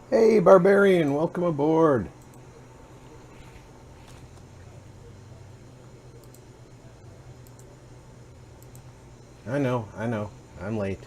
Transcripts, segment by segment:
Hey, Barbarian, welcome aboard. I know. I'm late.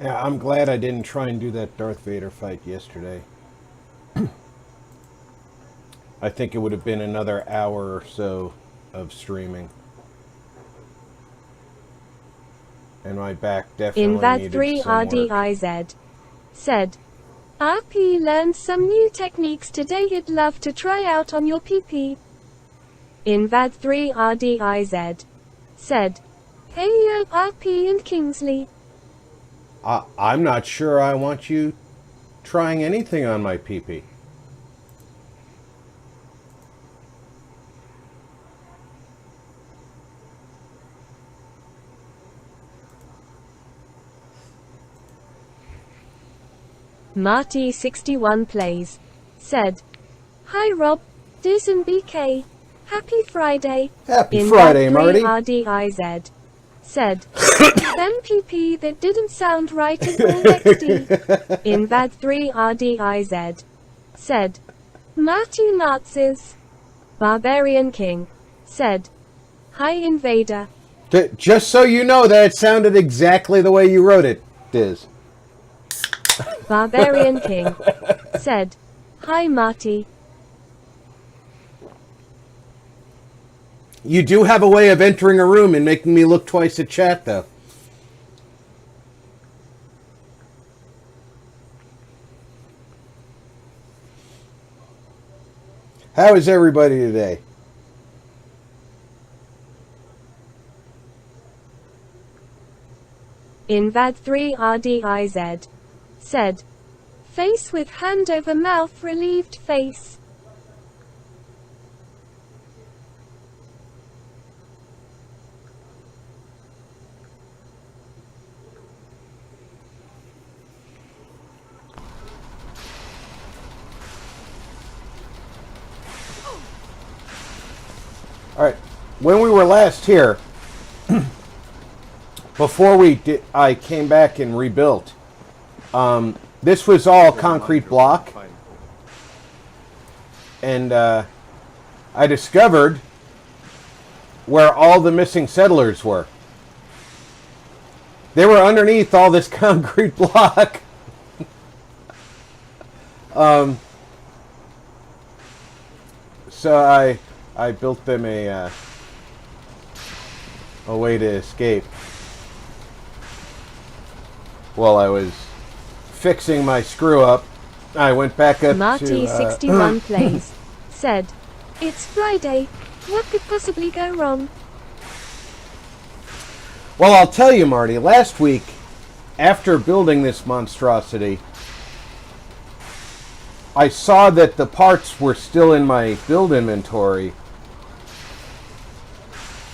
Yeah, I'm glad I didn't try and do that Darth Vader fight yesterday. I think it would have been another hour or so of streaming. And my back definitely needed some work. Invad3RDIZ said, RP learned some new techniques today you'd love to try out on your PP. Invad3RDIZ said, Hey yo RP and Kingsley. I'm not sure I want you trying anything on my PP. Marty61 plays said, Hi Rob, Diz and BK. Happy Friday. Happy Friday, Marty. Invad3RDIZ said, Then PP that didn't sound right at all XD. Invad3RDIZ said, Marty Nazis. Barbarian King said, Hi Invader. Just so you know, that sounded exactly the way you wrote it, Diz. Barbarian King said, Hi Marty. You do have a way of entering a room and making me look twice at chat, though. How is everybody today? Invad3RDIZ said, Face with hand over mouth relieved face. All right. When we were last here, before I came back and rebuilt. This was all concrete block, and I discovered where all the missing settlers were. They were underneath all this concrete block. So I built them a way to escape while I was fixing my screw up. I went back up Marty to 61 plays said, "It's Friday. What could possibly go wrong?" Well, I'll tell you, Marty, last week, after building this monstrosity, I saw that the parts were still in my build inventory,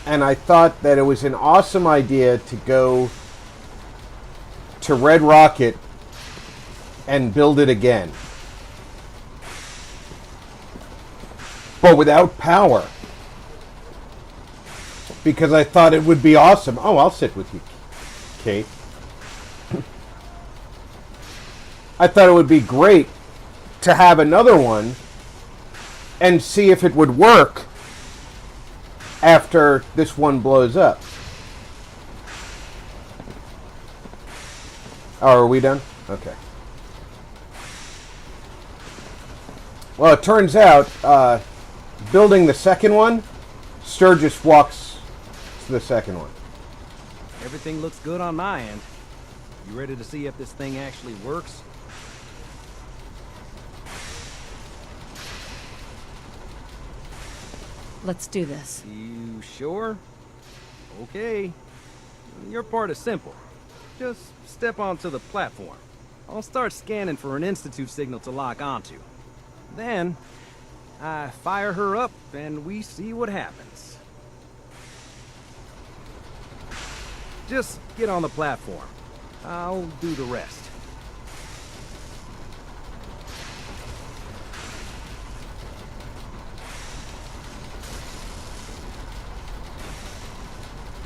and I thought that it was an awesome idea to go to Red Rocket and build it again. But without power. Because I thought it would be awesome. Oh, I'll sit with you, Kate. I thought it would be great to have another one and see if it would work after this one blows up. Oh, are we done? Okay. Well, it turns out, building the second one, Sturgis walks to the second one. Everything looks good on my end. You ready to see if this thing actually works? Let's do this. You sure? Okay. Your part is simple. Just step onto the platform. I'll start scanning for an Institute signal to lock onto. Then, I fire her up and we see what happens. Just get on the platform. I'll do the rest.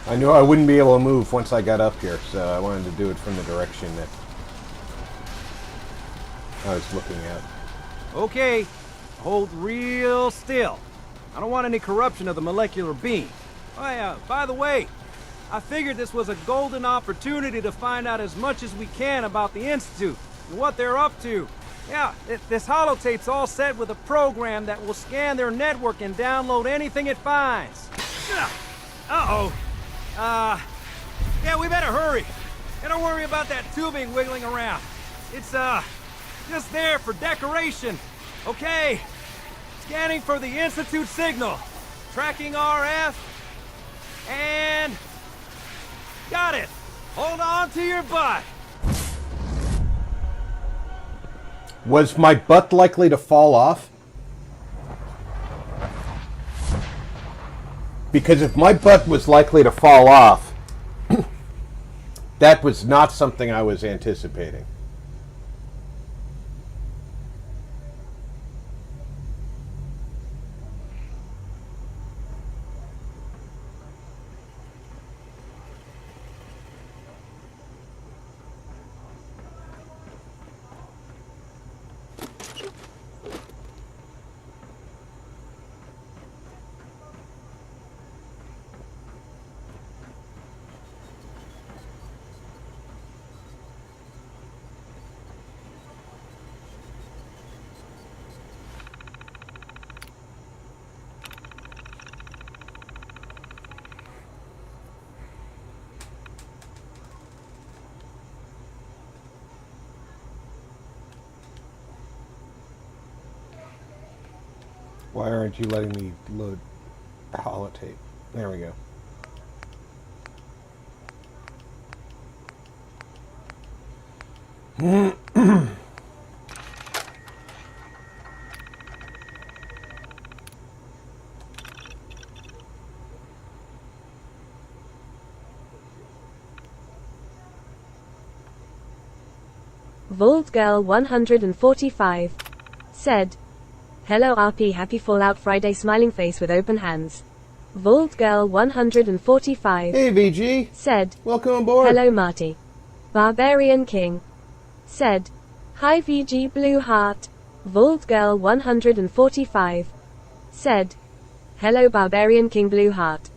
I knew I wouldn't be able to move once I got up here, so I wanted to do it from the direction that I was looking at. Okay, hold real still. I don't want any corruption of the molecular beam. Oh yeah, by the way, I figured this was a golden opportunity to find out as much as we can about the Institute and what they're up to. Yeah, this holotape's all set with a program that will scan their network and download anything it finds. Uh-oh. Yeah, we better hurry. And don't worry about that tubing wiggling around. It's, just there for decoration. Okay. Scanning for the Institute signal. Tracking RF. And... got it. Hold on to your butt. Was my butt likely to fall off? Because if my butt was likely to fall off, that was not something I was anticipating. Why aren't you letting me load holotape? There we go. Vaultgirl 145 said, "Hello RP, happy Fallout Friday, smiling face with open hands." Vaultgirl 145 Hey VG, said, welcome aboard. "Hello Marty." Barbarian King said, "Hi VG Blue Heart." Vaultgirl 145 said, "Hello Barbarian King Blue Heart."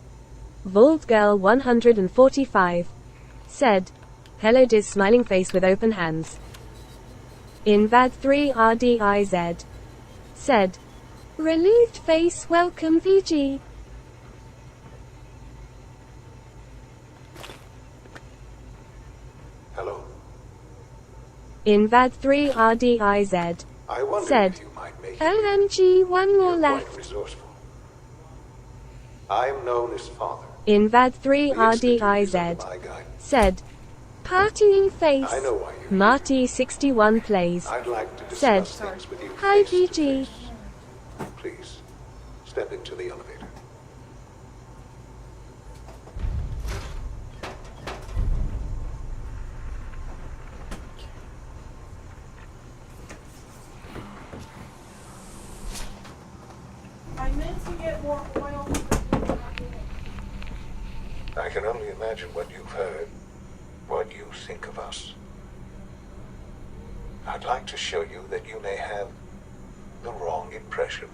Vaultgirl 145 said, Hello Diz smiling face with open hands. Invad 3 RDIZ. Said. Relieved face welcome VG. Hello. Invad 3 RDIZ. I wondered Said. if you might make OMG one more You're left. quite resourceful. I am known as Father. Invad 3 The Institute is under RDIZ. my guidance. Said. Partying face. I know why you're here. Marty 61 plays. I'd like to Said. discuss things with you Hi face to VG. face. Please, step into the elevator. I meant to get more oil. I can only imagine what you've heard, what you think of us. I'd like to show you that you may have the wrong impression.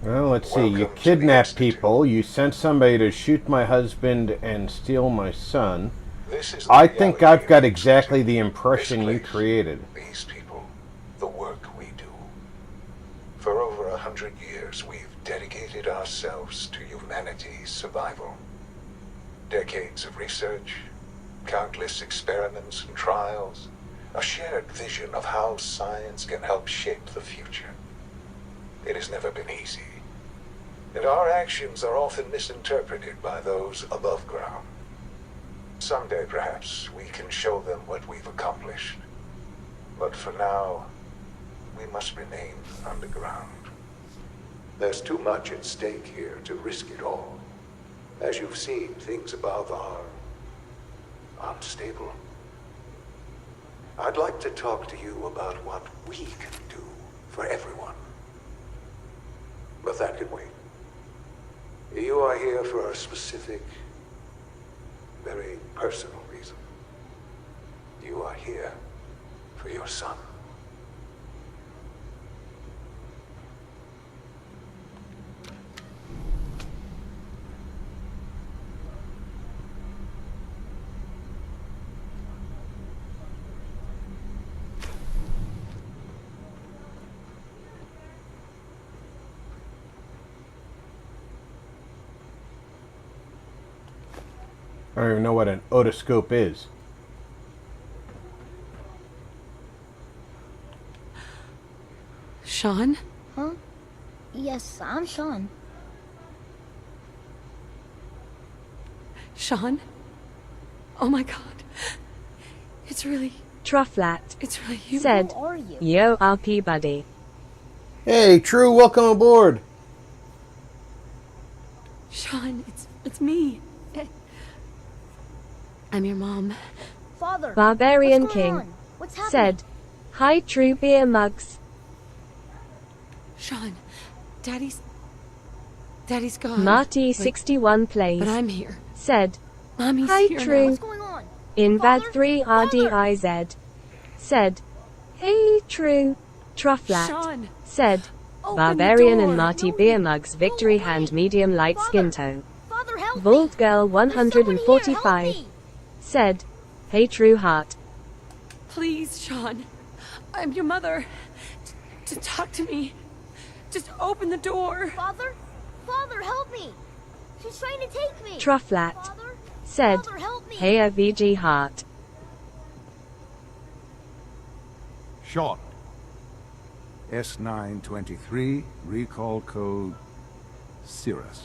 Well, let's see. You Welcome to the kidnap Institute. people. You sent somebody to shoot my husband and steal my son. This is the I think reality I've of got the exactly Institute. the impression you This place, created. These people, the work we do. For over 100 years, we've dedicated ourselves to humanity's survival. Decades of research, countless experiments and trials, a shared vision of how science can help shape the future. It has never been easy, and our actions are often misinterpreted by those above ground. Someday, perhaps, we can show them what we've accomplished. But for now, we must remain underground. There's too much at stake here to risk it all. As you've seen, things above are unstable. I'd like to talk to you about what we can do for everyone. But that can wait. You are here for a specific, very personal reason. You are here for your son. I don't even know what an otoscope is. Shaun? Huh? Yes, I'm Shaun. Shaun? Oh my god. It's really Trufflat. really you. Said. Who are you? Yo RP buddy. Hey, True, welcome aboard. Shaun, it's me. I'm your mom. Father. Barbarian what's going King. on? What's happening? Said. Hi true beer mugs. Shaun, Daddy's gone. Marty but- 61 plays. But I'm here. Said. Mommy's Hi, here True. now. What's going on? Invad Father? 3 RDIZ. Said. Hey true. Trufflat. Shaun, Said. open Barbarian the door. and Marty No, beer mugs victory no, hand wait. medium light Father. skin tone. Father, help me! Vault girl There's someone here, help 145. me! Said. Hey true heart. Please, Shaun. I'm your mother. To talk to me. Just open the door. Father? Father, help me! She's trying to take me! Trufflat. Father? Said. Father, help me! Hey a VG heart. Shaun. S923, recall code Cirrus.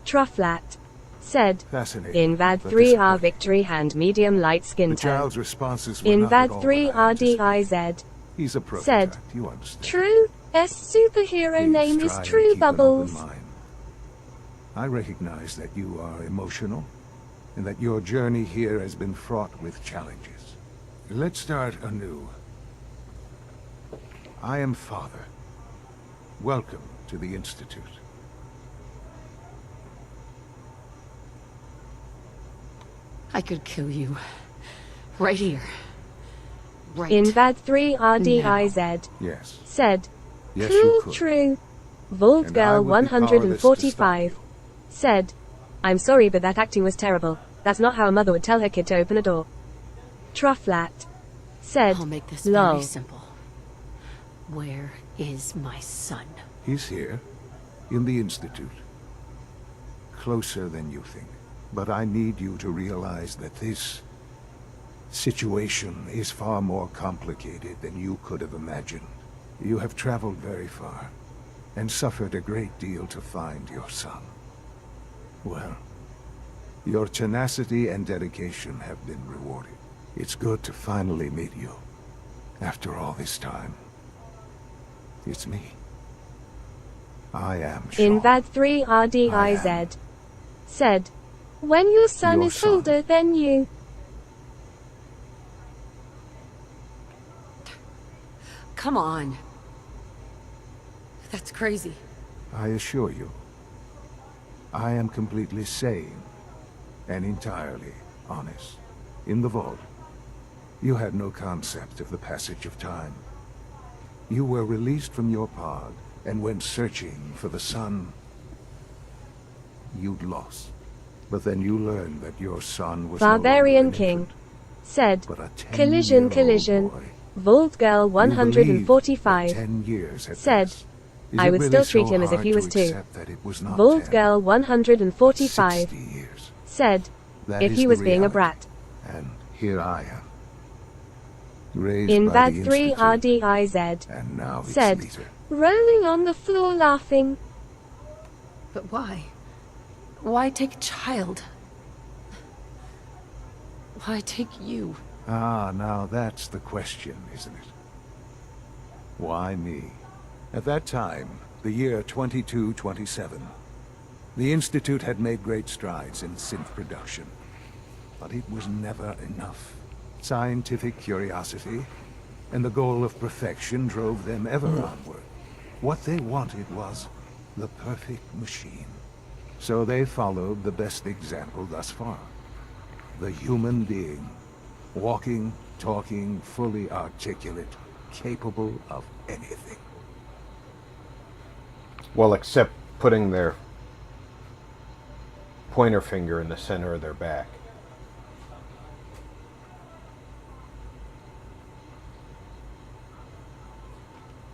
Trufflat. Said. Fascinating. Invad but 3R disappointing. victory hand medium light skin The tone. child's responses were not at all Invad 3 what I anticipated. RDIZ. He's a said, prototype, you understand. True. S superhero Please name is try and True keep an open Bubbles. mind. I recognize that you are emotional, and that your journey here has been fraught with challenges. Let's start anew. I am Father. Welcome to the Institute. I could kill you. Right here. Right. Invad 3 RDIZ. Yes. Said. Yes, you could. True. Vault And I girl would be powerless to stop 145. you. Said. I'm sorry, but that acting was terrible. That's not how a mother would tell her kid to open a door. Trufflat said, I'll make this lol. very simple. Where is my son? He's here, in the Institute. Closer than you think. But I need you to realize that this situation is far more complicated than you could have imagined. You have traveled very far, and suffered a great deal to find your son. Well, your tenacity and dedication have been rewarded. It's good to finally meet you, after all this time. It's me. I am Shaun. Invad 3 RDIZ said, when your son Your is son. older than you. Come on. That's crazy. I assure you, I am completely sane and entirely honest. In the vault, you had no concept of the passage of time. You were released from your pod and went searching for the son you'd lost. But then you learned that your son was Barbarian no longer an King infant, said, but a 10-year-old collision. boy. Vault Girl You believed that 145 10 years had said, passed. Is I it would really still treat so him as if hard he to was 2. accept that it was not Vault 10, Girl 145 60 years? said, That if is he the was being a reality. brat. And here I am. Raised In by Vad the 3 Institute, RDIZ and now it's said, Lita. rolling on the floor laughing. But why? Why take a child? Why take you? Ah, now that's the question, isn't it? Why me? At that time, the year 2227, the Institute had made great strides in synth production. But it was never enough. Scientific curiosity and the goal of perfection drove them ever onward. What they wanted was the perfect machine. So they followed the best example thus far. The human being. Walking, talking, fully articulate, capable of anything. Well, except putting their pointer finger in the center of their back.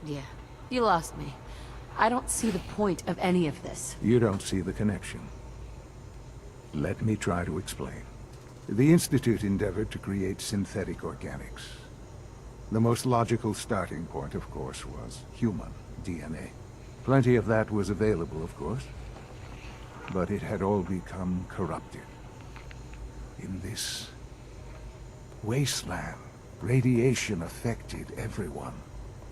Yeah, you lost me. I don't see the point of any of this. You don't see the connection. Let me try to explain. The Institute endeavored to create synthetic organics. The most logical starting point, of course, was human DNA. Plenty of that was available, of course. But it had all become corrupted. In this wasteland, radiation affected everyone.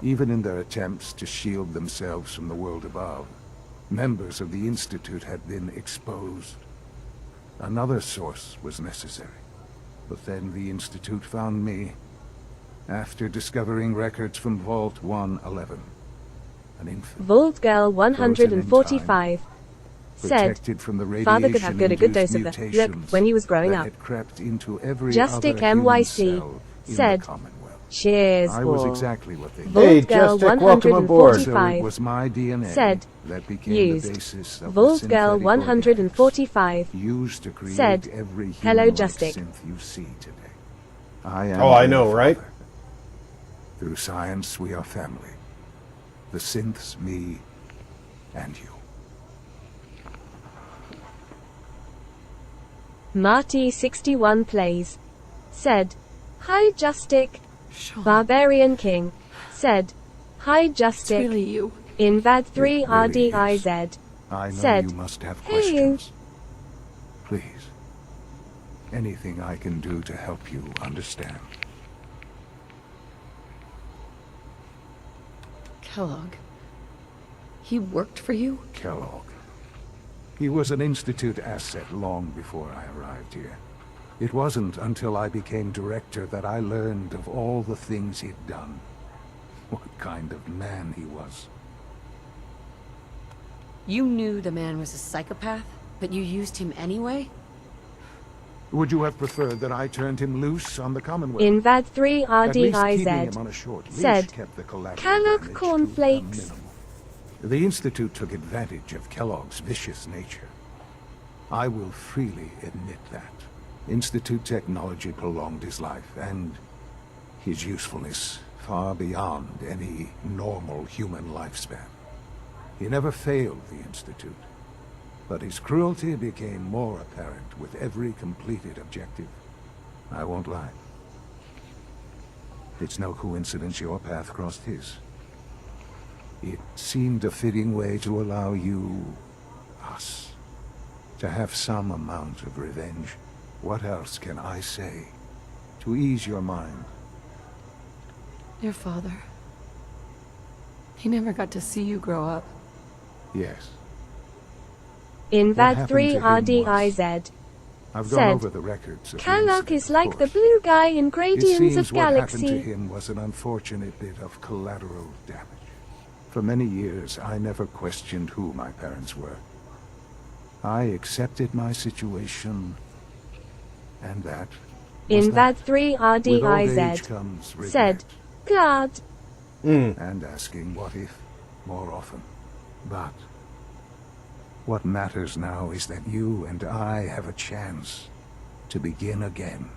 Even in their attempts to shield themselves from the world above, members of the Institute had been exposed. Another source was necessary. But then the Institute found me, after discovering records from Vault 111. An infant. Vault Girl 145 said, Protected from the father could have got a good dose of the look mutations when he was growing that up. had crept into every Justic other human MYC cell in said, the Commonwealth. cheers I was for exactly what they Vault Hey, Girl Justic, welcome aboard. So it 145 was my DNA said, that became used. the basis of Vault the Girl synthetic 145 organics used to create said, every hello, human-like Justic. synth you see today. I am Oh, I your know, right? father. Through science, we are family. The synths, me, and you. Marty 61 plays said, hi Justic. Shaun, Barbarian King said, hi it's Justic. really you. Invad 3 It really RDIZ I know said, you must have "Hey, you." questions. Please. Anything I can do to help you understand. Kellogg. He worked for you? Kellogg. He was an Institute asset long before I arrived here. It wasn't until I became director that I learned of all the things he'd done. What kind of man he was. You knew the man was a psychopath, but you used him anyway? Would you have preferred that I turned him loose on the Commonwealth? Invad 3 At least keeping him RDIZ on a short leash said, kept the collateral Kellogg damage to a cornflakes. minimum. The Institute took advantage of Kellogg's vicious nature. I will freely admit that. Institute technology prolonged his life, and his usefulness far beyond any normal human lifespan. He never failed the Institute, but his cruelty became more apparent with every completed objective. I won't lie. It's no coincidence your path crossed his. It seemed a fitting way to allow you, us, to have some amount of revenge. What else can I say to ease your mind? Your father. He never got to see you grow up. Yes. In What VAD happened 3 to him was- RDIZ. I've Said, gone over the records of the Kalak incident, is of like the course. blue guy in It Gradients seems of what happened to Galaxy. him was an unfortunate bit of collateral damage. For many years, I never questioned who my parents were. I accepted my situation, and that was In that. VAD 3 With old age RDIZ. comes regret, Said, God. and asking what if more often. But what matters now is that you and I have a chance to begin again.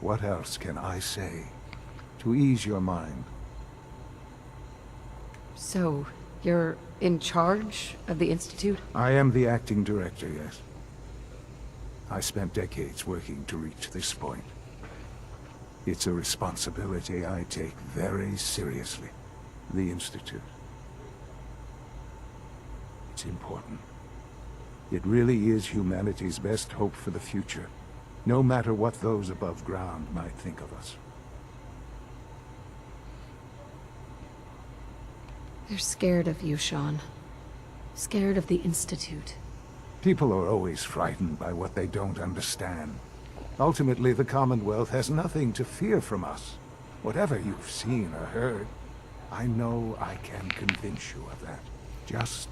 What else can I say to ease your mind? So, you're in charge of the Institute? I am the acting director, yes. I spent decades working to reach this point. It's a responsibility I take very seriously. The Institute. It's important. It really is humanity's best hope for the future, no matter what those above ground might think of us. They're scared of you, Shaun. Scared of the Institute. People are always frightened by what they don't understand. Ultimately, the Commonwealth has nothing to fear from us. Whatever you've seen or heard, I know I can convince you of that. Just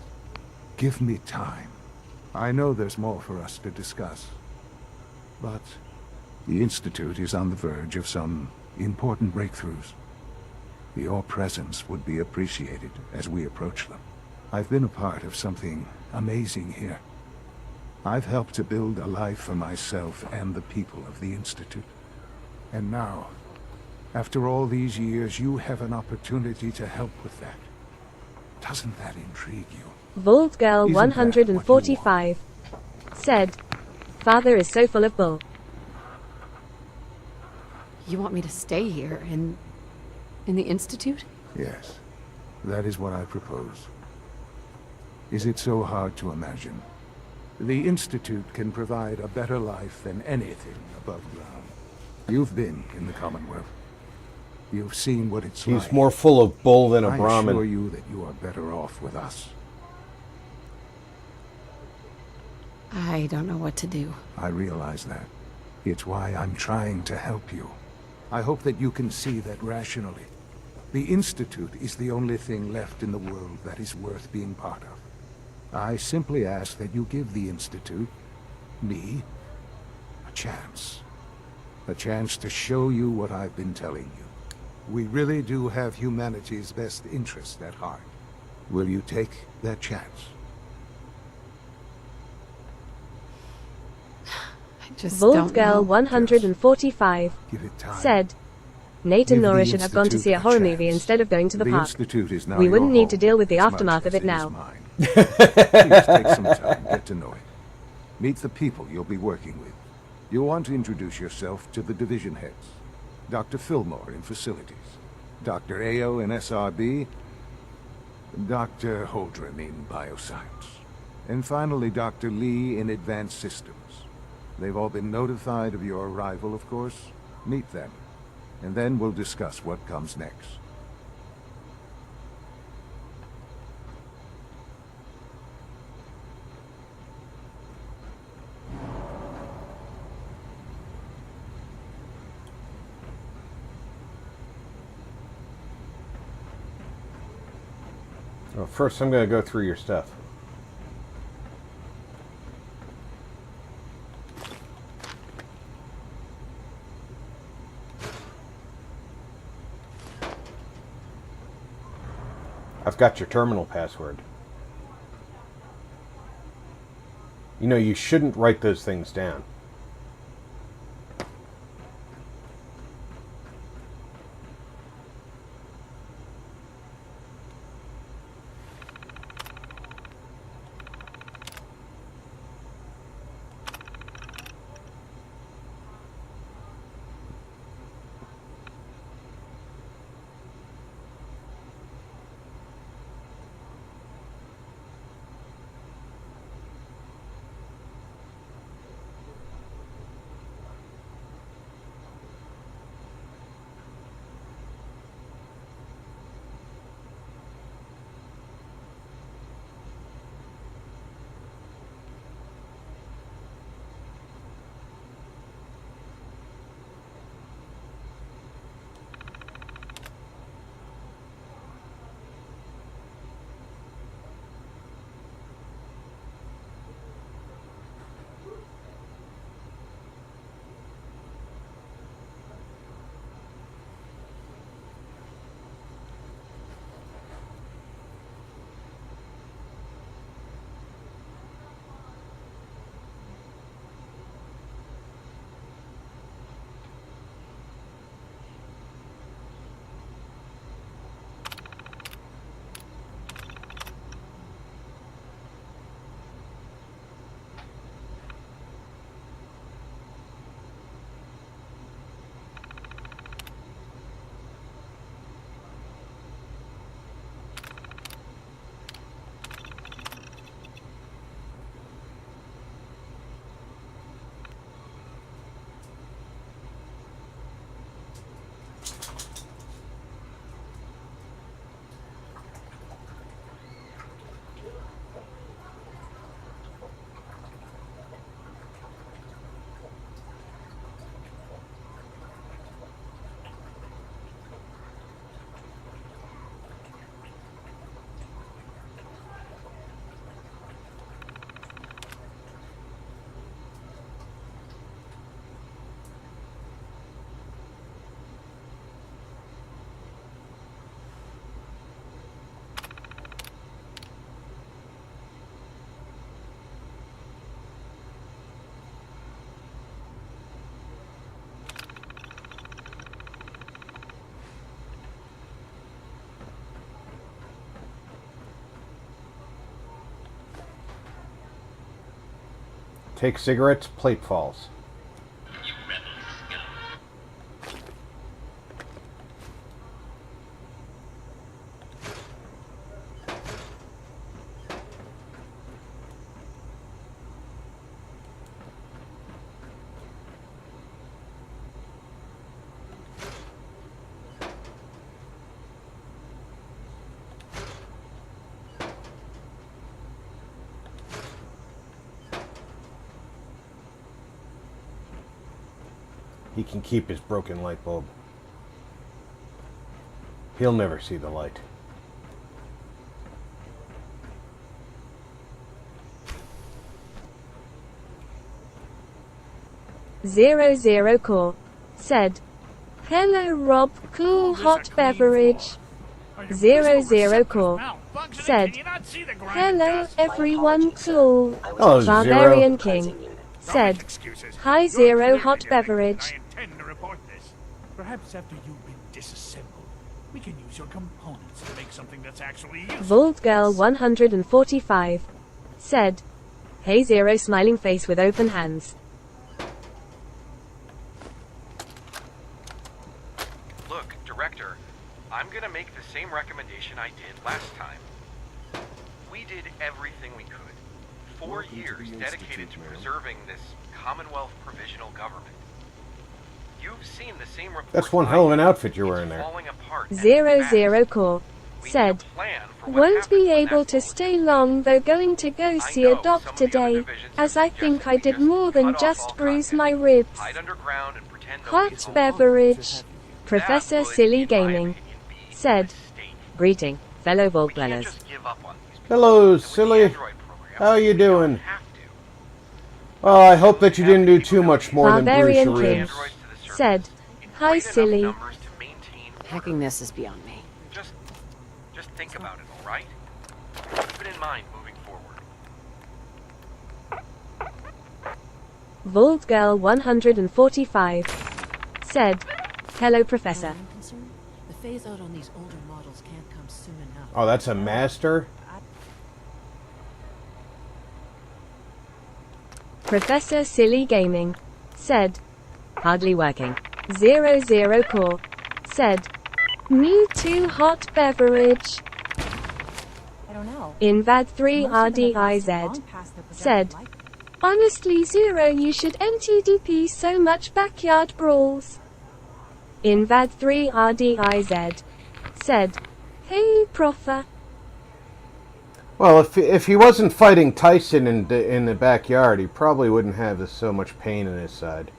give me time. I know there's more for us to discuss. But the Institute is on the verge of some important breakthroughs. Your presence would be appreciated as we approach them. I've been a part of something amazing here. I've helped to build a life for myself and the people of the Institute. And now, after all these years, you have an opportunity to help with that. Doesn't that intrigue you? Vault Girl Isn't that what you 145. Said, Father is so full of bull. You want me to stay here, in the Institute? Yes, that is what I propose. Is it so hard to imagine? The Institute can provide a better life than anything above ground. You've been in the Commonwealth. You've seen what it's like. He's more full of bull than a I assure Brahmin. you that you are better off with us. I don't know what to do. I realize that. It's why I'm trying to help you. I hope that you can see that rationally. The Institute is the only thing left in the world that is worth being part of. I simply ask that you give the Institute, me, a chance. A chance to show you what I've been telling you. We really do have humanity's best interest at heart. Will you take that chance? I just Vault don't Girl know. 145. Give it time. Said, Nate and Give the Nora should have gone to Institute see a a horror chance. movie instead of going to the The park. Institute is now We your wouldn't need to home deal with the as much aftermath of as it now. is mine. Please take some time, get to know it. Meet the people you'll be working with. You'll want to introduce yourself to the division heads. Dr. Fillmore in facilities, Dr. Ayo in SRB, Dr. Holdren in bioscience, and finally Dr. Lee in advanced systems. They've all been notified of your arrival, of course. Meet them, and then we'll discuss what comes next. Well, first, I'm going to go through your stuff. I've got your terminal password. You know, you shouldn't write those things down. Take cigarettes, plate falls. He can keep his broken light bulb. He'll never see the light. Zero Core said, "Hello Rob, cool hot beverage." 00 Core said, "Hello everyone, cool." Oh, Barbarian Zero. King said, "Hi Zero hot beverage." Perhaps after you've been disassembled, we can use your components to make something that's actually useful. Vault Girl 145 said, "Hey Zero smiling face with open hands." Look, Director, I'm gonna make the same recommendation I did last time. We did everything we could. 4 years dedicated to preserving this Commonwealth provisional government. You've seen the same reports. That's one hell of an outfit you're wearing there. 00 Core said, "Won't be able to stay long though, going to go see a doc today, as I think I did more than just bruise my ribs." Hot beverage. Professor Silly Gaming said, "Greeting, fellow vault dwellers." Hello, Silly. How you doing? Oh, I hope that you didn't do too much more than bruise Barbarian your King ribs. said, "Hi Silly." Hacking this is beyond me. Just think about it, all right? Keep it in mind moving forward. Vaultgirl 145 said, "Hello, Professor." The phase out on these older models can't come soon enough. Oh, that's a master? Professor Silly Gaming said, "Hardly working." 00 Core said, "Me too hot beverage." I don't know. Invad3 RDIZ said, "Honestly, Zero, you should NTDP so much backyard brawls." Invad3 RDIZ said, "Hey, Profa." Well, if he wasn't fighting Tyson in the backyard, he probably wouldn't have so much pain in his side.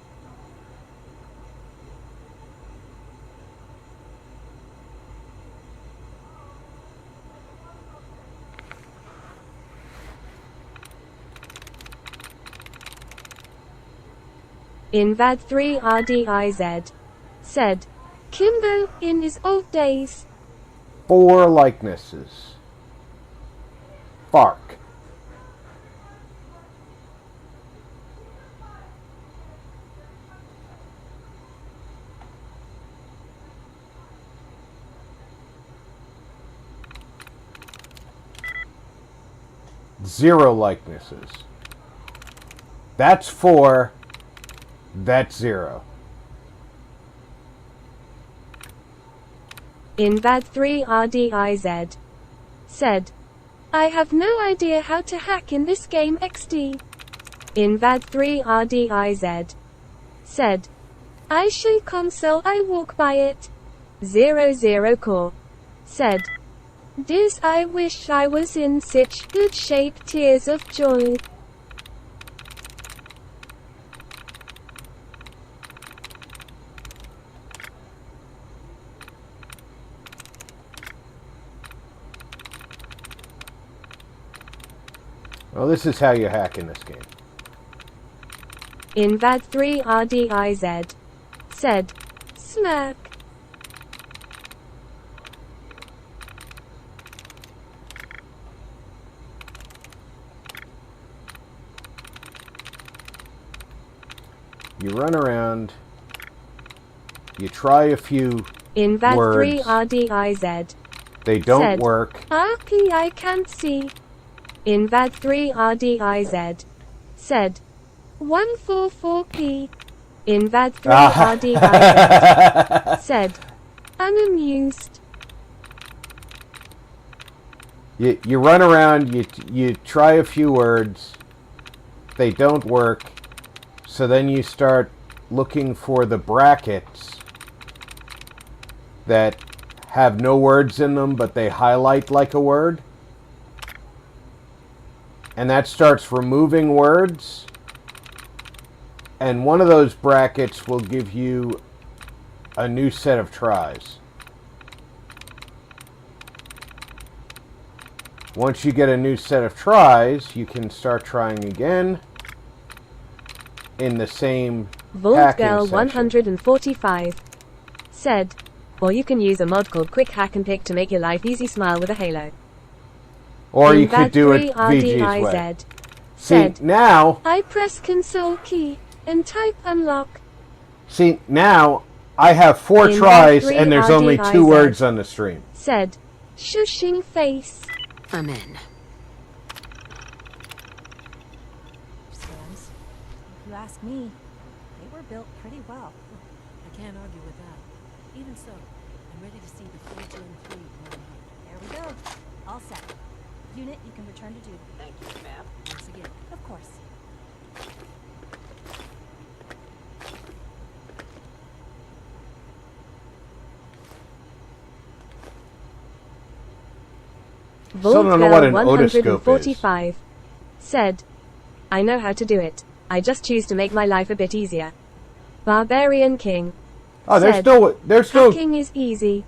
Invad3 RDIZ said, "Kimbo in his old days." 4 likenesses. Bark. Zero likenesses. That's 4. That's 0. Invad3 RDIZ said, "I have no idea how to hack in this game XD." Invad3 RDIZ said, "I show console, I walk by it." 00 Core said, "Diz, I wish I was in such good shape, tears of joy." Well, this is how you hack in this game. Invad3 RDIZ said, "Smirk." You run around, you try a few Invad3 words, RDIZ they don't said, work. "RP I can't see." Invad3 RDIZ said, 144p. Invad3 RDIZ said, "Unamused." You run around, you try a few words, they don't work, so then you start looking for the brackets that have no words in them, but they highlight like a word. And that starts removing words. And one of those brackets will give you a new set of tries. Once you get a new set of tries, you can start trying again in the same Vaultgirl hacking 145 said, "Or you can use a mod called Quick Hack and Pick to make your life easy, smile with a halo." Or you could do it VG's way. See, now... I press Console key and type unlock. See, now I have 4 tries and there's only 2 words on the stream. Said, "Shushing face." I'm in. Scams. If you ask me, they were built pretty well. I can't argue with that. Even so, I'm ready to see the full Gen 3 blown up. There we go. All set. Unit, you can return to duty. Thank you, ma'am. Once again. Of course. Still don't know what an otoscope 145 said, "I know how to do it. I just choose to make my life a bit easier." Barbarian King Oh, said, there's no hacking is easy.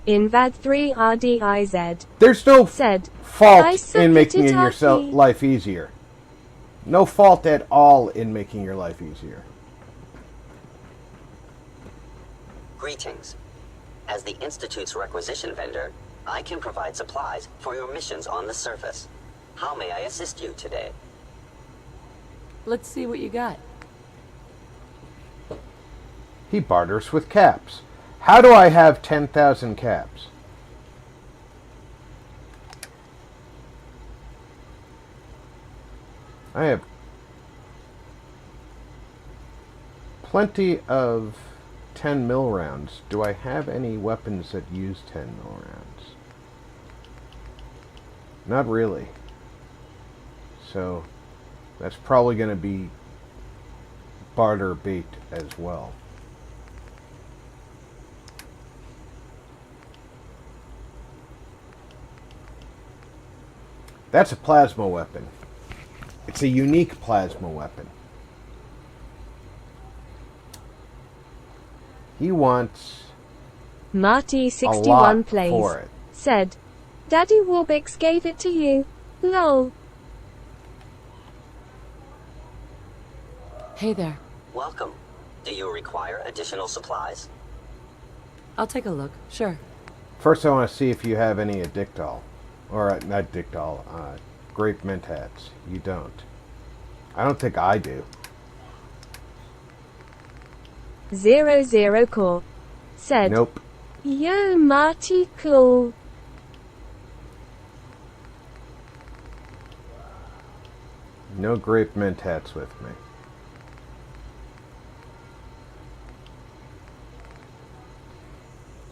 Invad3 RDIZ there's no said, fault in making your life easier. No fault at all in making your life easier. Greetings. As the Institute's requisition vendor, I can provide supplies for your missions on the surface. How may I assist you today? Let's see what you got. He barters with caps. How do I have 10,000 caps? I have plenty of 10 mil rounds. Do I have any weapons that use 10 mil rounds? Not really. So that's probably going to be barter bait as well. That's a plasma weapon. It's a unique plasma weapon. He wants Marty61 for plays. it. Said, Daddy Warbix gave it to you. Lol. Hey there. Welcome. Do you require additional supplies? I'll take a look. Sure. First, I want to see if you have any Dictol. Or, not Dictol, grape mentats. You don't. I don't think I do. 00 Core. Said, Nope. Yo, Marty cool. No grape mentats with me.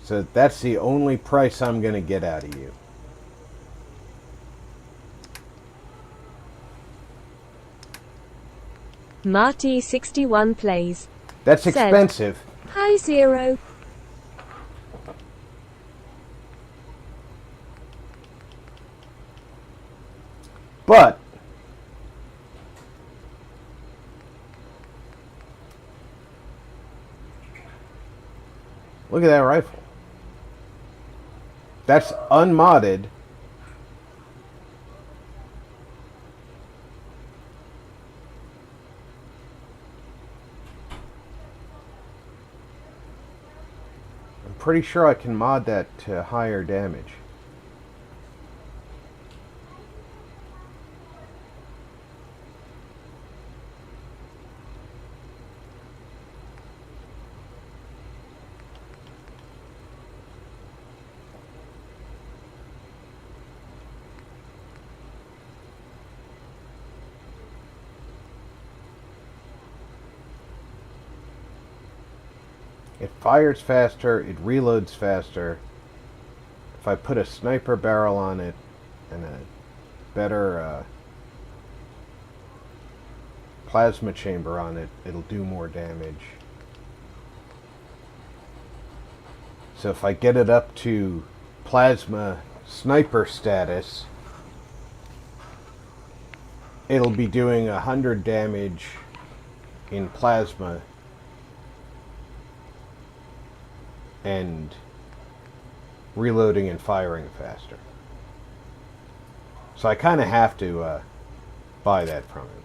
So that's the only price I'm going to get out of you. Marty61 plays. That's Said, expensive. Hi, Zero. But look at that rifle. That's unmodded. I'm pretty sure I can mod that to higher damage. It fires faster, it reloads faster. If I put a sniper barrel on it and a better plasma chamber on it, it'll do more damage. So if I get it up to plasma sniper status, it'll be doing 100 damage in plasma and reloading and firing faster. So I kind of have to buy that from him.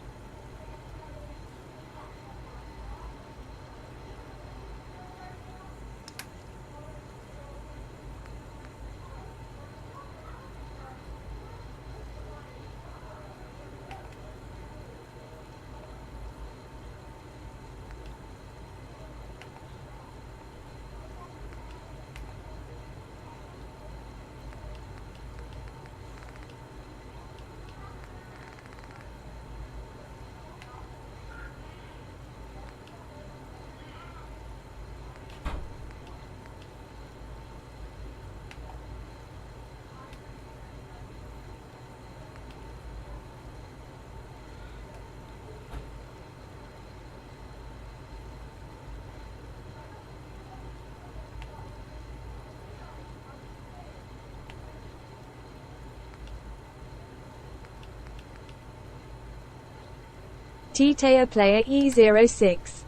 T-Tayer player E06.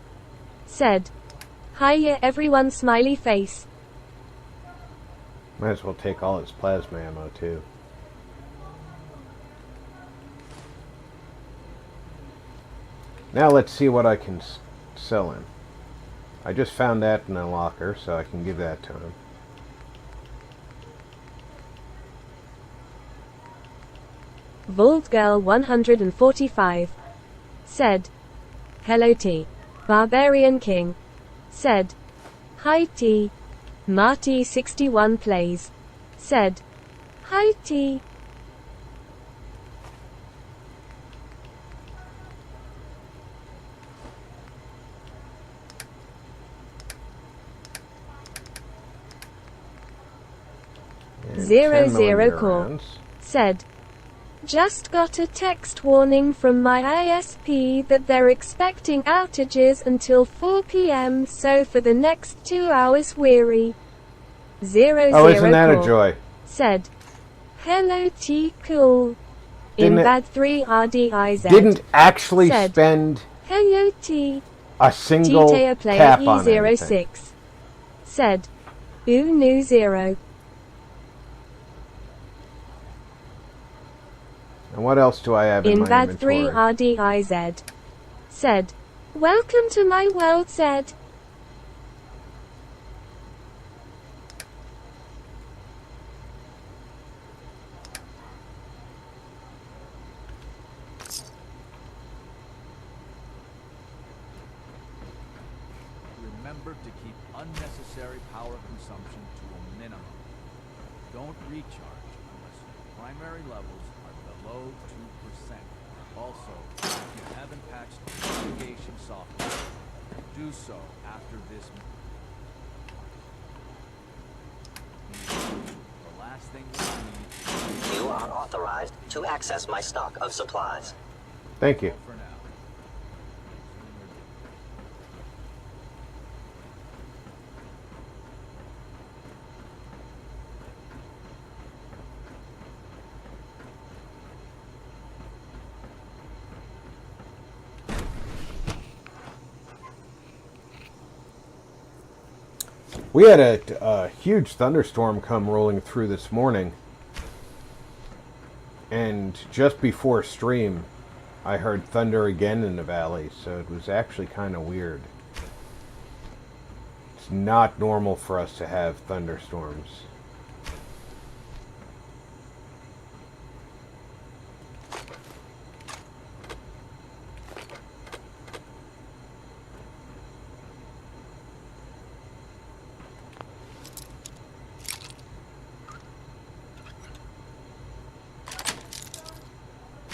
Said, Hiya everyone smiley face. Might as well take all his plasma ammo too. Now let's see what I can sell him. I just found that in a locker, so I can give that to him. Vault-Girl 145. Said, Hello T. Barbarian King. said, "Hi T." Marty61 plays, said, "Hi T." And 00 10mm Core rounds. said, "Just got a text warning from my ISP that they're expecting outages until 4 p.m. so for the next 2 hours weary." 00 Oh, isn't that a Core joy? said, "Hello T cool." Didn't it- Inbad 3 RDIZ Didn't actually said, spend "Hello T." a single T-Tail player tap on anything. E06 said, "Ooh new 0." And what else do I have in my Inbad 3 inventory? RDIZ said, "Welcome to my world, Zed." Remember to keep unnecessary power consumption to a minimum. Don't recharge unless your primary levels are below 2%. Also, if you haven't patched navigation software, do so after this The last thing we need. You are authorized to access my stock of supplies. Thank you. For now. We had a huge thunderstorm come rolling through this morning. And just before stream, I heard thunder again in the valley, so it was actually kind of weird. It's not normal for us to have thunderstorms.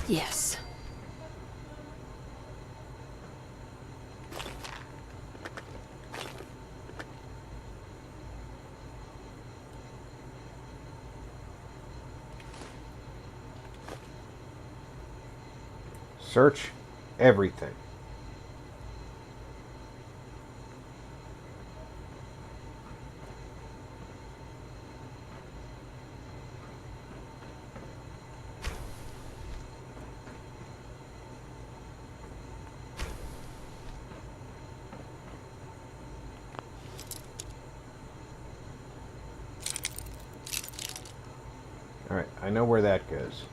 Yes. Search everything. Alright, I know where that goes.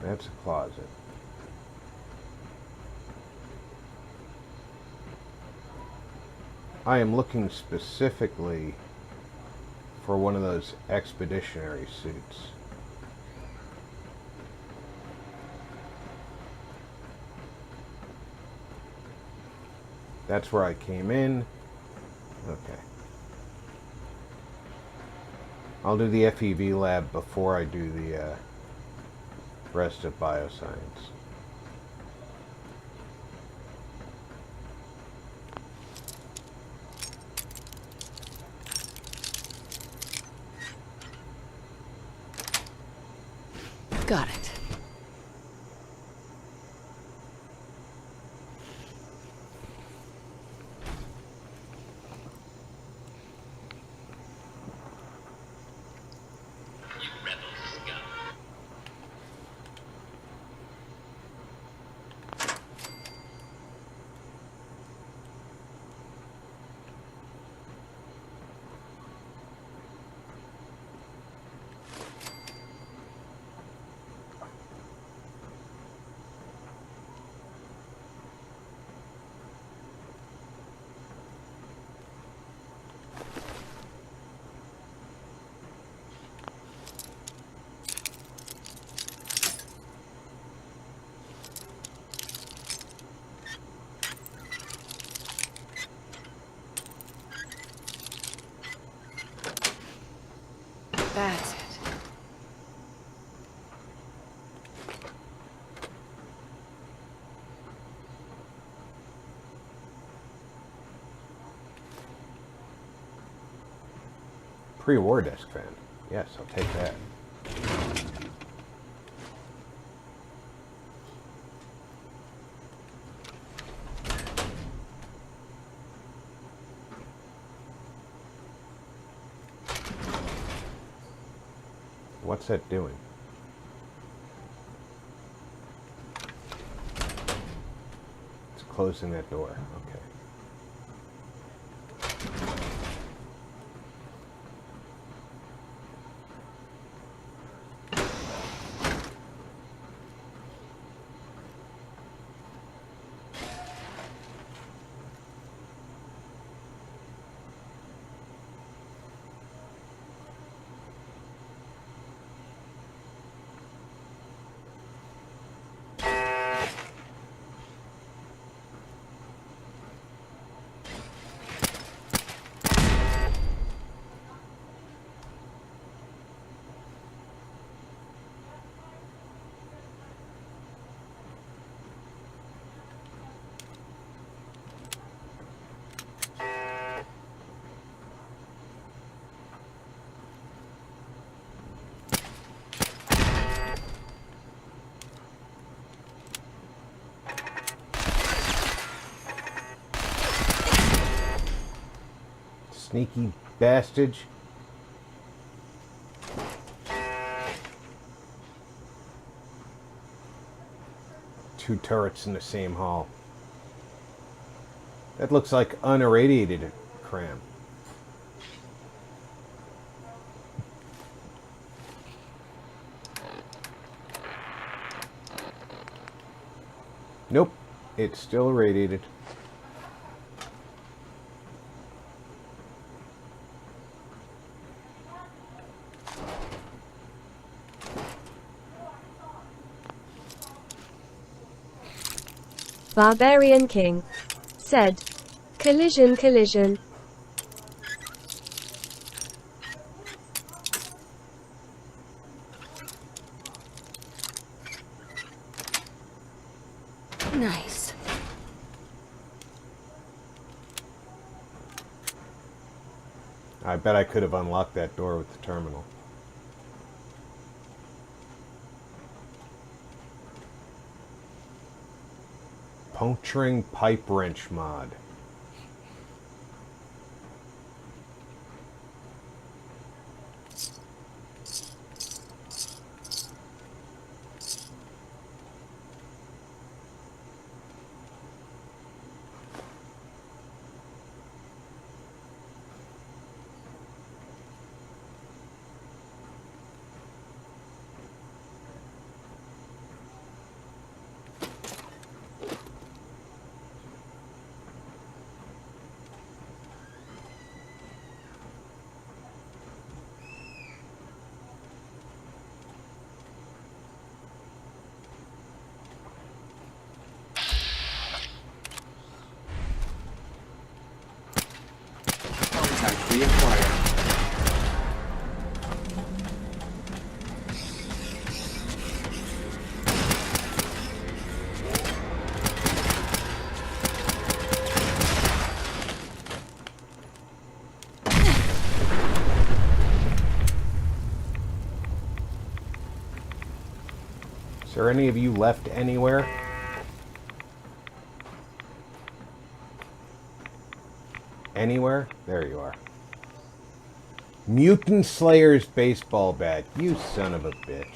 That's a closet. I am looking specifically for one of those expeditionary suits. That's where I came in. Okay. I'll do the FEV lab before I do the rest of bioscience. Got it. That's it. Pre-war desk fan. Yes, I'll take that. What's that doing? It's closing that door. Okay. Sneaky bastard. Two turrets in the same hall. That looks like unirradiated cram. Nope, it's still irradiated. Barbarian King said, "Collision, collision." Nice. I bet I could have unlocked that door with the terminal. Puncturing pipe wrench mod. Contact reacquired. Is there any of you left anywhere? Anywhere? There you are. Mutant Slayer's baseball bat. You son of a bitch.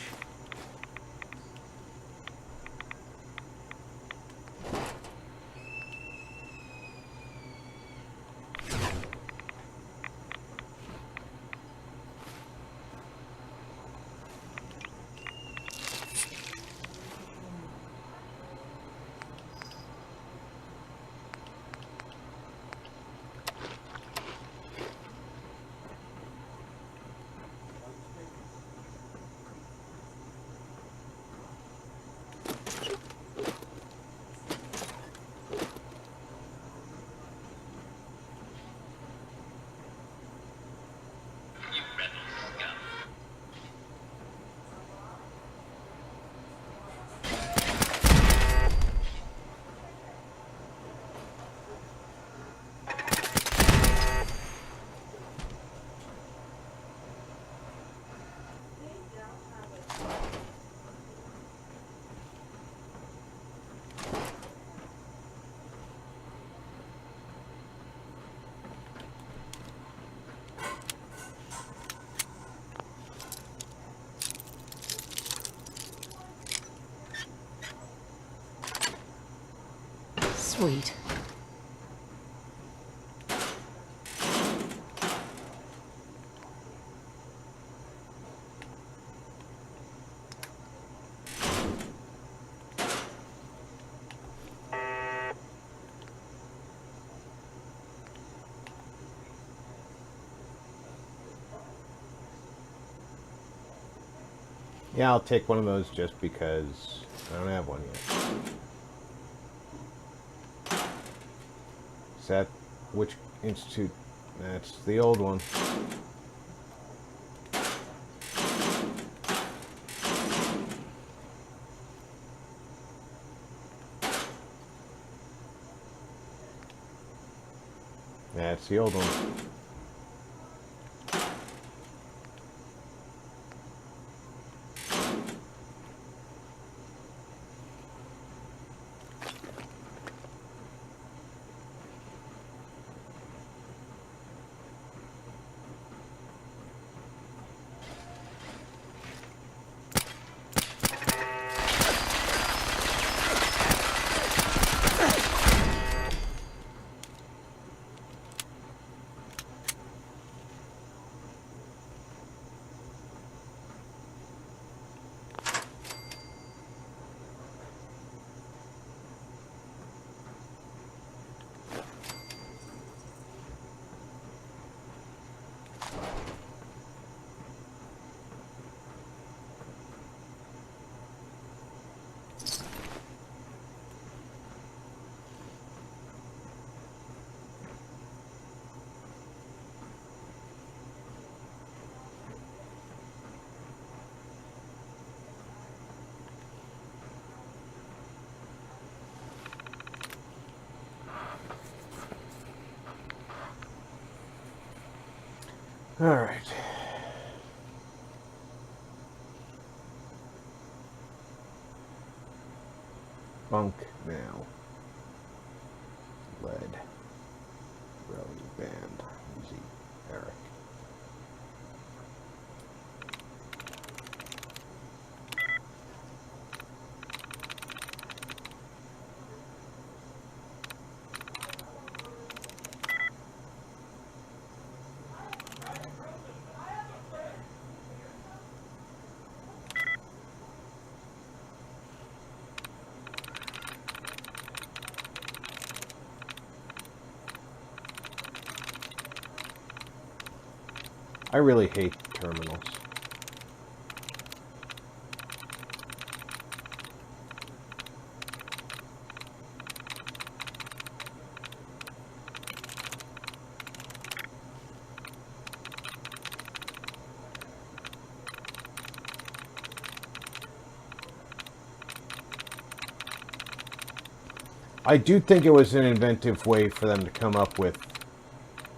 Sweet. Yeah, I'll take one of those just because I don't have one yet. Is that which institute? That's the old one. That's the old one. All right. Bunk now. Lead. Rally band. Easy. Eric. I really hate terminals. I do think it was an inventive way for them to come up with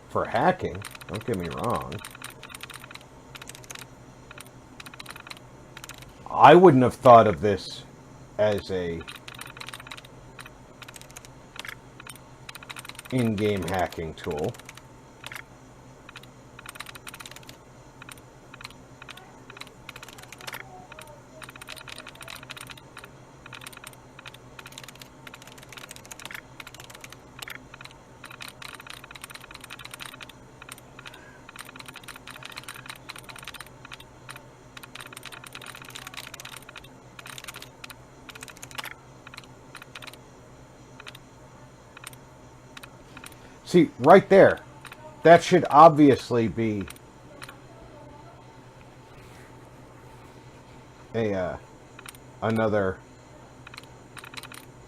for hacking. Don't get me wrong. I wouldn't have thought of this as a in-game hacking tool. See, right there, that should obviously be a another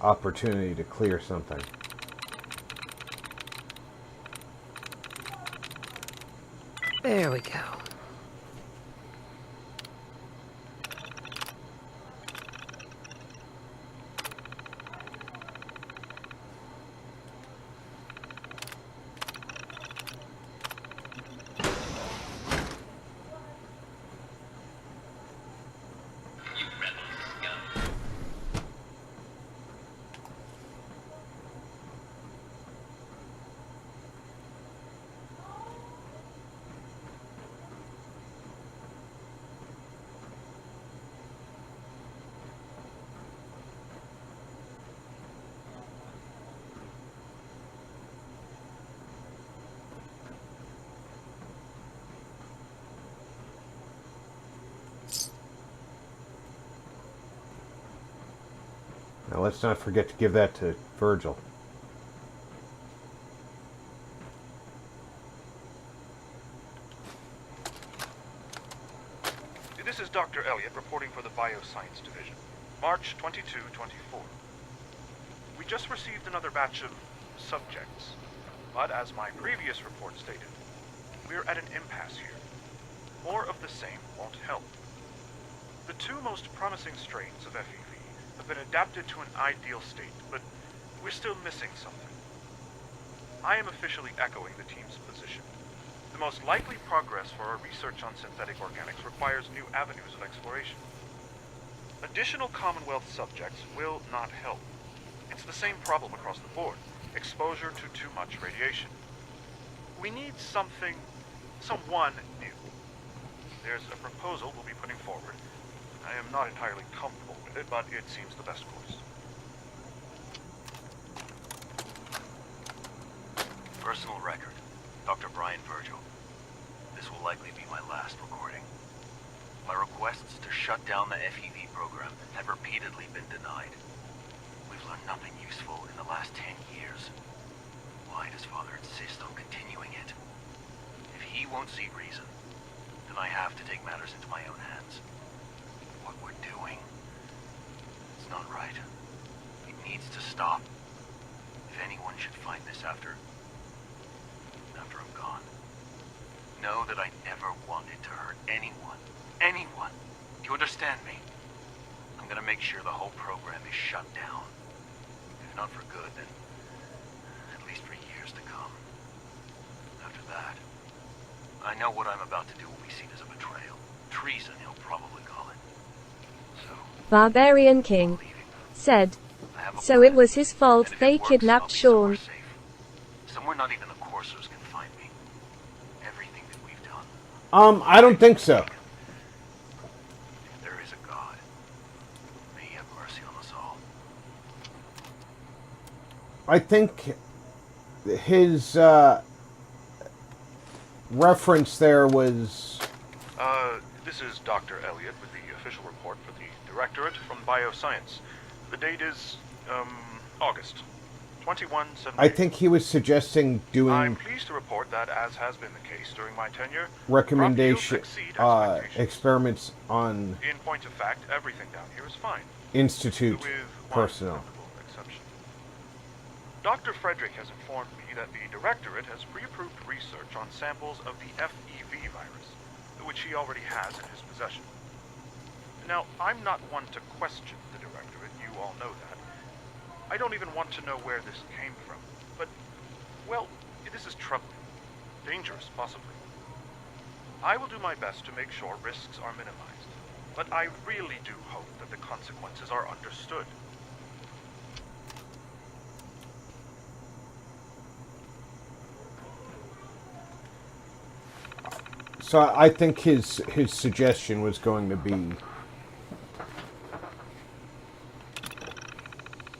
opportunity to clear something. There we go. Now, let's not forget to give that to Virgil. This is Dr. Elliot reporting for the Bioscience Division. March 22-24. We just received another batch of subjects, but as my previous report stated, we're at an impasse here. More of the same won't help. The two most promising strains of FEV have been adapted to an ideal state, but we're still missing something. I am officially echoing the team's position. The most likely progress for our research on synthetic organics requires new avenues of exploration. Additional Commonwealth subjects will not help. It's the same problem across the board, exposure to too much radiation. We need someone new. There's a proposal we'll be putting forward. I am not entirely comfortable with it, but it seems the best course. Personal record, Dr. Brian Virgil. This will likely be my last recording. My requests to shut down the FEV program have repeatedly been denied. We've learned nothing useful in the last 10 years. Why does Father insist on continuing it? If he won't see reason, then I have to take matters into my own hands. What we're doing, it's not right. It needs to stop. If anyone should find this after I'm gone, know that I never wanted to hurt anyone. Anyone! Do you understand me? I'm gonna make sure the whole program is shut down. If not for good, then at least for years to come. After that, I know what I'm about to do will be seen as a betrayal. Treason, he'll probably call it. So, Barbarian King said. So it was his fault they kidnapped Shaun. somewhere not even the coursers can find me. Everything that we've done. I don't think so. If there is a God, may he have mercy on us all. I think his reference there was... This is Dr. Elliot with the official report for the Directorate from Bioscience. The date is, August 21/7. I think he was suggesting doing... I'm pleased to report that, as has been the case during my tenure, recommendation experiments on in point of fact, everything down here is fine. Institute With personnel. one notable exception. Dr. Frederick has informed me that the Directorate has pre-approved research on samples of the FEV virus, which he already has in his possession. Now, I'm not one to question the Directorate, you all know that. I don't even want to know where this came from, but, well, this is troubling. Dangerous, possibly. I will do my best to make sure risks are minimized, but I really do hope that the consequences are understood. So I think his suggestion was going to be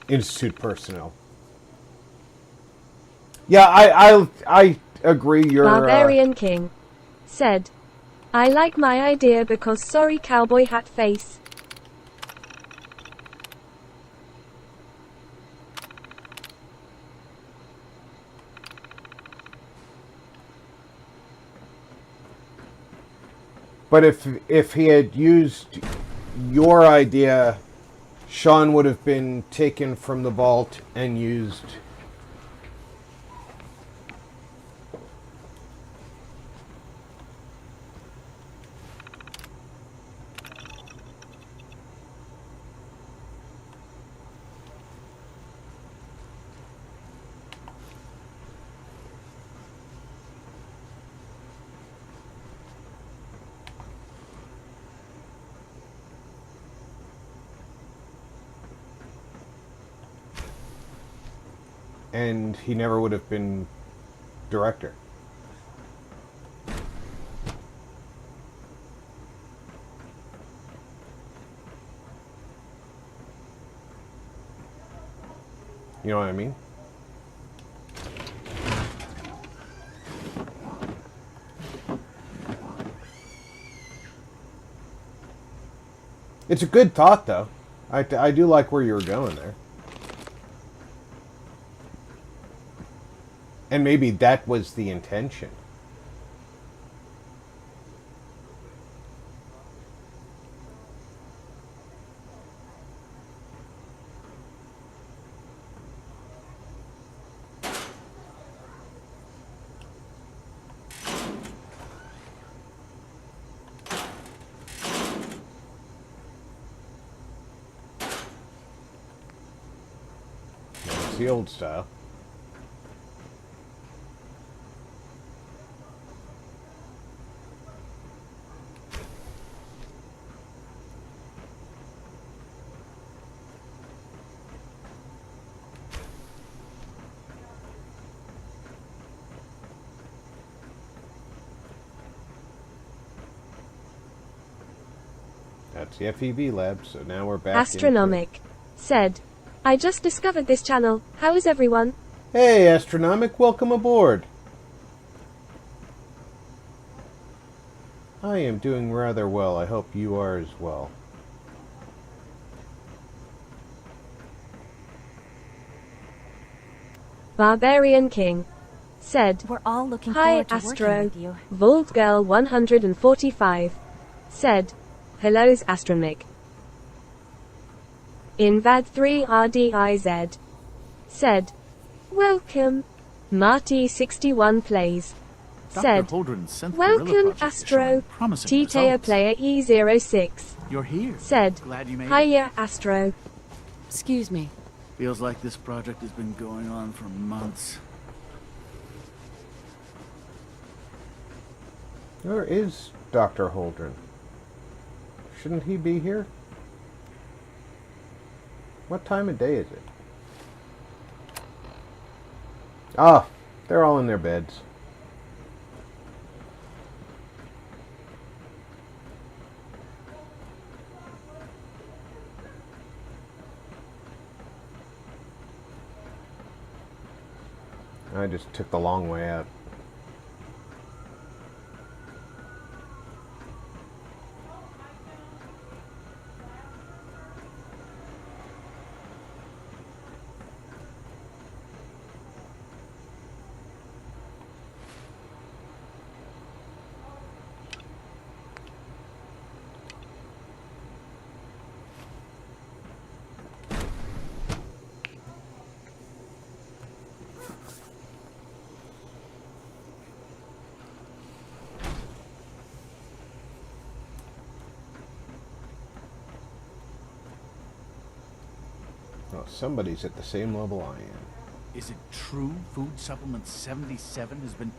Institute personnel. Yeah, I agree. You're Barbarian King said, I like my idea because sorry cowboy hat face. But if he had used your idea, Shaun would have been taken from the vault and used. And he never would have been director. You know what I mean? It's a good thought, though. I do like where you were going there. And maybe that was the intention. It's the old style. That's the FEB lab, so now we're back Astronomic said, I just discovered this channel. How is everyone? Hey, Astronomic, welcome aboard. I am doing rather well. I hope you are as well. Barbarian King said, We're all looking Hi forward to working Astro. with you. Vault Girl 145 said, Hello's Astronomic. Invad 3 RDIZ said, Welcome. Marty 61 plays said, Welcome Astro. T-Tail Player E06 You're here. said, Glad you made it. Hiya Astro. Excuse me. Feels like this project has been going on for months. Where is Dr. Holdren? Shouldn't he be here? What time of day is it? Ah, they're all in their beds. I just took the long way out. Oh, somebody's at the same level I am. Is it true Food Supplement 77 has been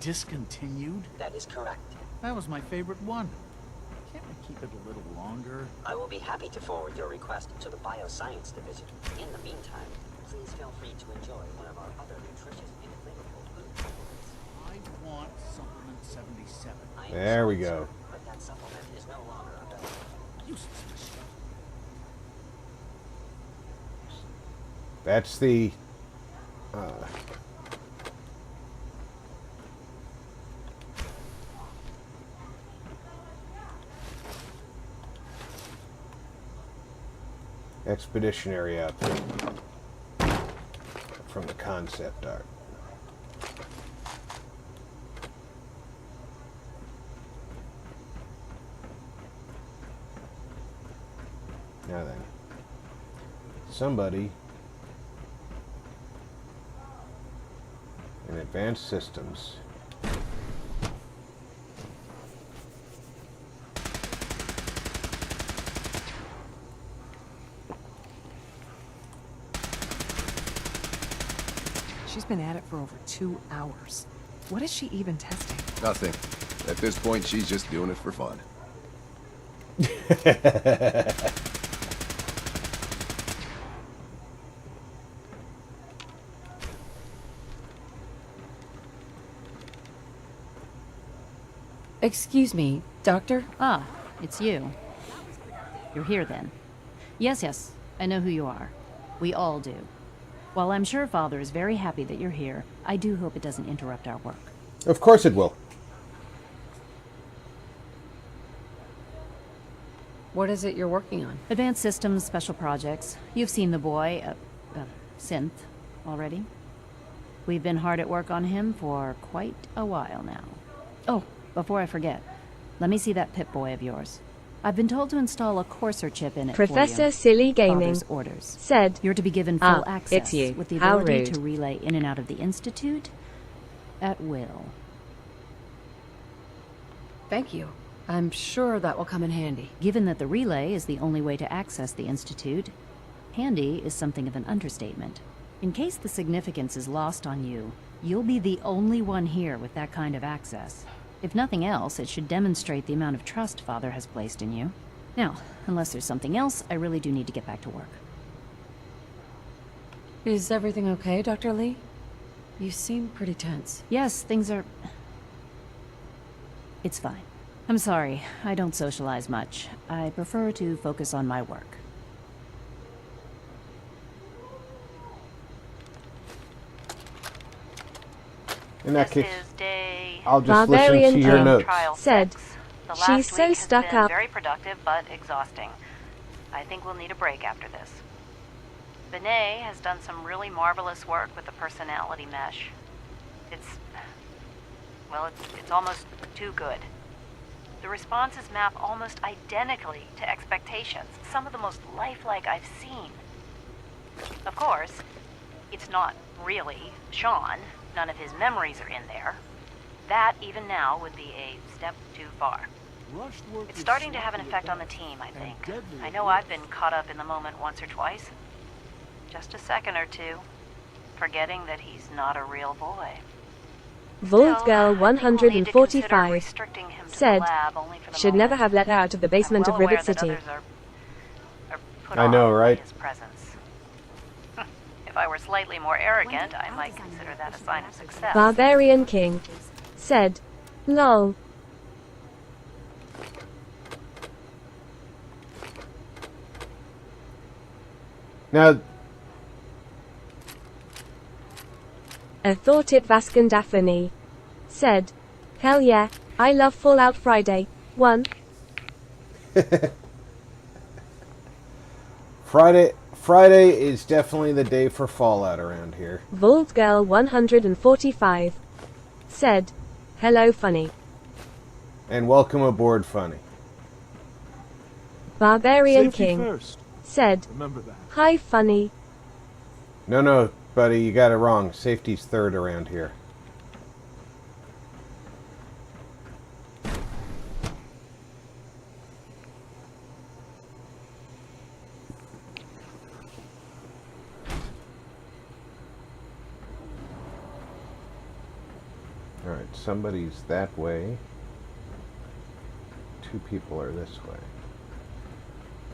discontinued? That is correct. That was my favorite one. Can't we keep it a little longer? I will be happy to forward your request to the Bioscience Division. In the meantime, please feel free to enjoy one of our other nutritious and flavorful food supplements. I want Supplement 77. There we go. But that supplement is no longer available. Useless machine. That's the expeditionary outfit from the concept art. Now then, somebody in advanced systems She's been at it for over 2 hours. What is she even testing? Nothing. At this point, she's just doing it for fun. Excuse me, Doctor? Ah, it's you. You're here then. Yes, I know who you are. We all do. While I'm sure Father is very happy that you're here, I do hope it doesn't interrupt our work. Of course it will. What is it you're working on? Advanced Systems Special Projects. You've seen the boy, Synth, already. We've been hard at work on him for quite a while now. Oh, before I forget, let me see that Pip-Boy of yours. I've been told to install a Courser chip in it Professor for you. Silly Gaming Father's orders. said, You're to be given full access it's you. with the How ability rude. to relay in and out of the Institute at will. Thank you. I'm sure that will come in handy. Given that the relay is the only way to access the Institute, handy is something of an understatement. In case the significance is lost on you, you'll be the only one here with that kind of access. If nothing else, it should demonstrate the amount of trust Father has placed in you. Now, unless there's something else, I really do need to get back to work. Is everything okay, Dr. Lee? You seem pretty tense. Yes, things are... It's fine. I'm sorry, I don't socialize much. I prefer to focus on my work. In that case, I'll just listen Barbarian to your King notes. said, The she's last so week has stuck been up. very productive but exhausting. I think we'll need a break after this. Benet has done some really marvelous work with the personality mesh. It's almost too good. The responses map almost identically to expectations, some of the most lifelike I've seen. Of course, it's not really Shaun. None of his memories are in there. That, even now, would be a step too far. It's starting to have an effect on the team, I think. I know I've been caught up in the moment once or twice. Just a second or two, forgetting that he's not a real boy. Voltgirl 145 said, should never have let her out of the basement of Rivet City. I know, right? If I were slightly more arrogant, I might consider that a sign of success. Barbarian King said, lol. Now, I thought it Vascan Daphne said, hell yeah, I love Fallout Friday. 1. Friday is definitely the day for Fallout around here. Voltgirl 145 said, hello funny. And welcome aboard, Funny. Barbarian Safety King first. said, Remember that. hi funny. No, buddy, you got it wrong. Safety's third around here. Alright, somebody's that way. 2 people are this way.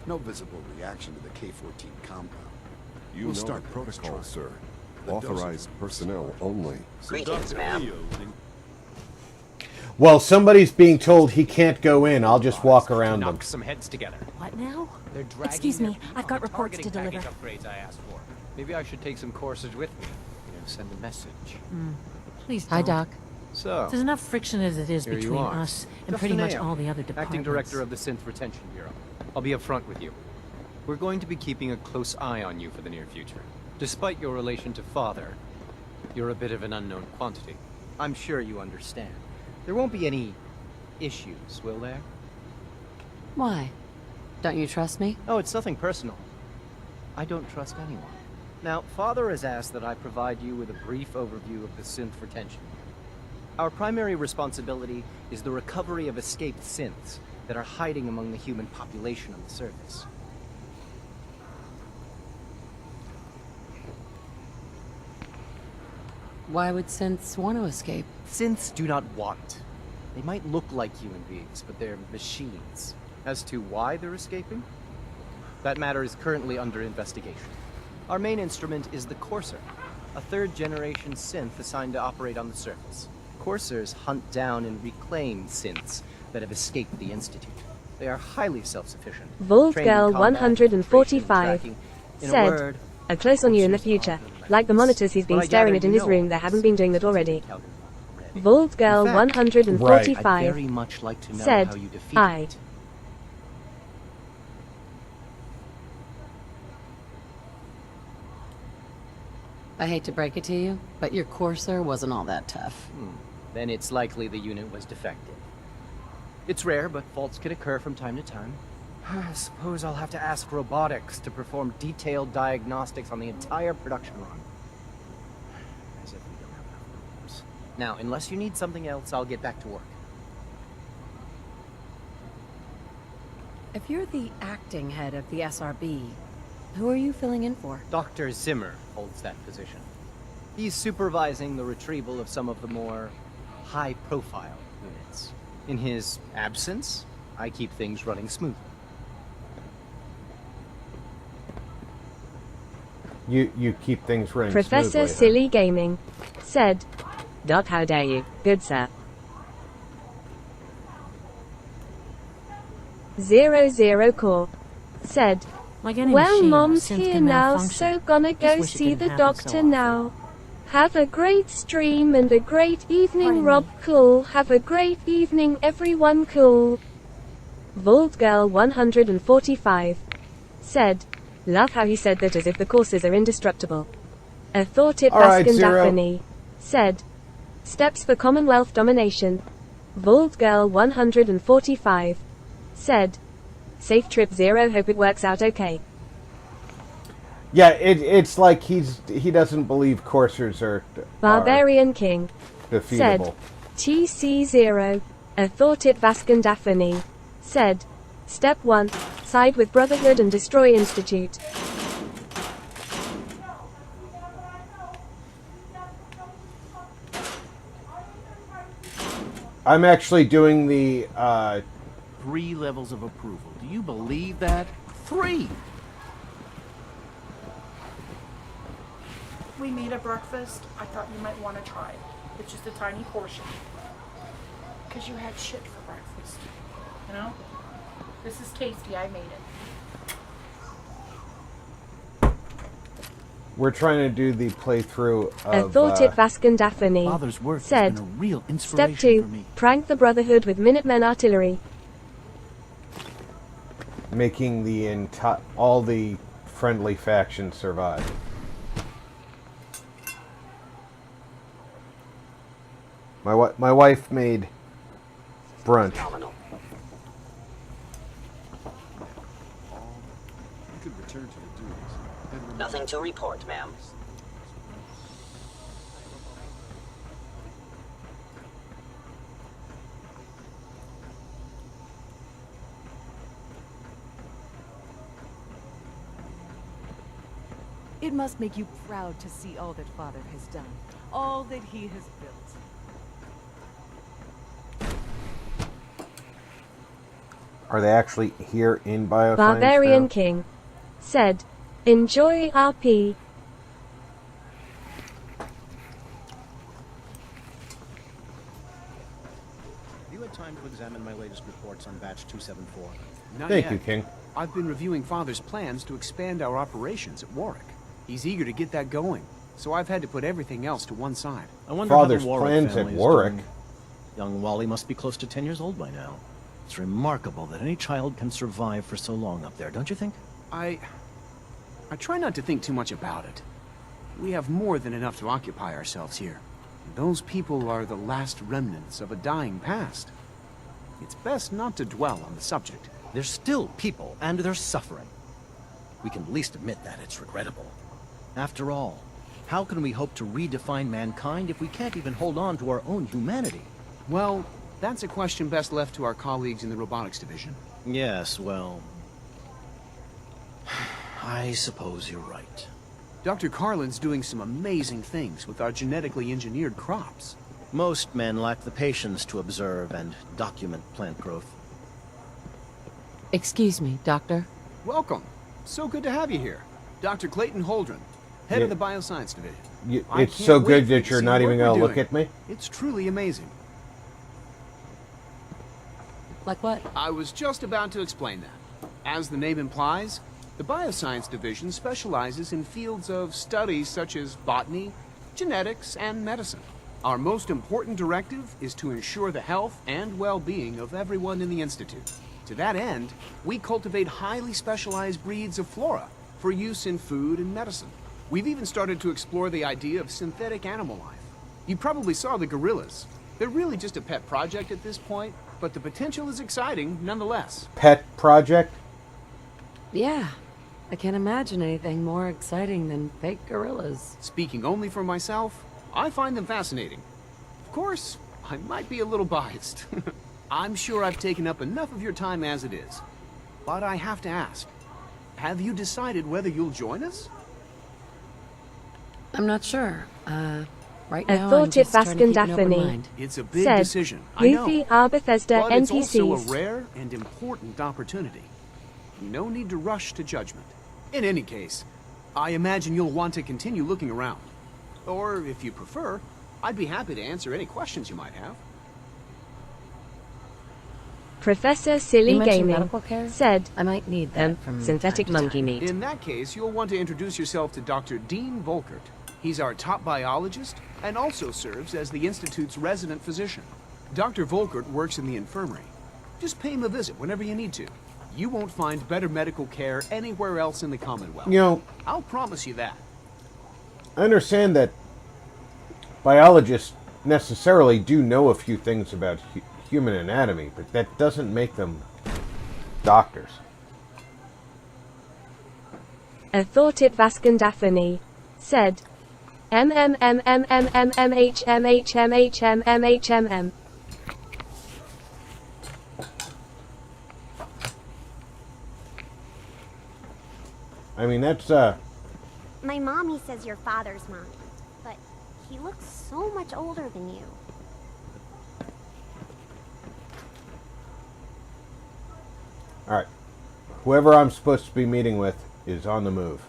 No visible reaction to the K-14 compound. You We'll know start the protocol, trying. sir. The Authorized personnel only. Greetings, ma'am. Well, somebody's being told he can't go in. I'll just walk around them. Knock some heads together. What now? They're dragging Excuse me, their I've got reports to targeting deliver. package upgrades I asked for. Maybe I should take some courses with me. Send a message. Please don't. Hi, Doc. So, There's enough friction as it is here you between are. us and Just pretty much Anea, all the other departments. Acting Director of the Synth Retention Bureau. I'll be upfront with you. We're going to be keeping a close eye on you for the near future. Despite your relation to Father, you're a bit of an unknown quantity. I'm sure you understand. There won't be any issues, will there? Why? Don't you trust me? Oh, it's nothing personal. I don't trust anyone. Now, Father has asked that I provide you with a brief overview of the synth retention. Our primary responsibility is the recovery of escaped synths that are hiding among the human population on the surface. Why would synths want to escape? Synths do not want. They might look like human beings, but they're machines. As to why they're escaping? That matter is currently under investigation. Our main instrument is the Courser, a third-generation synth assigned to operate on the surface. Coursers hunt down and reclaim synths that have escaped the Institute. They are highly self-sufficient. Voltgirl 145 said, a close on you in the future. Like the monitors he's been staring at in his room, they haven't been doing that already. Voltgirl 145 said, hi. I hate to break it to you, but your courser wasn't all that tough. Then it's likely the unit was defective. It's rare, but faults can occur from time to time. I suppose I'll have to ask robotics to perform detailed diagnostics on the entire production run. As if we don't have enough problems. Now, unless you need something else, I'll get back to work. If you're the acting head of the SRB, who are you filling in for? Dr. Zimmer holds that position. He's supervising the retrieval of some of the more high-profile units. In his absence, I keep things running smoothly. You keep things running Professor smoothly, Silly Gaming said, "Doc, how dare you, good sir." 00 Core said, Like any "Well, machine, Mom's synth here can now, malfunction. so gonna Just go wish it see didn't the happen so doctor often. now. Have a great stream and a great evening, Pardon Rob. me. Cool. Have a great evening, everyone. Cool." Vault Girl 145 said, "Love how he said that as if the courses are indestructible." A thought it All right, Baskin Zero. Daphne said, "Steps for Commonwealth domination." Vault Girl 145 said, "Safe trip, Zero. Hope it works out okay." Yeah, it's like he doesn't believe coursers are Barbarian King said, defeatable. "TC0. A thought it Vascan Daphne said, Step 1. Side with Brotherhood and destroy Institute." I'm actually doing the 3 levels of approval. Do you believe that? 3! We made a breakfast. I thought you might want to try it. It's just a tiny portion. Because you had shit for breakfast. You know? This is tasty. I made it. we're trying to do the playthrough A of thought it Vascan Daphne Father's work has said, been a real "Step inspiration 2. for me." Prank the Brotherhood with Minutemen artillery." making the all the friendly factions survive. My wife made brunch. You could return to your duties. Nothing to report, ma'am. It must make you proud to see all that Father has done, all that he has built. Are they actually here in Bioscience Barbarian now? King said, "Enjoy RP." Have you had time to examine my latest reports on batch 274? Not Thank yet. you, King. I've been reviewing Father's plans to expand our operations at Warwick. He's eager to get that going, so I've had to put everything else to one side. I wonder Father's how the Warwick plans at family is Warwick. doing. Young Wally must be close to 10 years old by now. It's remarkable that any child can survive for so long up there, don't you think? I try not to think too much about it. We have more than enough to occupy ourselves here. Those people are the last remnants of a dying past. It's best not to dwell on the subject. They're still people, and they're suffering. We can at least admit that it's regrettable. After all, how can we hope to redefine mankind if we can't even hold on to our own humanity? Well, that's a question best left to our colleagues in the robotics division. Yes, well... I suppose you're right. Dr. Carlin's doing some amazing things with our genetically engineered crops. Most men lack the patience to observe and document plant growth. Excuse me, Doctor. Welcome. So good to have you here. Dr. Clayton Holdren, head of the Bioscience Division. I It's can't so wait good for you that to you're see not the even work going to we're look doing. at me? It's truly amazing. Like what? I was just about to explain that. As the name implies, the Bioscience Division specializes in fields of studies such as botany, genetics, and medicine. Our most important directive is to ensure the health and well-being of everyone in the Institute. To that end, we cultivate highly specialized breeds of flora for use in food and medicine. We've even started to explore the idea of synthetic animal life. You probably saw the gorillas. They're really just a pet project at this point, but the potential is exciting nonetheless. Pet project? Yeah. I can't imagine anything more exciting than fake gorillas. Speaking only for myself, I find them fascinating. Of course, I might be a little biased. I'm sure I've taken up enough of your time as it is. But I have to ask, have you decided whether you'll join us? I'm not sure. Right I now thought I'm just trying to Vascan keep an open Daphne mind. It's a big said, decision, I know. Luffy are Bethesda But it's also a NPCs. rare and important opportunity. No need to rush to judgment. In any case, I imagine you'll want to continue looking around. Or, if you prefer, I'd be happy to answer any questions you might have. Professor Silly You mentioned Gaming medical care? said, I might need that from synthetic time to monkey time. meat. In that case, you'll want to introduce yourself to Dr. Dean Volkert. He's our top biologist and also serves as the Institute's resident physician. Dr. Volkert works in the infirmary. Just pay him a visit whenever you need to. You won't find better medical care anywhere else in the Commonwealth. You know, I'll promise you that. I understand that biologists necessarily do know a few things about human anatomy, but that doesn't make them doctors. I thought it Vascan Daphne said, MMMMMMMHMHMHMMHMM. I mean, that's, My mommy says your father's mine, but he looks so much older than you. alright. Whoever I'm supposed to be meeting with is on the move.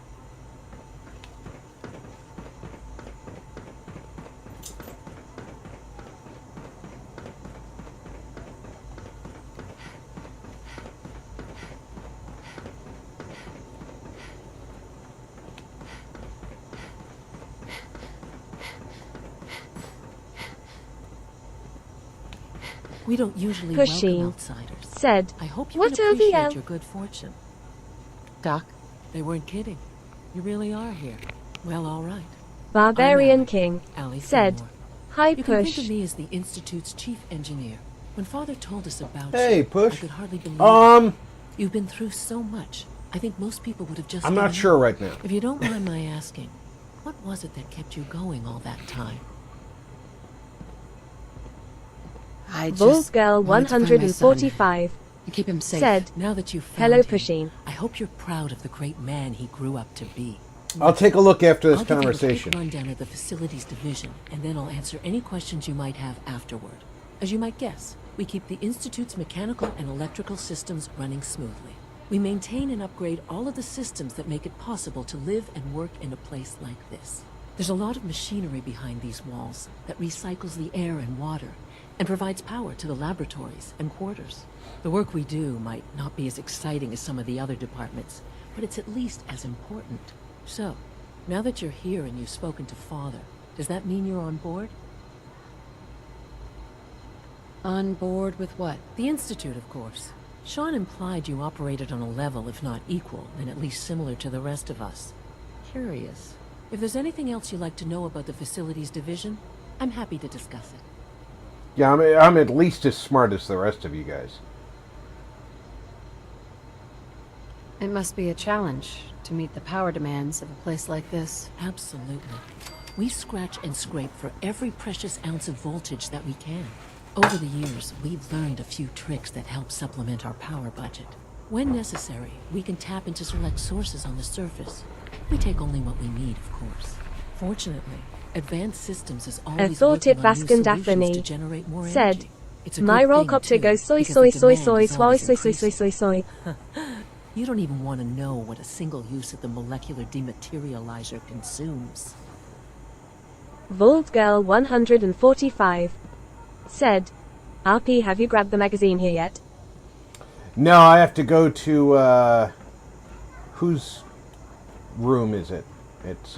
We don't usually Pushing welcome outsiders. said, I hope you what can are the appreciate your good fortune. Doc? They weren't kidding. You really are here. Well, all right. Barbarian King Allie said, Fillmore. Hi You can think Push. of me as the Institute's chief engineer. When Father told us about Hey, you, Push. I could hardly believe Um, it. You've been through so much. I think most people would have just I'm given not sure up. right now. If you don't mind my asking, what was it that kept you going all that time? I just Volgirl wanted to find my son 145 and keep him safe. said, Now that you've found hello him, Pushing. I hope you're proud of the great man he grew up to be. I'll take a look after this I'll give conversation. you a quick rundown of the facilities division, and then I'll answer any questions you might have afterward. As you might guess, we keep the Institute's mechanical and electrical systems running smoothly. We maintain and upgrade all of the systems that make it possible to live and work in a place like this. There's a lot of machinery behind these walls that recycles the air and water and provides power to the laboratories and quarters. The work we do might not be as exciting as some of the other departments, but it's at least as important. So, now that you're here and you've spoken to Father, does that mean you're on board? On board with what? The Institute, of course. Shaun implied you operated on a level, if not equal, then at least similar to the rest of us. Curious. If there's anything else you'd like to know about the Facilities Division, I'm happy to discuss it. Yeah, I'm at least as smart as the rest of you guys. It must be a challenge to meet the power demands of a place like this. Absolutely. We scratch and scrape for every precious ounce of voltage that we can. Over the years, we've learned a few tricks that help supplement our power budget. When necessary, we can tap into select sources on the surface. We take only what we need, of course. Fortunately, Advanced Systems is I always thought it working on new Vascan solutions to Daphne generate more said, energy. It's a my good roll thing, copter too, goes soy because soy the soy demand soy is soy always soy soy soy increasing. soy soy. You don't even want to know what a single use of the molecular dematerializer consumes. Voltgirl 145 said, RP, have you grabbed the magazine here yet? No, I have to go to, whose room is it? It's,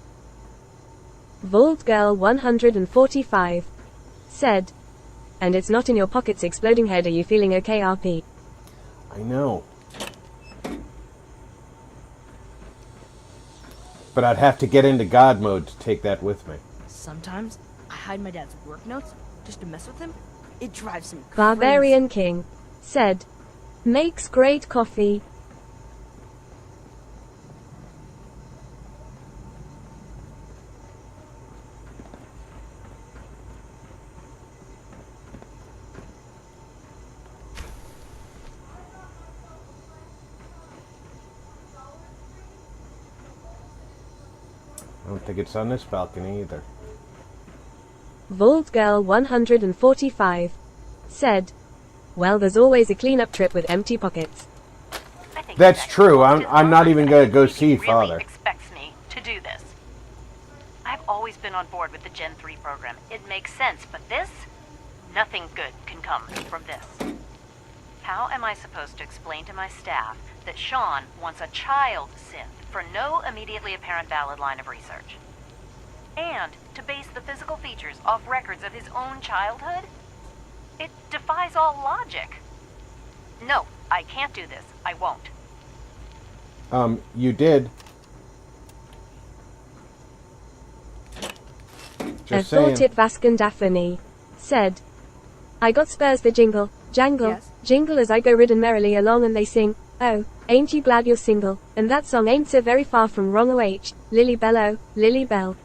Vault Girl 145 said, and it's not in your pockets exploding head. Are you feeling okay, RP? I know. But I'd have to get into God mode to take that with me. Sometimes I hide my dad's work notes just to mess with him. It drives him crazy. Barbarian King said, makes great coffee. I don't think it's on this balcony either. Vault Girl 145 said, well, there's always a cleanup trip with empty pockets. That's true. I'm not even gonna go see Really Father. expects me to do this. I've always been on board with the Gen 3 program. It makes sense, but this? Nothing good can come from this. How am I supposed to explain to my staff that Shaun wants a child synth for no immediately apparent valid line of research? And to base the physical features off records of his own childhood? It defies all logic. No, I can't do this. I won't. You did. A thought it Vascan Daphne said, I got Spurs the jingle, jangle, jingle as I go ridden merrily along and they sing, oh, ain't you glad you're single, and that song ain't so very far from wrong OH, Lily Bello, Lily Bell.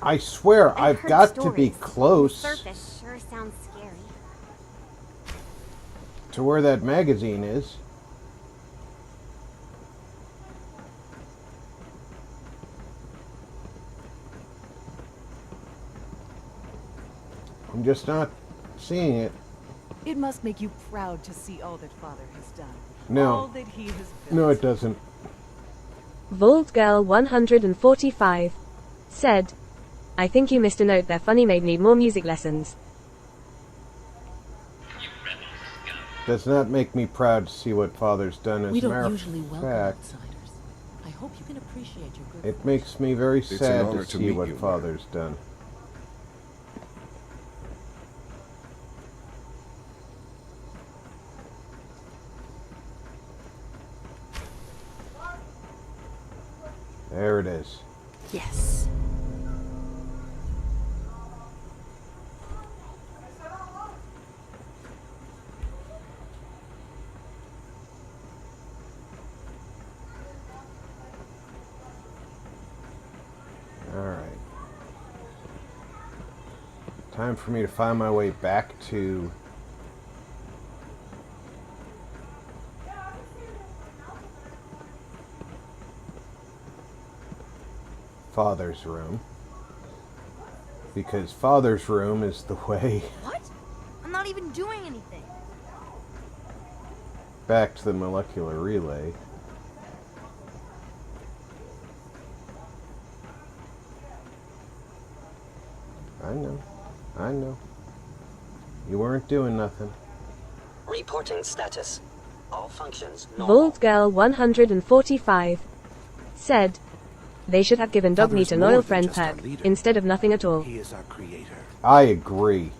I swear, I've got to be close Surface sure sounds scary. to where that magazine is. I'm just not seeing it. It must make you proud to see all that Father has done. No. All that he has built. No, it doesn't. Vault Girl 145 said, I think you missed a note there. Funny maid need more music lessons. Does not make me proud to see what Father's done. As We a matter don't of usually welcome fact, outsiders. I hope you can appreciate your good it makes me very It's an sad honor to to see meet what you, Father's done. There it is. Yes. Alright. Time for me to find my way back to Father's room. Because Father's room is the way What? I'm not even doing anything. back to the molecular relay. I know. You weren't doing nothing. Reporting status. All functions normal. Vault Girl 145 said, they should have given Dog Meat a loyal friend perk, instead of nothing at all. He is our creator. I agree.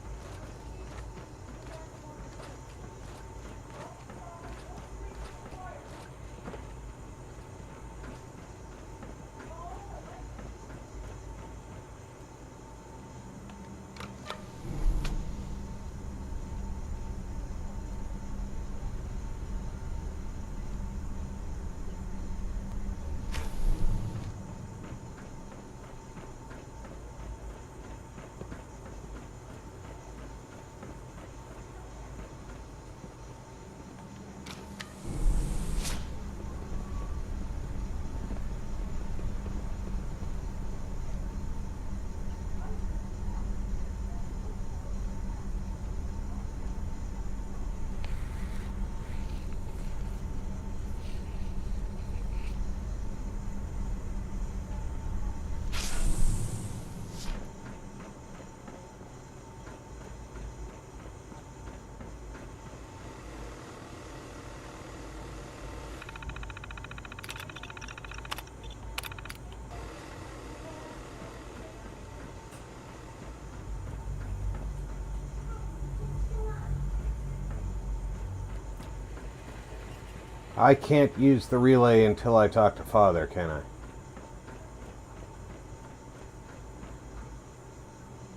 I can't use the relay until I talk to Father, can I?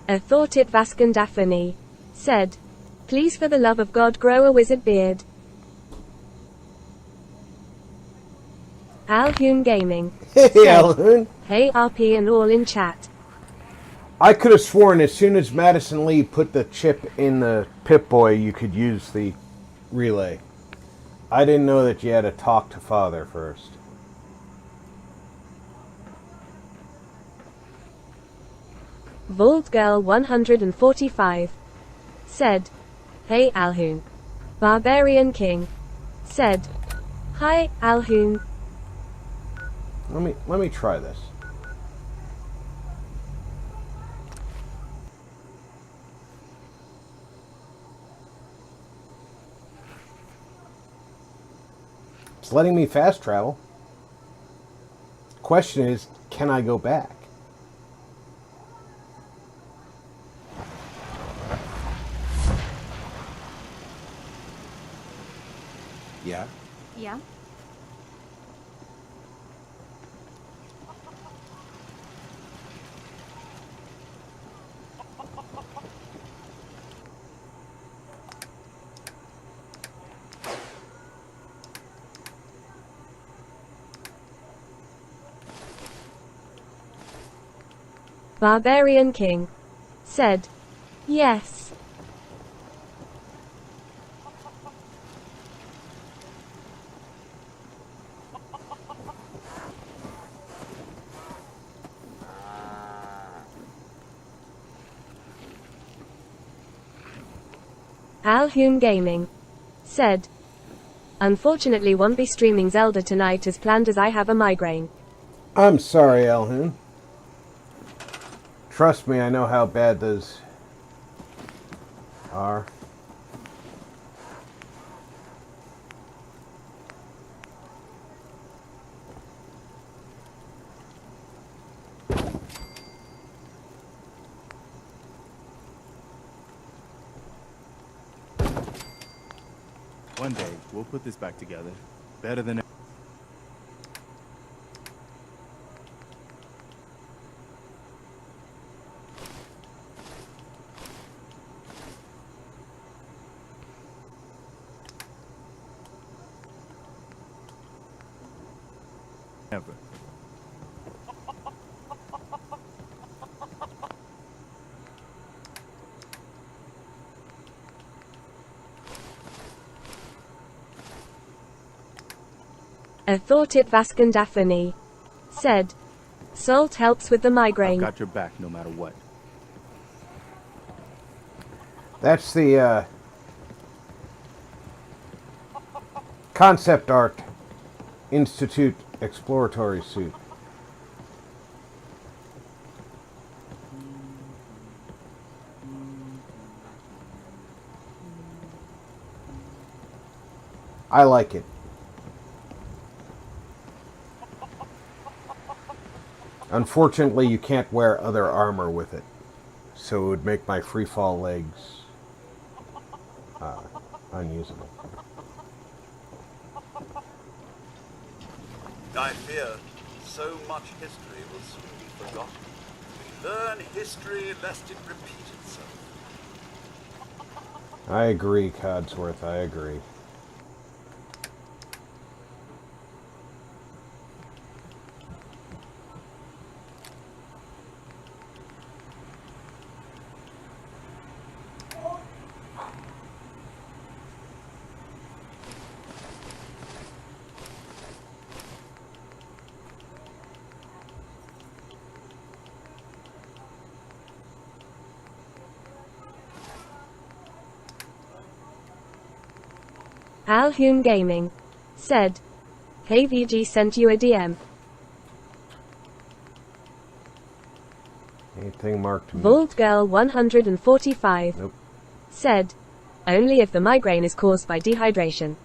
A thought it Vascondaphne said, "Please for the love of God grow a wizard beard." Alhoon Gaming Hey, said, Alhoon. "Hey RP and all in chat. I could have sworn as soon as Madison Lee put the chip in the Pip-Boy, you could use the relay. I didn't know that you had to talk to Father first. Vault-Girl 145 said, "Hey Alhoon." Barbarian King said, "Hi Alhoon." Let me try this. It's letting me fast travel. Question is, can I go back? Yeah? Yeah? Barbarian King said, "Yes." Alhoon Gaming said, "Unfortunately won't be streaming Zelda tonight as planned as I have a migraine." I'm sorry, Alhoon. Trust me, I know how bad those are. One day, we'll put this back together. Better than ever. A thought it Vascondaphne said, "Salt helps with the I've migraine." got your back no matter what. That's the concept art Institute exploratory suit. I like it. Unfortunately, you can't wear other armor with it, so it would make my freefall legs unusable. I fear so much history will soon be forgotten. We learn history lest it repeat itself. I agree, Codsworth, I agree. Alhoon Gaming said, "Hey VG sent you a DM." Anything marked meat? Vault-Girl 145 Nope. said, "Only if the migraine is caused by dehydration."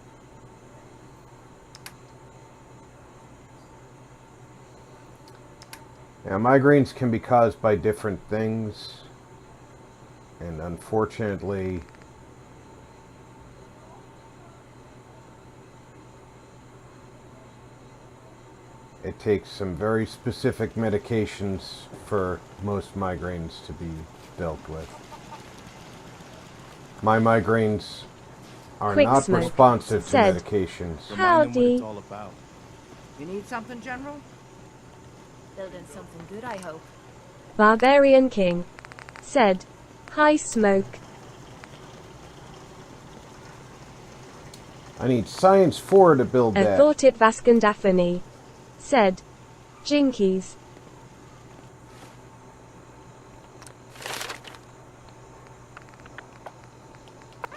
Now, migraines can be caused by different things, and unfortunately, it takes some very specific medications for most migraines to be dealt with. My migraines are Quick not Smoke responsive to said, medications. Remind them what it's Howdy. all about. You need something, General? Building something good, I hope. Barbarian King said, Hi Smoke. I need Science 4 to build I that. thought it Vascondaphne said, Jinkies.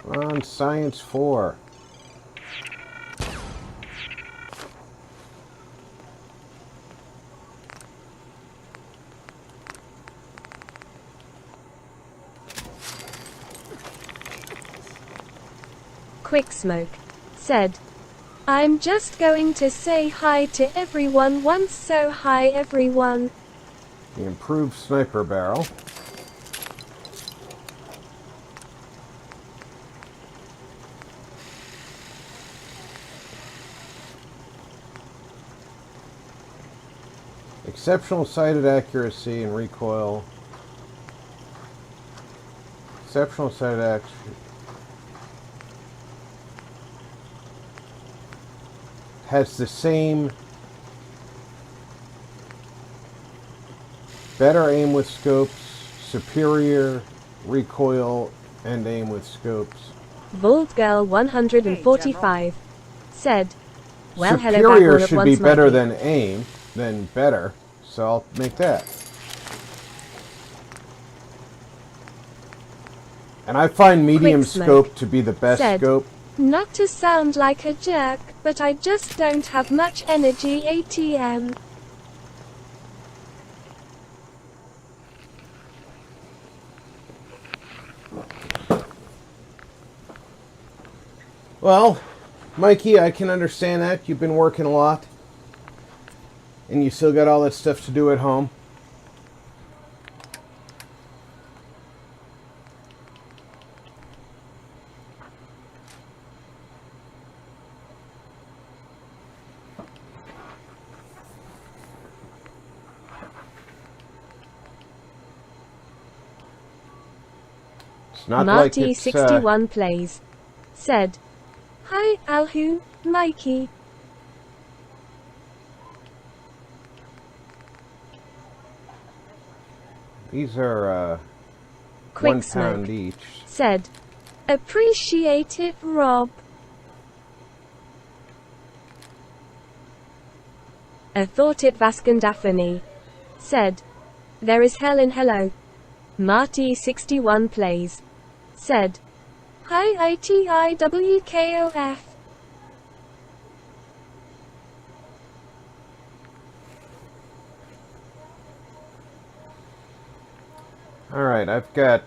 On Science 4. Quick Smoke said, I'm just going to say hi to everyone once, so hi everyone. The improved sniper barrel. Exceptional sighted accuracy and recoil. Exceptional sighted accuracy. Has the same better aim with scopes, superior recoil, and aim with scopes. Bald Girl 145 said, well, hello back Superior all at should be once, better Mikey. than aim, than better, so I'll make that. And I find medium Quick Smoke scope to be the best said, scope. Not to sound like a jerk, but I just don't have much energy ATM. Well, Mikey, I can understand that. You've been working a lot. And you still got all that stuff to do at home. It's not like Marty it's, 61 plays said, Hi Alhu, Mikey. These are Quick £1 Smoke each. said, Appreciate it, Rob. I thought it Vascondaphne said, There is hell in hello. Marty 61 plays said, Hi ITIWKOF. Alright, I've got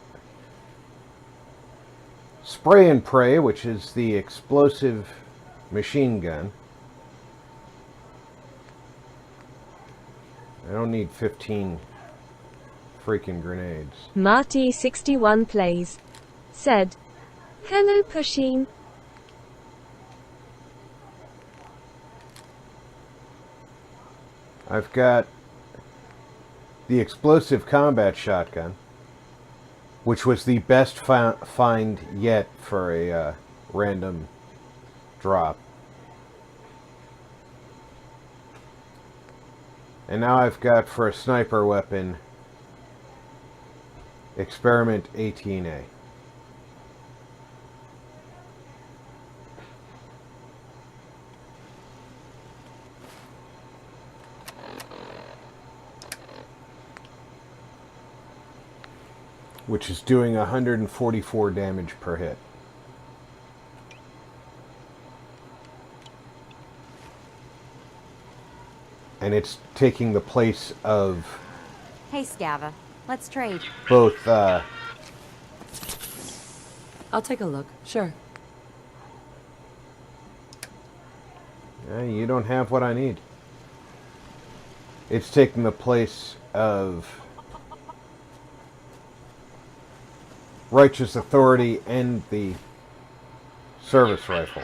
Spray and Pray, which is the explosive machine gun. I don't need 15 freaking grenades. Marty 61 plays said, Hello Pusheen. I've got the explosive combat shotgun, which was the best find yet for a random drop. And now I've got, for a sniper weapon, Experiment 18A. Which is doing 144 damage per hit. And it's taking the place of Hey, Scava. Let's trade. both, I'll take a look, sure. you don't have what I need. It's taking the place of Righteous Authority and the service rifle.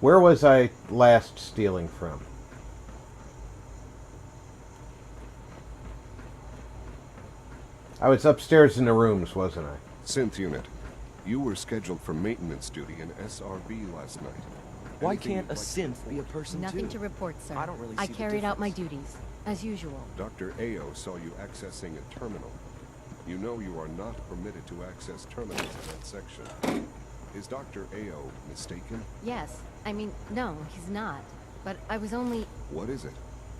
Where was I last stealing from? I was upstairs in the rooms, wasn't I? Synth unit, you were scheduled for maintenance duty in SRB last night. Why Anything can't you'd a like to synth report? be a person Nothing too? to report, sir. I don't really I see the carried out my difference. duties, as usual. Dr. Ao saw you accessing a terminal. You know you are not permitted to access terminals in that section. Is Dr. Ao mistaken? Yes. I mean, no, he's not. But I was only... What is it?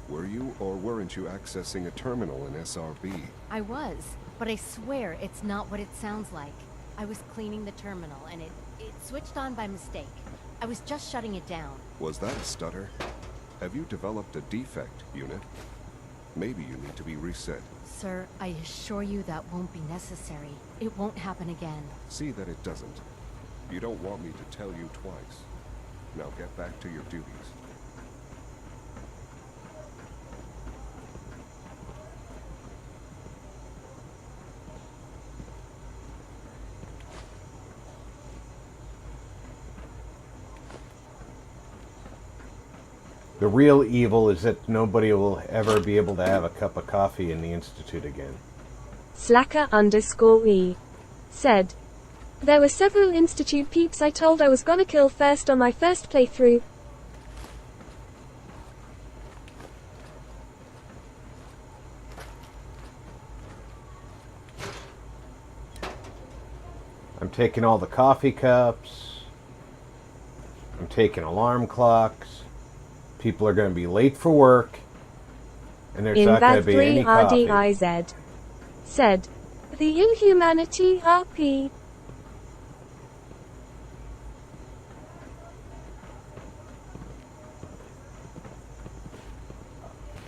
Were you or weren't you accessing a terminal in SRB? I was. But I swear it's not what it sounds like. I was cleaning the terminal, and it switched on by mistake. I was just shutting it down. Was that a stutter? Have you developed a defect, unit? Maybe you need to be reset. Sir, I assure you that won't be necessary. It won't happen again. See that it doesn't. You don't want me to tell you twice. Now get back to your duties. The real evil is that nobody will ever be able to have a cup of coffee in the Institute again. Slacker_E said, there were several Institute peeps I told I was gonna kill first on my first playthrough. I'm taking all the coffee cups. I'm taking alarm clocks. People are going to be late for work. And there's not going to be any coffee. InVad3RDIZ said, the Inhumanity RP.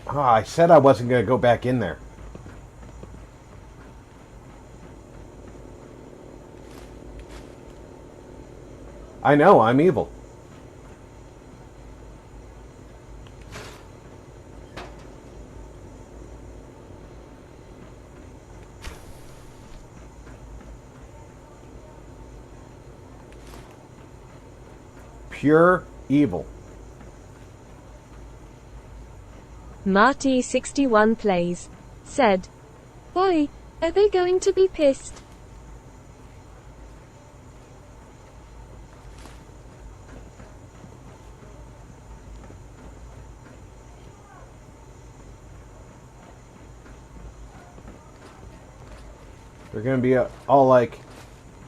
Oh, I said I wasn't going to go back in there. I know, I'm evil. Pure evil. Marty61 plays said, boy, are they going to be pissed? They're going to be all like,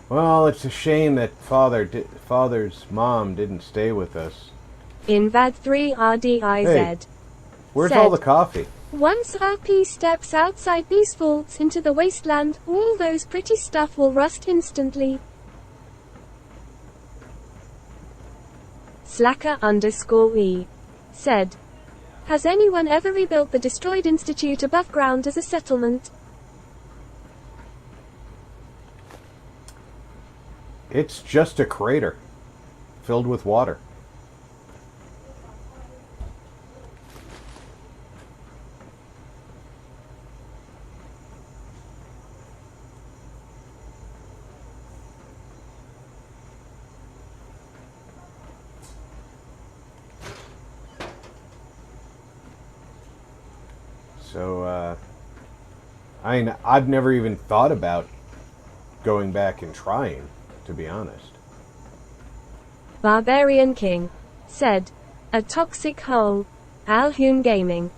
well, it's a shame that Father's mom didn't stay with us. InVad3RDIZ Hey, where's said, all the coffee? once RP steps outside these vaults into the wasteland, all those pretty stuff will rust instantly. Slacker_E said, has anyone ever rebuilt the destroyed Institute above ground as a settlement? It's just a crater filled with water. So, I've never even thought about going back and trying, to be honest. Barbarian King said, a toxic hole. Alhoon Gaming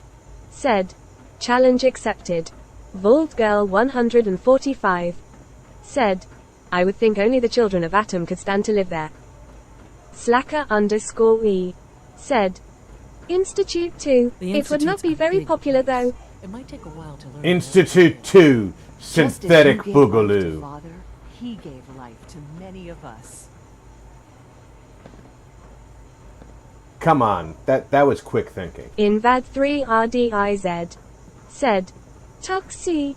said, challenge accepted. Vault Girl 145 said, I would think only the children of Atom could stand to live there. Slacker_E said, Institute 2, it would not be very popular though. It might take a while to learn. Institute 2, Synthetic Boogaloo. Father, he gave life to many of us. Come on, that was quick thinking. InVad3RDIZ said, Toxie.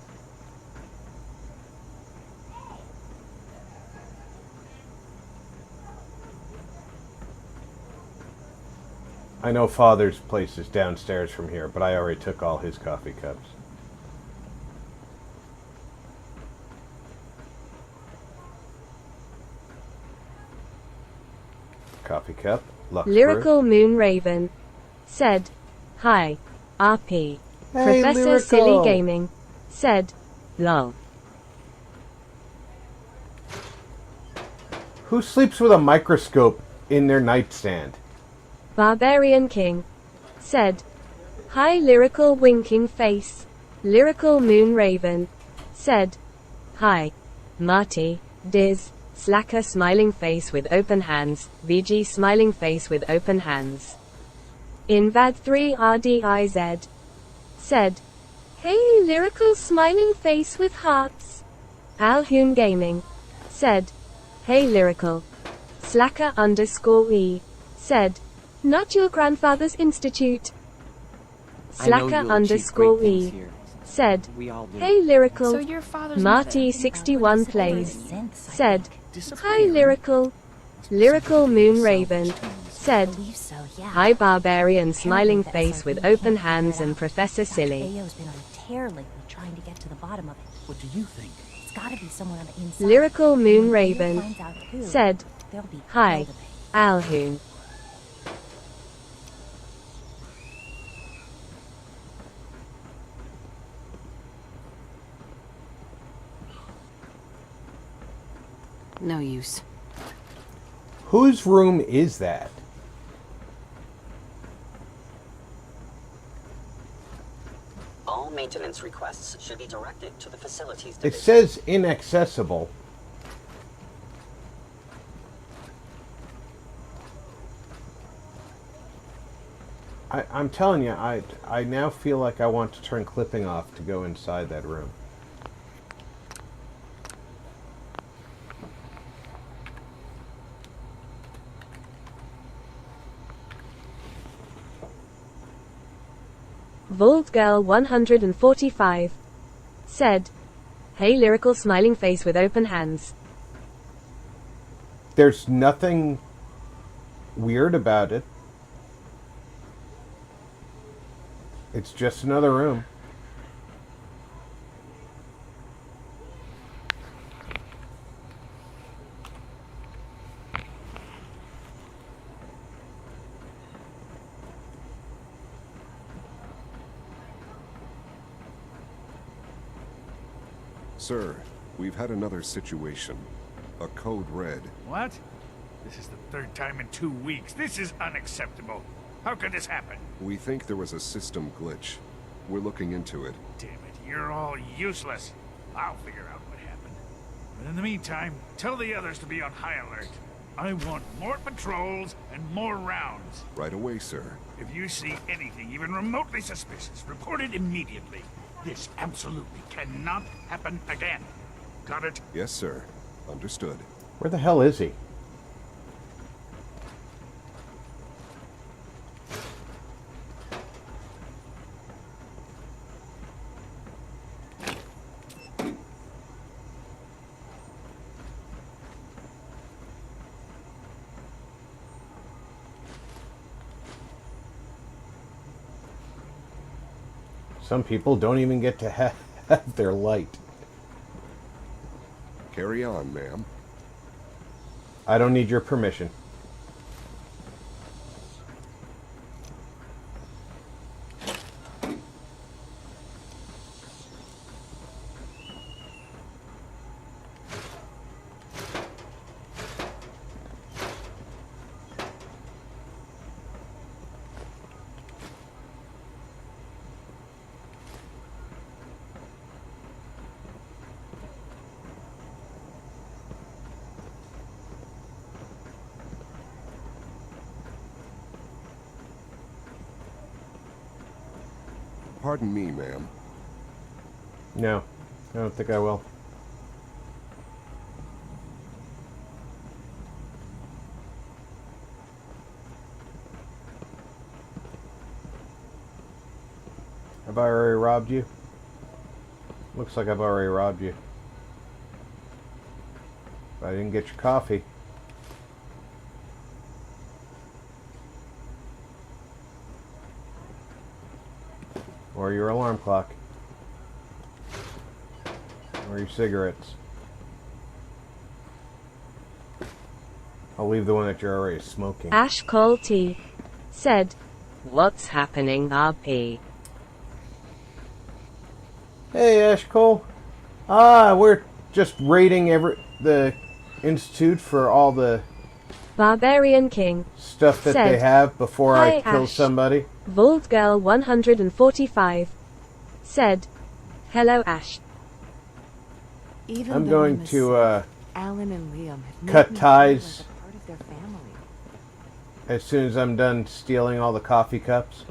I know Father's place is downstairs from here, but I already took all his coffee cups. Coffee cup. Lyrical Moon Raven said, "Hi, RP." Hey, Professor Lyrical. Silly Gaming said, "Lol." Who sleeps with a microscope in their nightstand? Barbarian King said, "Hi, Lyrical Winking Face." Lyrical Moon Raven said, "Hi, Marty, Diz, Slacker Smiling Face with open hands, VG Smiling Face with open hands." Invad3 RDIZ said, "Hey, Lyrical Smiling Face with hearts." Alhoon Gaming said, "Hey, Lyrical." Slacker _E said, "Not your grandfather's institute." Slacker _E said, We all do. "Hey, Lyrical." So your father's Marty mother. 61 plays said, "Hi, Lyrical." Lyrical Moon Raven said, "Hi, Barbarian Smiling Face with open hands and Professor Silly." AO's been on a tear lately trying to get to the bottom of it. What do you think? It's gotta be somewhere on the inside. Lyrical Moon When AO Raven finds out who, said, there'll be "Hi, hell to pay." Alhoon." No use. Whose room is that? All maintenance requests should be directed to the facilities It division. says inaccessible. I'm telling you, I now feel like I want to turn clipping off to go inside that room. Vault Girl 145 said, "Hey, Lyrical Smiling Face with open hands." There's nothing weird about it. It's just another room. Sir, we've had another situation. A code red. What? This is the third time in 2 weeks. This is unacceptable. How could this happen? We think there was a system glitch. We're looking into it. Damn it, you're all useless. I'll figure out what happened. But in the meantime, tell the others to be on high alert. I want more patrols and more rounds. Right away, sir. If you see anything even remotely suspicious, report it immediately. This absolutely cannot happen again. Got it? Yes, sir. Understood. Where the hell is he? Some people don't even get to have their light. Carry on, ma'am. I don't need your permission. Pardon me, ma'am. No, I don't think I will. Have I already robbed you? Looks like I've already robbed you. But I didn't get your coffee. Or your alarm clock. Or your cigarettes. I'll leave the one that you're already smoking. Ash Cole T. said, What's happening, RP? Hey, Ash Cole. We're just raiding the Institute for all the Barbarian King stuff that said, they have before Hi, I kill Ash. somebody. Vault Girl 145 said, Hello, Ash. Even I'm though going I'm to Alan and Liam have made cut me feel ties like a part of their family. as soon as I'm done stealing all the coffee cups.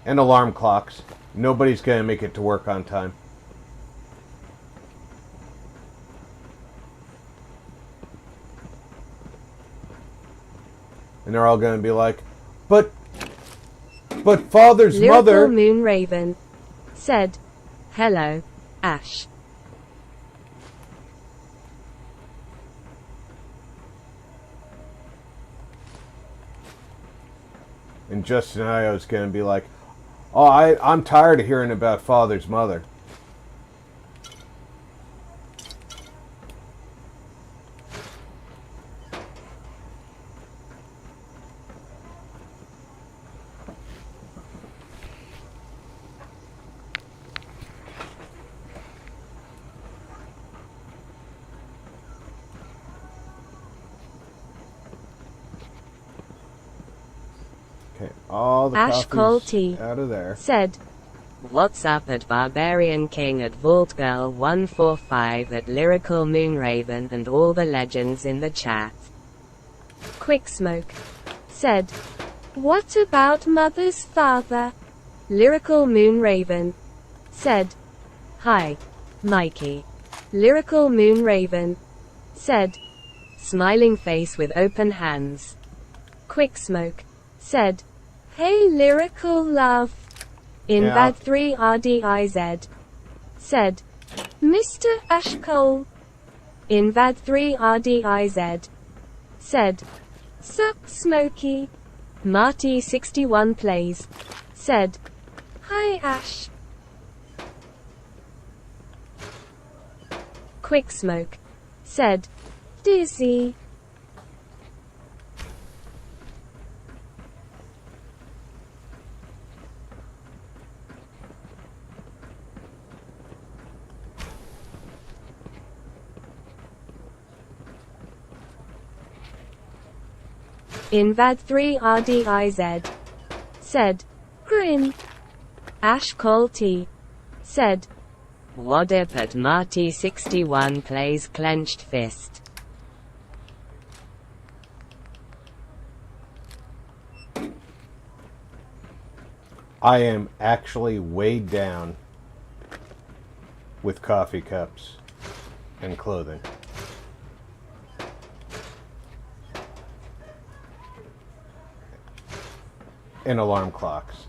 And alarm clocks. Nobody's going to make it to work on time. And they're all going to be like, But Father's Lyrical mother... Moon Raven said, Hello, Ash. And Justin Io's going to be like, Oh, I'm tired of hearing about Father's mother. Okay, all the Ash Cole T. coffee's out of there. said, What's up at Barbarian King at Vault Girl 145 at Lyrical Moonraven and all the legends in the chat? Quick Smoke said, What about Mother's father? Lyrical Moon Raven said, Hi, Mikey. Lyrical Moon Raven said, Smiling face with open hands. Quick Smoke said, Hey Lyrical Love. Yeah. Invad3RDIZ said, Mr. Ash Cole. Invad3RDIZ said, Sup Smokey. Marty61 Plays said, Hi Ash. Quick Smoke said, Dizzy. Invad3RDIZ said, Grin. Ash Cole T said, What up at Marty61 Plays clenched fist? I am actually weighed down with coffee cups and clothing. And alarm clocks.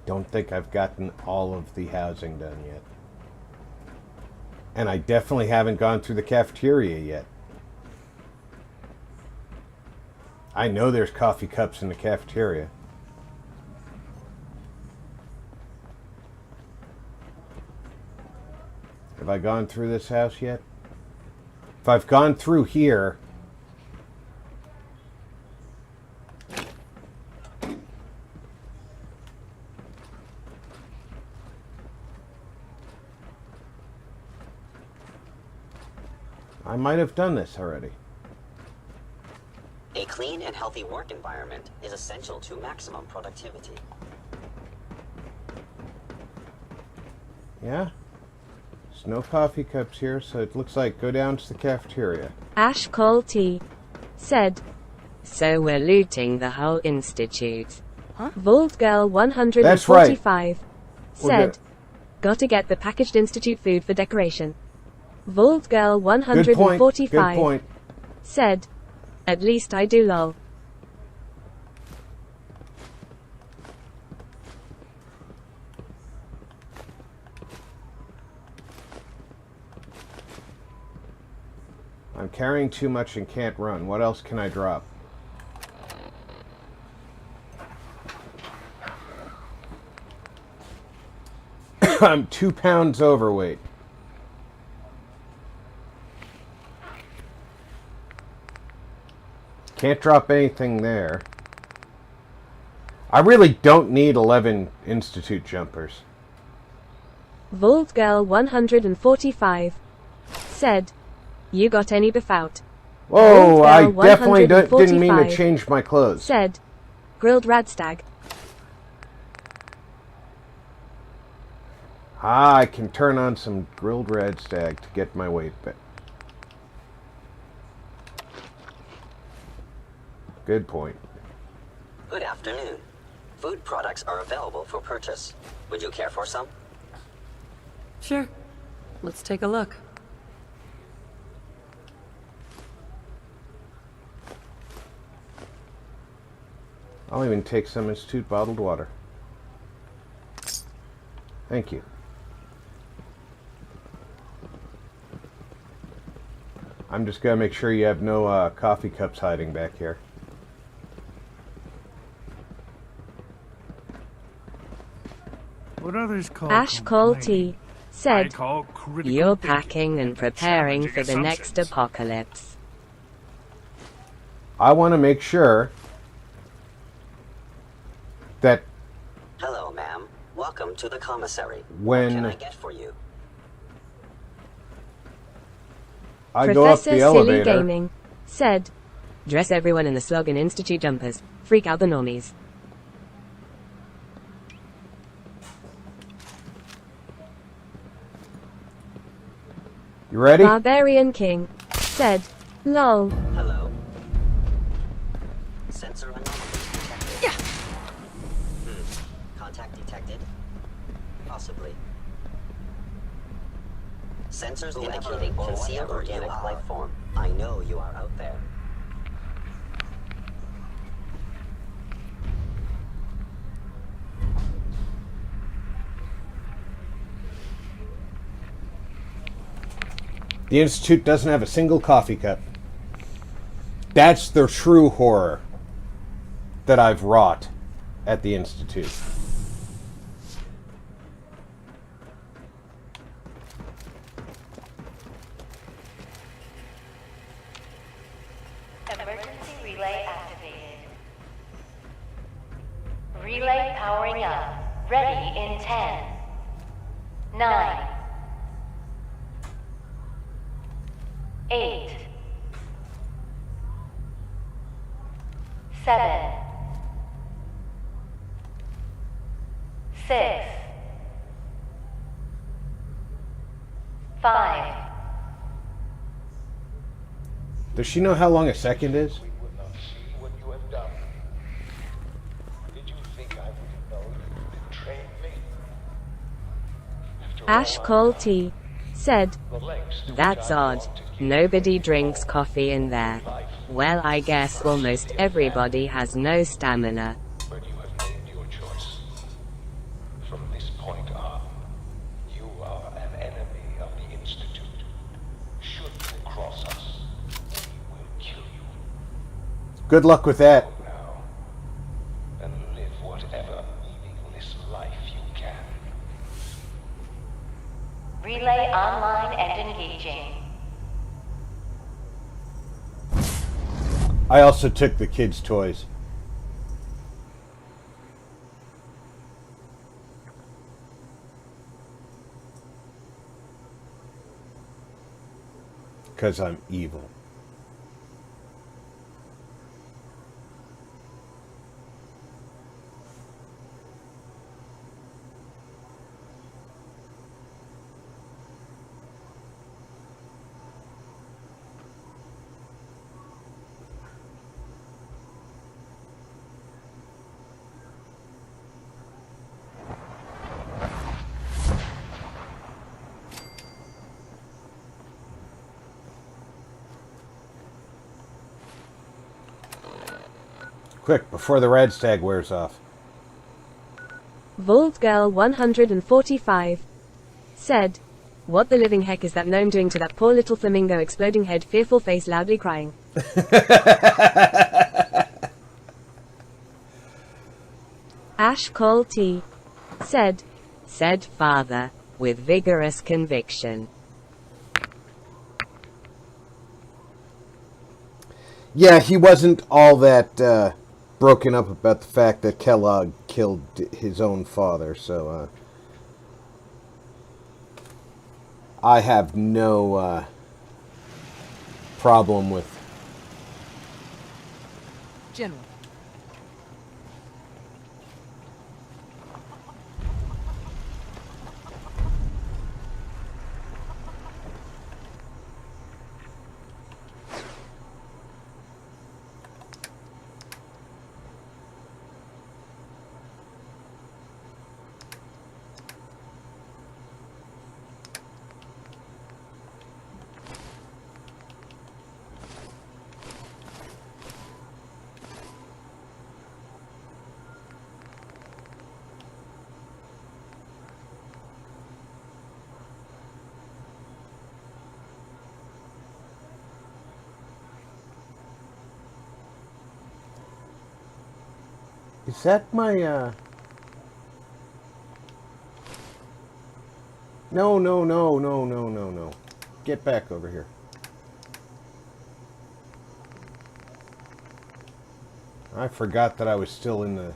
Don't think I've gotten all of the housing done yet. And I definitely haven't gone through the cafeteria yet. I know there's coffee cups in the cafeteria. Have I gone through this house yet? If I've gone through here... I might have done this already. A clean and healthy work environment is essential to maximum productivity. Yeah? There's no coffee cups here, so it looks like go down to the cafeteria. Ash Cole T said, So we're looting the whole institute. Huh? Vault Girl 145 said, Gotta get the packaged institute food for decoration. Vault Girl 145 Good point. said, At least I do lol. I'm carrying too much and can't run. What else can I drop? I'm 2 pounds overweight. Can't drop anything there. I really don't need 11 Institute jumpers. Vault Girl 145 said, "You got any beef out?" Whoa, Vault I Girl definitely didn't mean to 145 change my clothes. said, "Grilled radstag." Ah, I can turn on some grilled radstag to get my weight back. Good point. Good afternoon. Food products are available for purchase. Would you care for some? Sure. Let's take a look. I'll even take some Institute bottled water. Thank you. I'm just gonna make sure you have no coffee cups hiding back here. What others call Ash Cole T said, call critical You're thinking. packing and preparing for the Challenging next apocalypse. I want to make sure that Hello, ma'am. Welcome to the commissary. when What can I get for you? I go up Professor the Silly elevator, Gaming said, Dress everyone in the Slogan Institute jumpers. Freak out the normies. you ready? Barbarian King said, "Lol." Hello. Sensor anomaly detected. Yeah. Contact detected. Possibly. Sensors indicating concealed organic life form. I know you are out there. The Institute doesn't have a single coffee cup. That's the true horror that I've wrought at the Institute. Emergency relay activated. Relay powering up. Ready in 10, 9, 8, 7, 6, 5. Does she know how long a second is? Ash Cole T said, That's odd. Nobody drinks coffee in there. Well, I guess almost everybody has no stamina. But you have made your choice. From this point on, you are an enemy of the Institute. Should you cross us, we will kill you. Good luck with that. And live whatever meaningless life you can. Relay online and engaging. I also took the kids' toys. Because I'm evil. Quick, before the radstag wears off. Vault Girl 145 said, What the living heck is that gnome doing to that poor little flamingo? Exploding head, fearful face, loudly crying. Ash Cole T. said father, with vigorous conviction. Yeah, he wasn't all that broken up about the fact that Kellogg killed his own father, so I have no problem with... General. Is that my, No. Get back over here. I forgot that I was still in the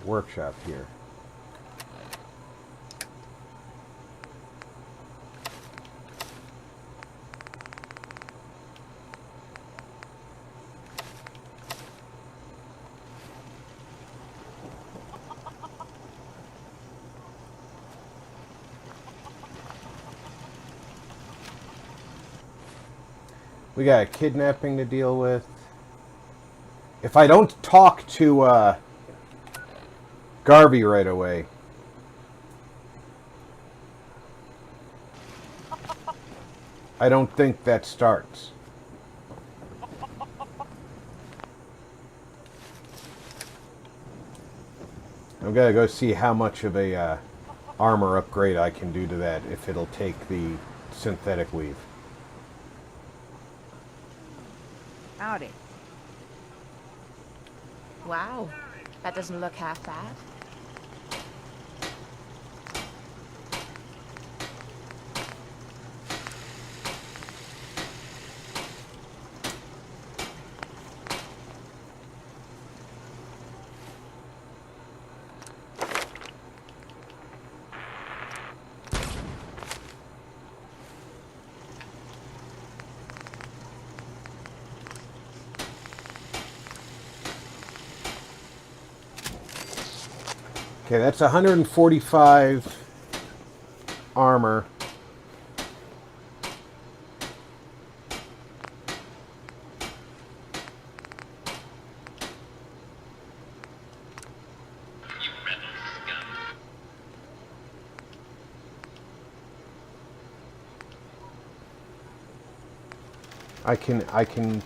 workshop here. We got a kidnapping to deal with. If I don't talk to Garvey right away, I don't think that starts. I'm gonna go see how much of a armor upgrade I can do to that, if it'll take the synthetic weave. Howdy. Wow, that doesn't look half bad. Okay, that's 145 armor. I can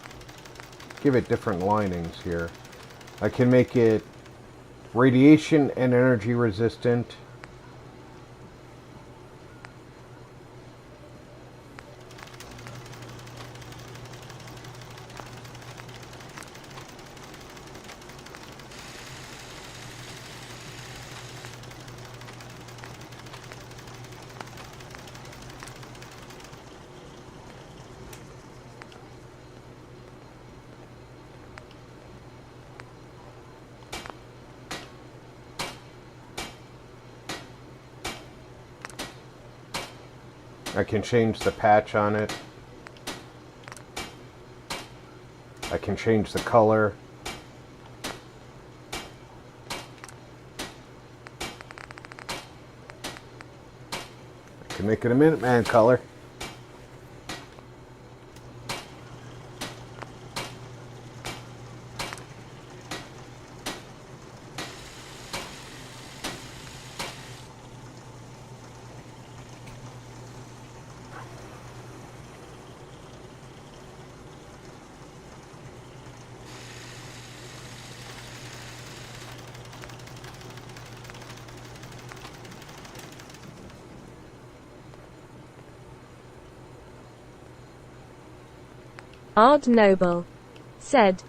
give it different linings here. I can make it radiation and energy resistant. I can change the patch on it. I can change the color. I can make it a Minuteman color. Odd Noble said,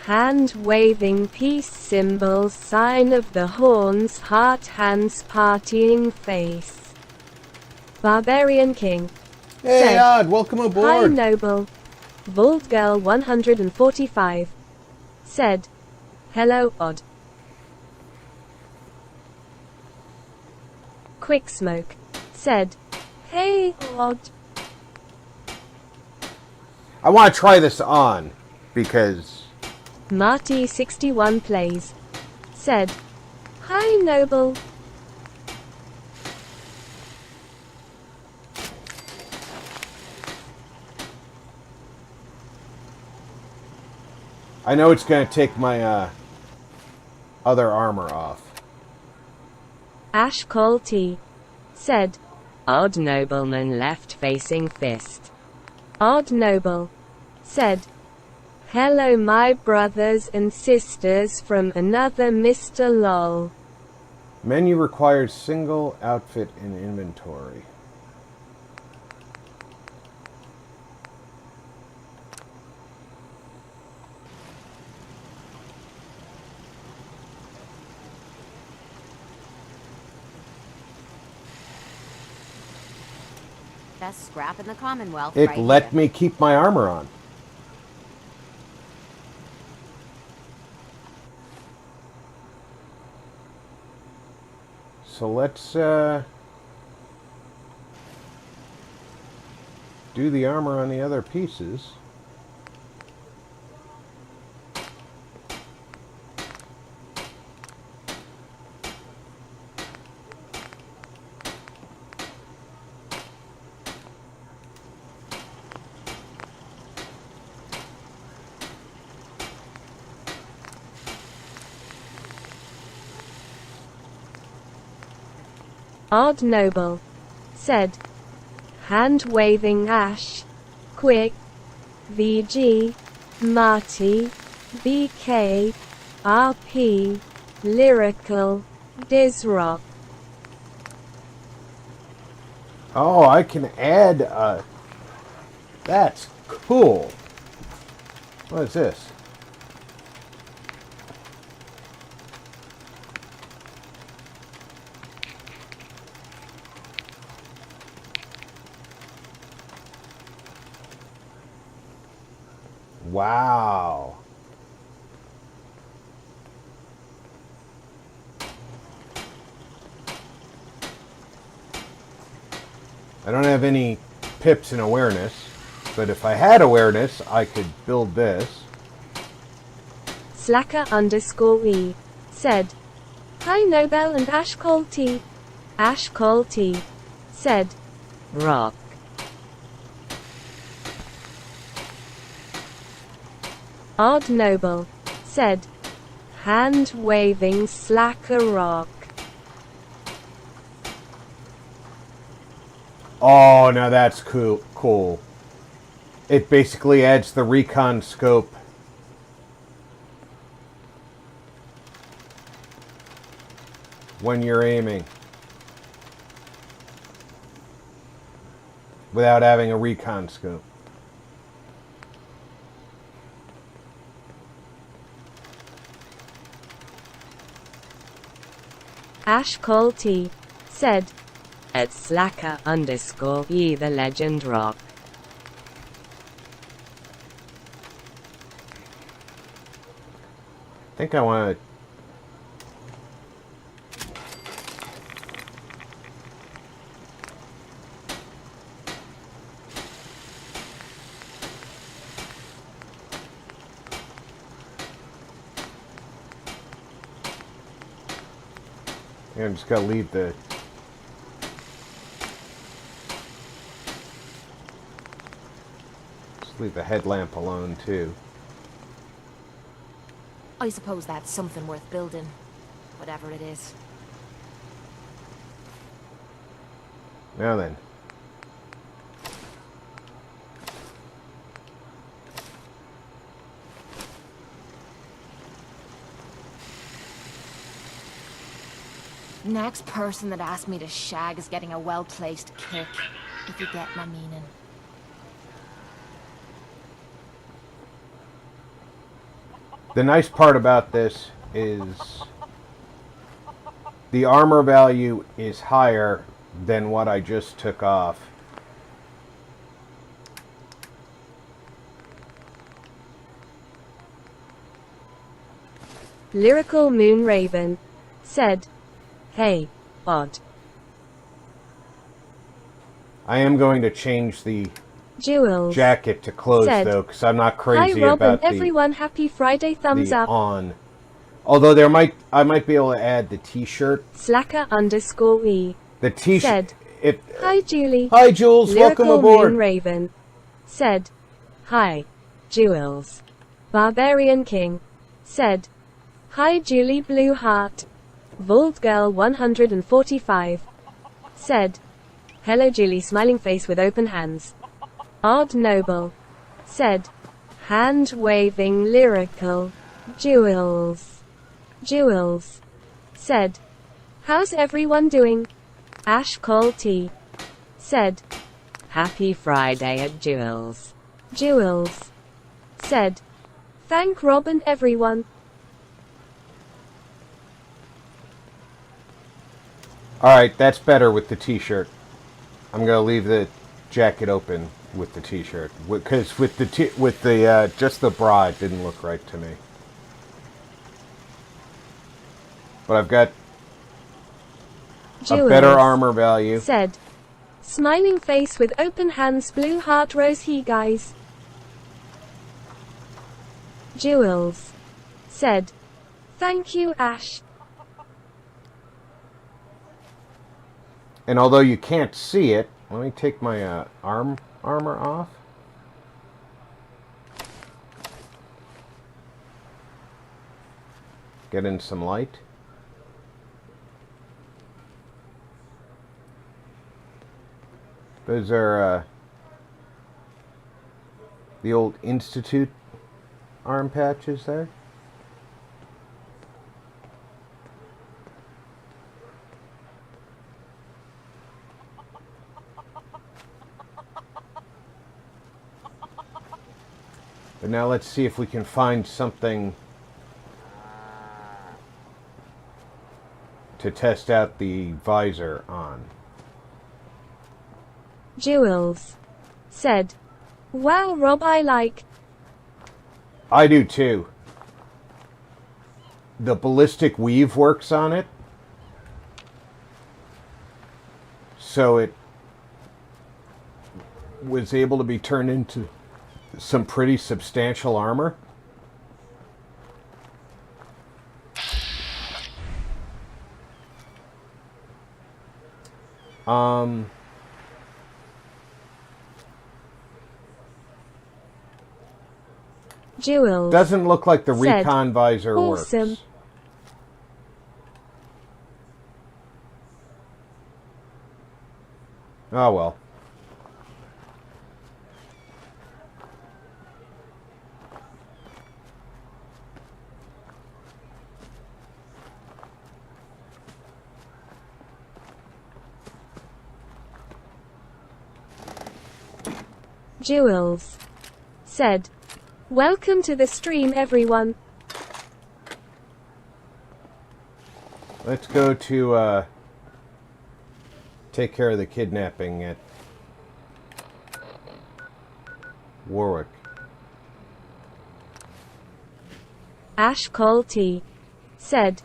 hand-waving peace symbols, sign of the horns, heart, hands, partying face. Barbarian King Hey, said, Odd, welcome Hi aboard. Noble. Vault Girl 145 said, hello Odd. Quick Smoke said, hey Odd. I want to try this on, because... Marty 61 Plays said, hi Noble. I know it's going to take my other armor off. Ash Cole T said, Odd Nobleman left facing fist. Odd Noble said, hello my brothers and sisters from another Mr. LOL. Menu requires single outfit in inventory. Best scrap in the Commonwealth. It right let here. me keep my armor on. So let's do the armor on the other pieces. Odd Noble said, hand-waving Ash, Quick, VG, Marty, BK, RP, Lyrical, Dizrock. Oh, I can add that's cool. What is this? Wow. I don't have any pips in awareness, but if I had awareness, I could build this. Slacker_E said, hi Nobel and Ash Cole T. Ash Cole T said, Rock. Odd Noble said, hand-waving Slacker Rock. Oh, now that's cool. It basically adds the recon scope. When you're aiming. Without having a recon scope. Ash Cole T said, At Slacker_E the legend rock. I think I want to... I'm just gonna leave the... Just leave the headlamp alone too. I suppose that's something worth building. Whatever it is. Now then. Next person that asks me to shag is getting a well-placed kick, if you get my meaning. The nice part about this is the armor value is higher than what I just took off. Lyrical Moon Raven said, "Hey, odd." I am going to change the Jules jacket to close said, though, because I'm not "Hi crazy Rob and about the everyone, happy Friday, thumbs up." on. Although I might be able to add the T-shirt. Slacker_E The T-shirt. said, "Hi Julie." Hi Jules, welcome Lyrical aboard. Moon Raven said, "Hi, Jules." Barbarian King said, "Hi Julie Blue Heart." Vault Girl 145 said, "Hello Julie, smiling face with open hands." Odd Noble said, "Hand waving lyrical." Jules said, "How's everyone doing?" Ash Cole T said, Happy Friday at Jules. Jules said, "Thank Rob and everyone." Alright, that's better with the T-shirt. I'm going to leave the jacket open with the T-shirt. Because with the just the bra, it didn't look right to me. But I've got a better armor value. Said, "Smiling face with open hands, blue heart, rose he guys." Jules said, "Thank you, Ash." And although you can't see it, let me take my armor off. Get in some light. Those are the old Institute arm patches there. But now let's see if we can find something to test out the visor on. Jules said, "Wow, Rob, I like." I do too. The ballistic weave works on it. So it was able to be turned into some pretty substantial armor. Jules doesn't look like the said, recon visor "Awesome." works. Oh well. Jules said, "Welcome to the stream, everyone." Let's go to take care of the kidnapping at Warwick. Ash Cole T said,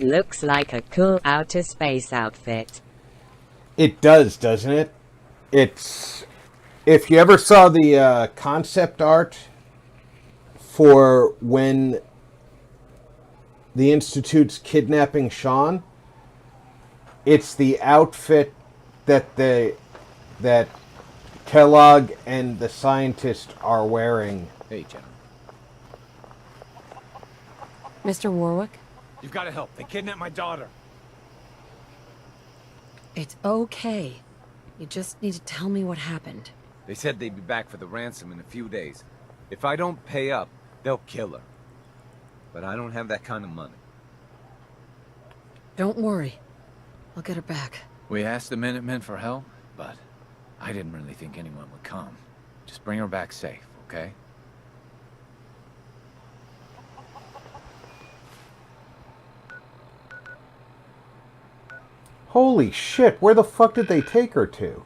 Looks like a cool outer space outfit. It does, doesn't it? It's... If you ever saw the concept art for when the Institute's kidnapping Shaun, it's the outfit that Kellogg and the scientist are wearing. Hey, gentlemen. Mr. Warwick? You've got to help. They kidnapped my daughter. It's okay. You just need to tell me what happened. They said they'd be back for the ransom in a few days. If I don't pay up, they'll kill her. But I don't have that kind of money. Don't worry. I'll get her back. We asked the Minutemen for help, but I didn't really think anyone would come. Just bring her back safe, okay? Holy shit, where the fuck did they take her to?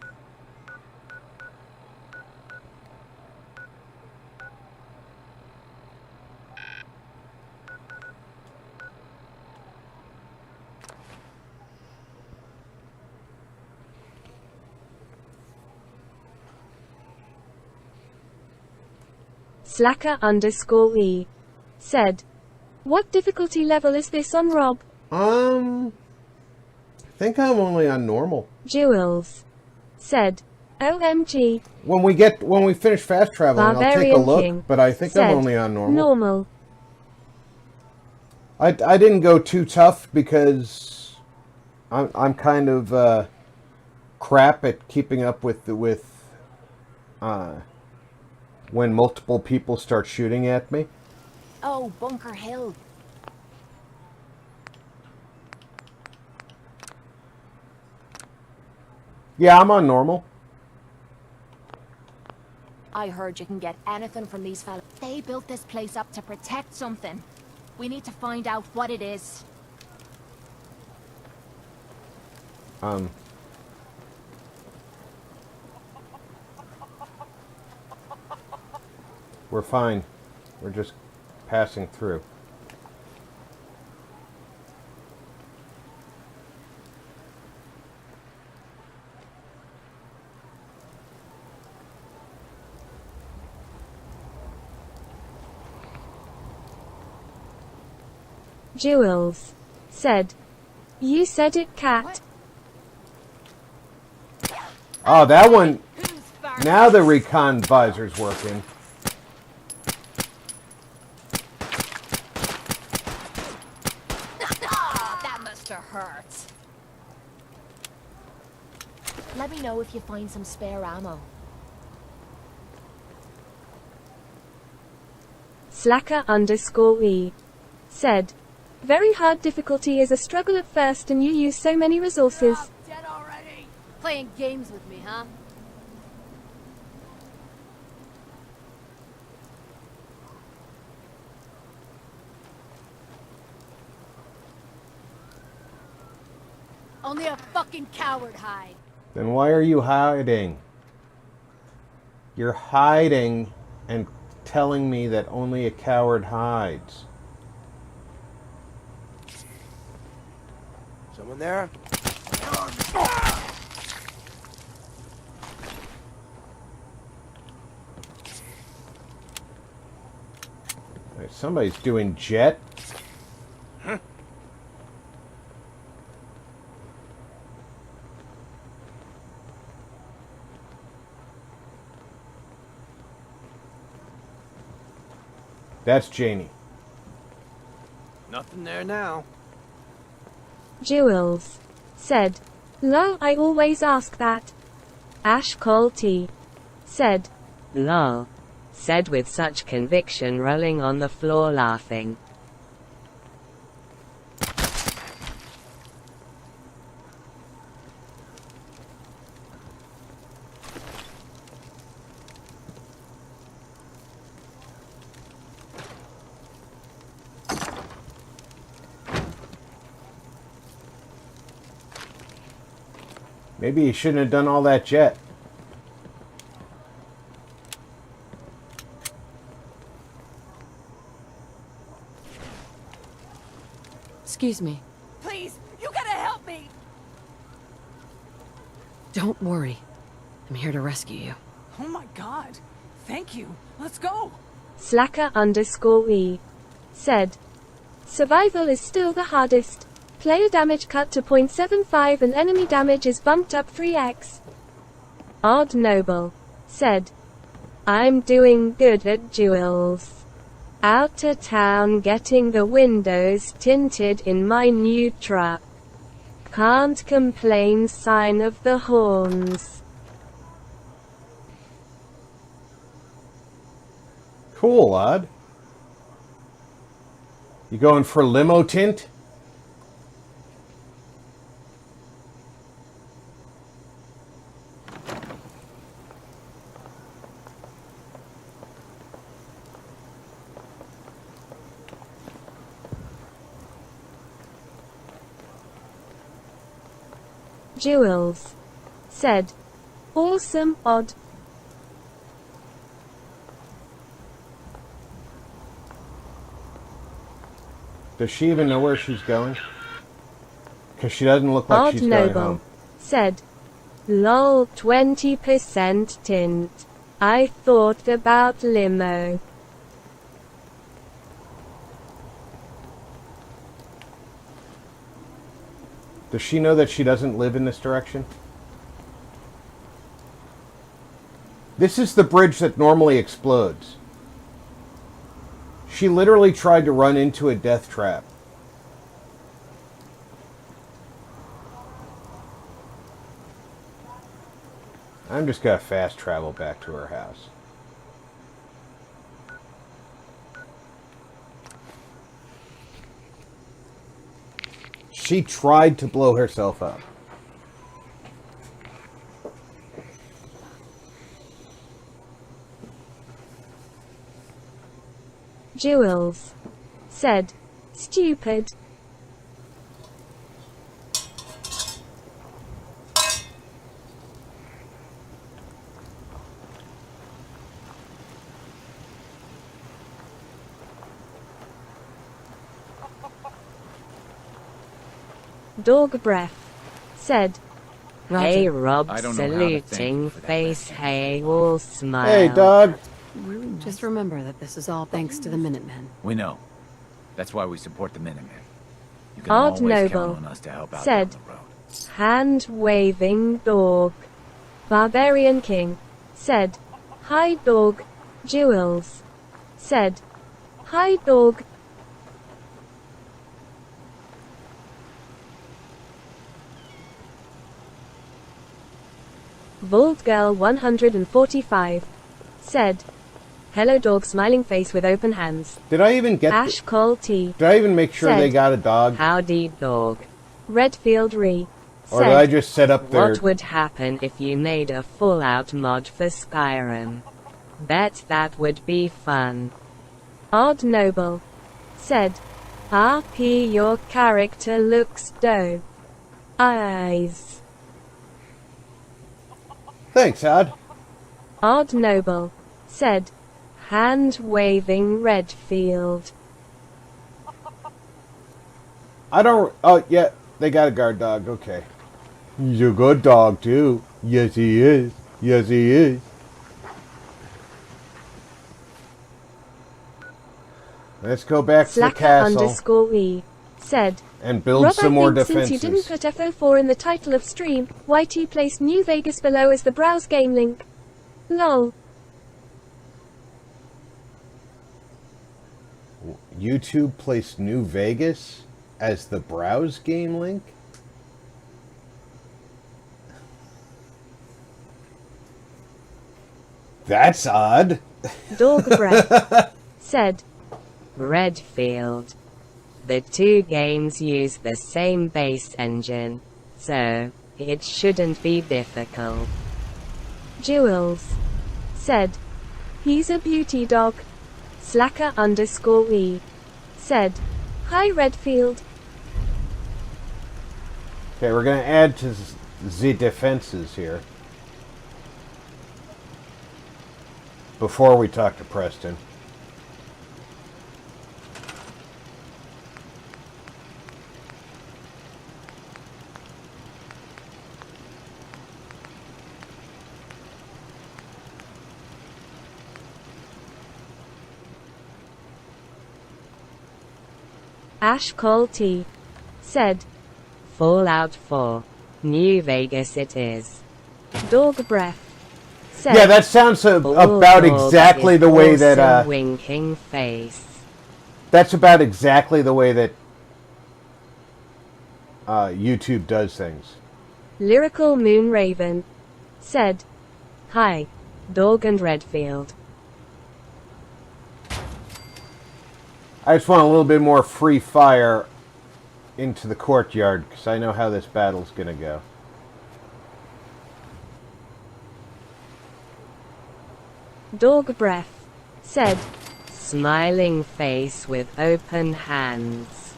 Slacker_E said, "What difficulty level is this on, Rob?" I think I'm only on normal. Jules said, "OMG." When we finish fast traveling, I'll take a look, King but I think said, I'm only on normal. Normal. I didn't go too tough because I'm kind of crap at keeping up with when multiple people start shooting at me. Oh, Bunker Hill. Yeah, I'm on normal. I heard you can get anything from these fellas. They built this place up to protect something. We need to find out what it is. We're fine. We're just passing through. Jules said, "You said it, cat." Oh, that one. Now the recon visor's working. That must have hurt. Let me know if you find some spare ammo. Slacker_E said, "Very hard difficulty is a struggle at first and you use so many resources." Dead already. Playing games with me, huh? Only a fucking coward hide. Then why are you hiding? You're hiding and telling me that only a coward hides. Someone there? Somebody's doing jet. That's Janie. Nothing there now. Jules said, "Lol, I always ask that." Ash Cole T said, Lol. Said with such conviction, rolling on the floor laughing. Maybe he shouldn't have done all that jet. Excuse me. Please, you gotta help me! Don't worry. I'm here to rescue you. Oh my god. Thank you. Let's go. Slacker_E said, "Survival is still the hardest. Player damage cut to 0.75 and enemy damage is bumped up 3x. Odd Noble said, "I'm doing good at Jules. Out of town getting the windows tinted in my new truck. Can't complain, sign of the horns." Cool, Odd. You going for limo tint? Jules said, awesome, odd. Does she even know where she's going? Because she doesn't look like Odd she's going Noble home. said, lol 20% tint. I thought about limo. Does she know that she doesn't live in this direction? This is the bridge that normally explodes. She literally tried to run into a death trap. I'm just gonna fast travel back to her house. She tried to blow herself up. Jules said, stupid. Dog breath said, Hey Rob, I don't know how to thank saluting you for that, face, hey all smile. Hey, dog. Just remember that this is all thanks to the Minutemen. We know. That's why we support the Minutemen. You can Odd always count Noble on us to help out said, down the road. hand-waving dog. Barbarian King said, hi dog. Jules said, hi dog. Vault Girl 145 said, hello dog, smiling face with open hands. Did I even get Ash Cole T Did I even make sure said, they got a dog? Howdy dog. Redfield Re Or did I just set up their... What would happen if you made a Fallout mod for Skyrim? Bet that would be fun. Odd Noble said, RP your character looks dope. Eyes. Thanks, Odd. Odd Noble said, hand-waving Redfield. I don't... Oh, yeah. They got a guard dog. Okay. He's a good dog, too. Yes, he is. Yes, he is. Let's go back to the Slacker castle underscore E said, and build Rob, some I more think defenses. since you didn't put FO4 in the title of stream, YT placed New Vegas below as the browse game link. Lol. YouTube placed New Vegas as the browse game link? That's odd. Dog breath said, Redfield. The two games use the same base engine, so it shouldn't be difficult. Jules said, he's a beauty dog. Slacker underscore E said, hi Redfield. Okay, we're going to add to the defenses here. Before we talk to Preston. Ash Cole T said, Fallout 4. New Vegas it is. Dog breath said, Yeah, that sounds about exactly the way that winking face. That's about exactly the way that YouTube does things. Lyrical Moon Raven said, hi, Dog and Redfield. I just want a little bit more free fire into the courtyard because I know how this battle's going to go. Dog breath said, smiling face with open hands.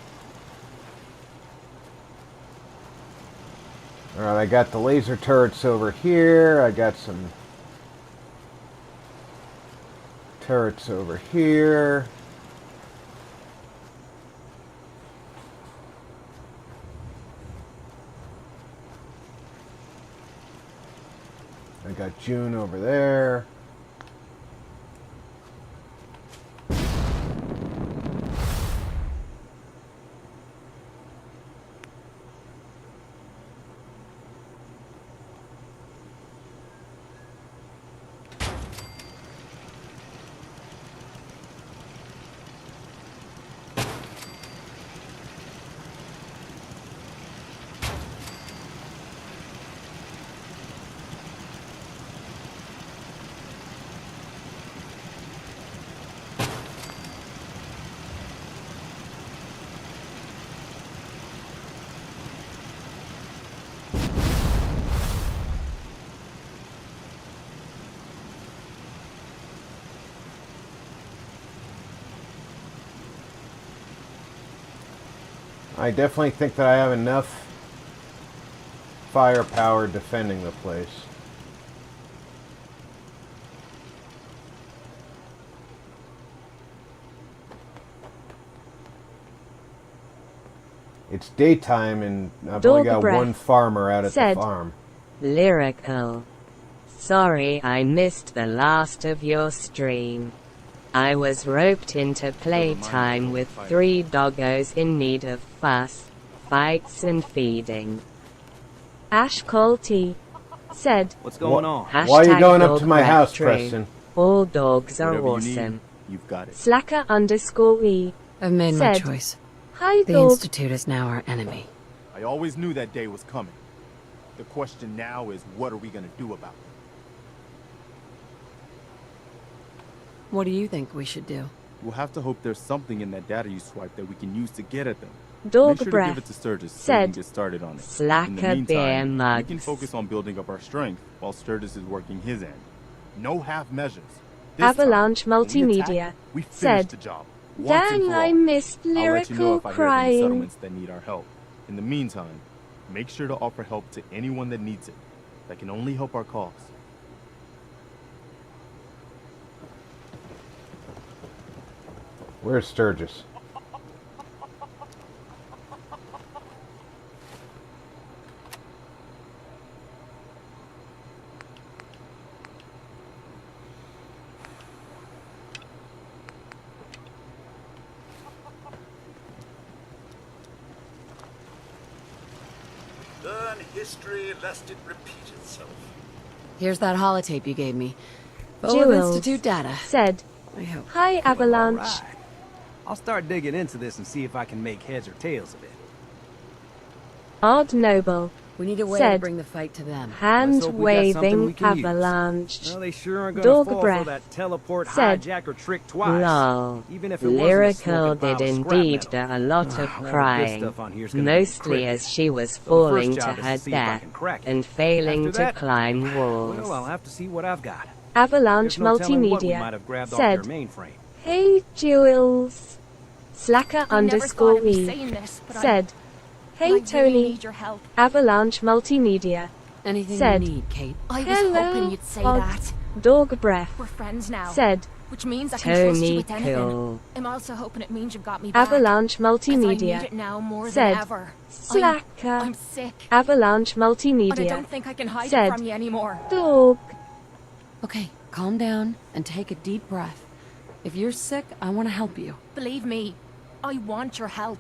Alright, I got the laser turrets over here. I got some turrets over here. I got June over there. I definitely think that I have enough firepower defending the place. It's daytime and I've only got one farmer out at the farm. Lyrical. Sorry I missed the last of your stream. I was roped into playtime with 3 doggos in need of fuss, fights and feeding. Ash Colty said, What's going on? Why are you going up to my house, True. Preston? All dogs are Whatever you awesome. need, you've got it. Slacker_E I've made my said, choice. Hi The dog. Institute is now our enemy. I always knew that day was coming. The question now is, what are we gonna do about it? What do you think we should do? We'll have to hope there's something in that data you swiped that we can use to get at them. Dog Make sure to breath give it to Sturgis so we said, can get started on it. Slacker In the bear meantime, mugs. we can focus on building up our strength while Sturgis is working his end. No half measures. This Avalanche time, when we Multimedia attack, we finish said, the job. Once and Dang, for I all. missed I'll let you know lyrical if I hear of any crying. settlements that need our help. In the meantime, make sure to offer help to anyone that needs it. That can only help our cause. Where's Sturgis? Learn history lest it repeat itself. Here's that holotape you gave me. Full of Jules Institute data. said, I hope. Hi Avalanche. Alright. I'll start digging into this and see if I can make heads or tails of it. Odd Noble We need a way to said, bring the fight to them. hand Let's hope we got something we waving can use. avalanche. Well, they sure aren't gonna Dog fall breath for that teleport said, hijacker trick twice. Lol. Even if it wasn't a Lyrical smoking pile did of scrap indeed metal. do a lot of All the good crying, stuff on here's gonna be mostly cricket. as she was So the falling first to job is her see if I death can crack it. and failing After to that, climb walls. Well, I'll have to see what I've got. Avalanche There's no telling what we might Multimedia have grabbed off said, their mainframe. Hey Jules. Slacker I never thought I'd be _E saying this, but said, Hey I really Tony. need your help. Avalanche Multimedia Anything said, you need, Kate. I was Hello, hoping you'd say Odd that. Dog breath We're friends now. said, Which means I can trust you Tony with anything. cool. I'm also hoping it means you've got me back. Avalanche 'Cause I Multimedia need it now more said, than ever. Slacker. I'm sick. Avalanche And I Multimedia don't think I can hide said, it from you anymore. Dog. Okay, calm down and take a deep breath. If you're sick, I want to help you. Believe me, I want your help.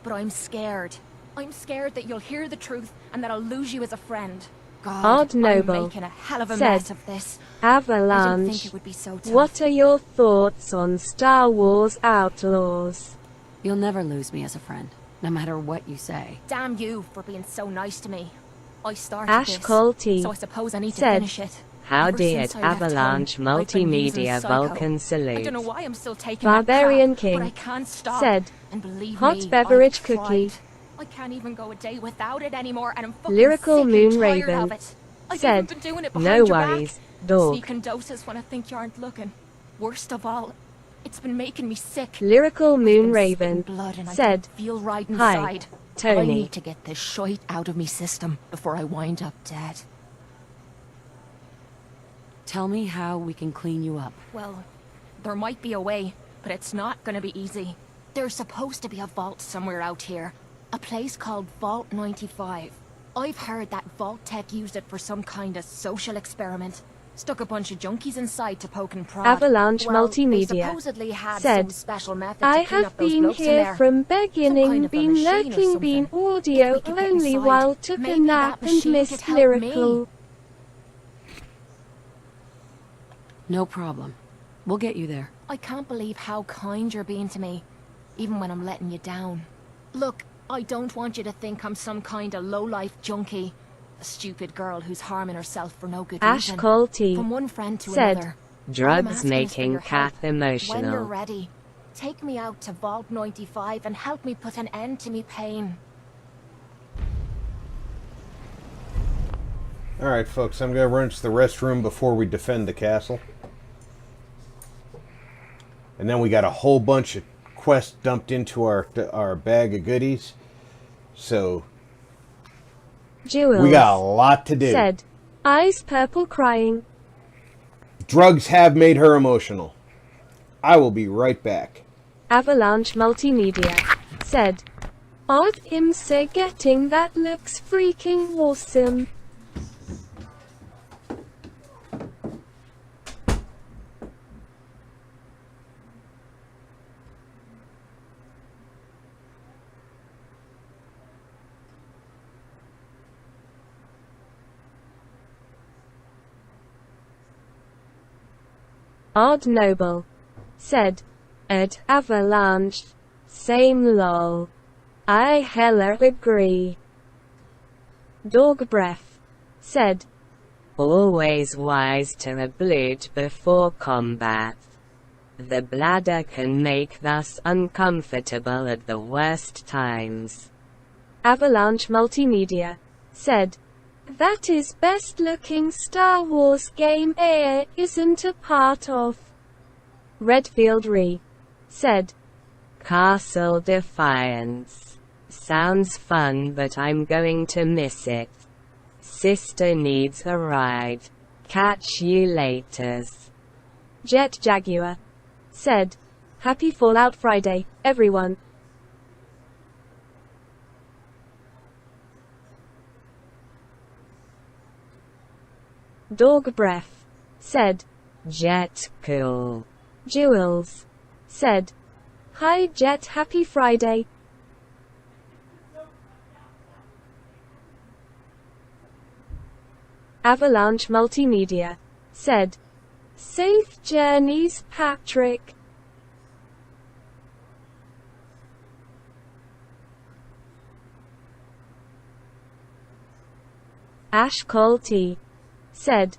But I'm scared. I'm scared that you'll hear the truth and that I'll lose you as a friend. God, Odd I'm Noble making a hell of a said, mess of this. I didn't think Avalanche. it would be so tough. What are your thoughts on Star Wars Outlaws? You'll never lose me as a friend, no matter what you say. Damn you for being so nice to me. I started Ash this, Colty so I suppose I need to said, finish it. How Ever did since I left Avalanche home, I've been using Multimedia Psycho. Vulcan I salute? don't know why I'm still taking Barbarian that crap, King but I can't stop. said, And believe Hot me, beverage I've cookie. tried. I can't even go a day without it anymore, and I'm fucking Lyrical sick Moon and tired Raven of it. I've said, even been doing it behind No your worries, back. dog. Sneaking doses when I think you aren't looking. Worst of all, it's been making me sick. Lyrical I've Moon been Raven spitting blood and I said, don't feel right Hi, inside. I Tony. need to get this shite out of me system before I wind up dead. Tell me how we can clean you up. Well, there might be a way, but it's not gonna be easy. There's supposed to be a vault somewhere out here. A place called Vault 95. I've heard that Vault Tech used it for some kind of social experiment. Stuck a bunch of junkies inside to poke and prod. Avalanche Well, they Multimedia supposedly had said, some special method I to clean have up those been blokes in here there. from Some beginning, kind of a been machine or lurking, been something. audio If we could get only inside, while took a maybe nap that and machine missed could help Lyrical. me. No problem. We'll get you there. I can't believe how kind you're being to me, even when I'm letting you down. Look, I don't want you to think I'm some kind of low-life junkie. A stupid girl who's harming herself for no good Ash reason. Colty From one friend to said, another. All I'm Drugs asking is for making your Kath help. When you're emotional. ready, take me out to Vault 95 and help me put an end to me pain. Alright, folks, I'm going to run to the restroom before we defend the castle. And then we got a whole bunch of quests dumped into our bag of goodies. So, Jewels we got a lot to do. said, eyes purple crying. Drugs have made her emotional. I will be right back. Avalanche Multimedia said, Odd IMSA getting that looks freaking awesome. Odd Noble said, Avalanche, same lol. I hella agree. Dog Breath said, Always wise to ablude before combat. The bladder can make us uncomfortable at the worst times. Avalanche Multimedia said, that is best looking Star Wars game Air isn't a part of. Redfield Re said, Castle Defiance. Sounds fun, but I'm going to miss it. Sister needs a ride. Catch you laters. Jet Jaguar said, Happy Fallout Friday, everyone. Dog Breath said, Jet cool. Jewels said, Hi Jet, happy Friday. Avalanche Multimedia said, Safe journeys, Patrick. Ash Colty said,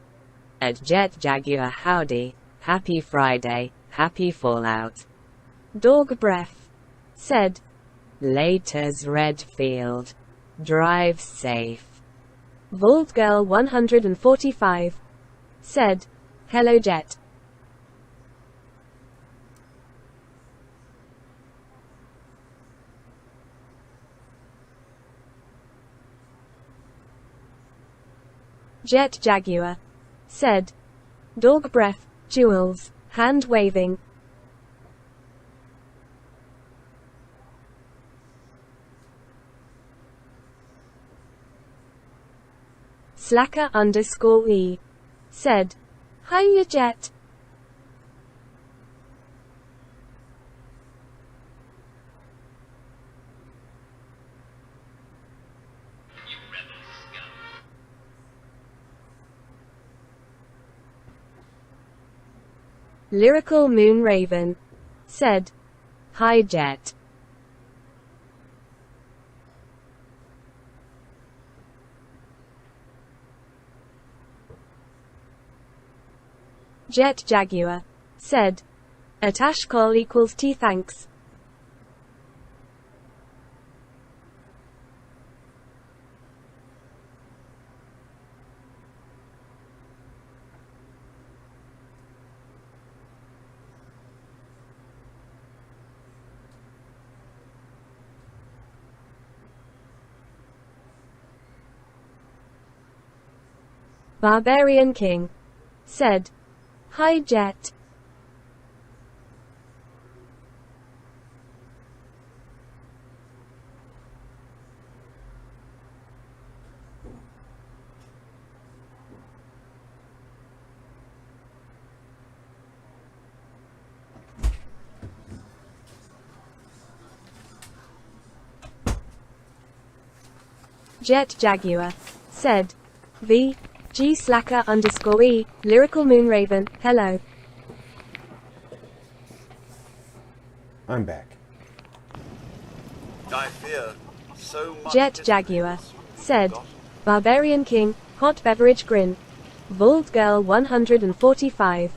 At Jet Jaguar howdy, happy Friday, happy Fallout. Dog Breath said, Laters Redfield. Drive safe. Vault Girl 145 said, Hello Jet. Jet Jaguar said, Dog Breath, Jewels, hand waving. Slacker_E said, Hiya Jet. Lyrical Moon Raven said, Hi Jet. Jet Jaguar said, At Ashcall equals T thanks. Barbarian King said, "Hi Jet." Jet Jaguar said, "V G Slacker underscore E Lyrical Moonraven, hello." I'm back. I fear so much Jet Jaguar said, "Barbarian King, hot beverage grin." Vault Girl 145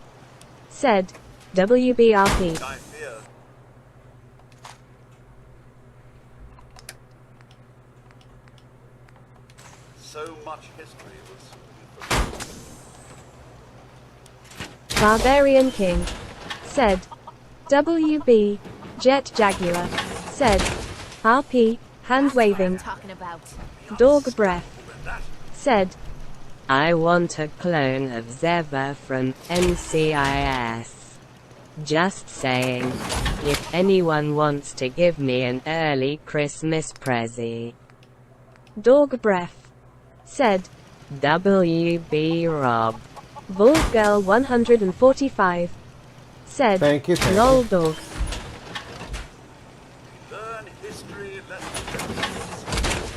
said, "WBRP." I fear so much history was Barbarian King said, "WB." Jet Jaguar said, "RP, hand waving." Dog Breath said, I want a clone of Zeva from NCIS. Just saying. If anyone wants to give me an early Christmas present. Dog Breath said, WB Rob. Vault Girl 145 said, Thank you, thank "Lol you. dog." learn history lessons.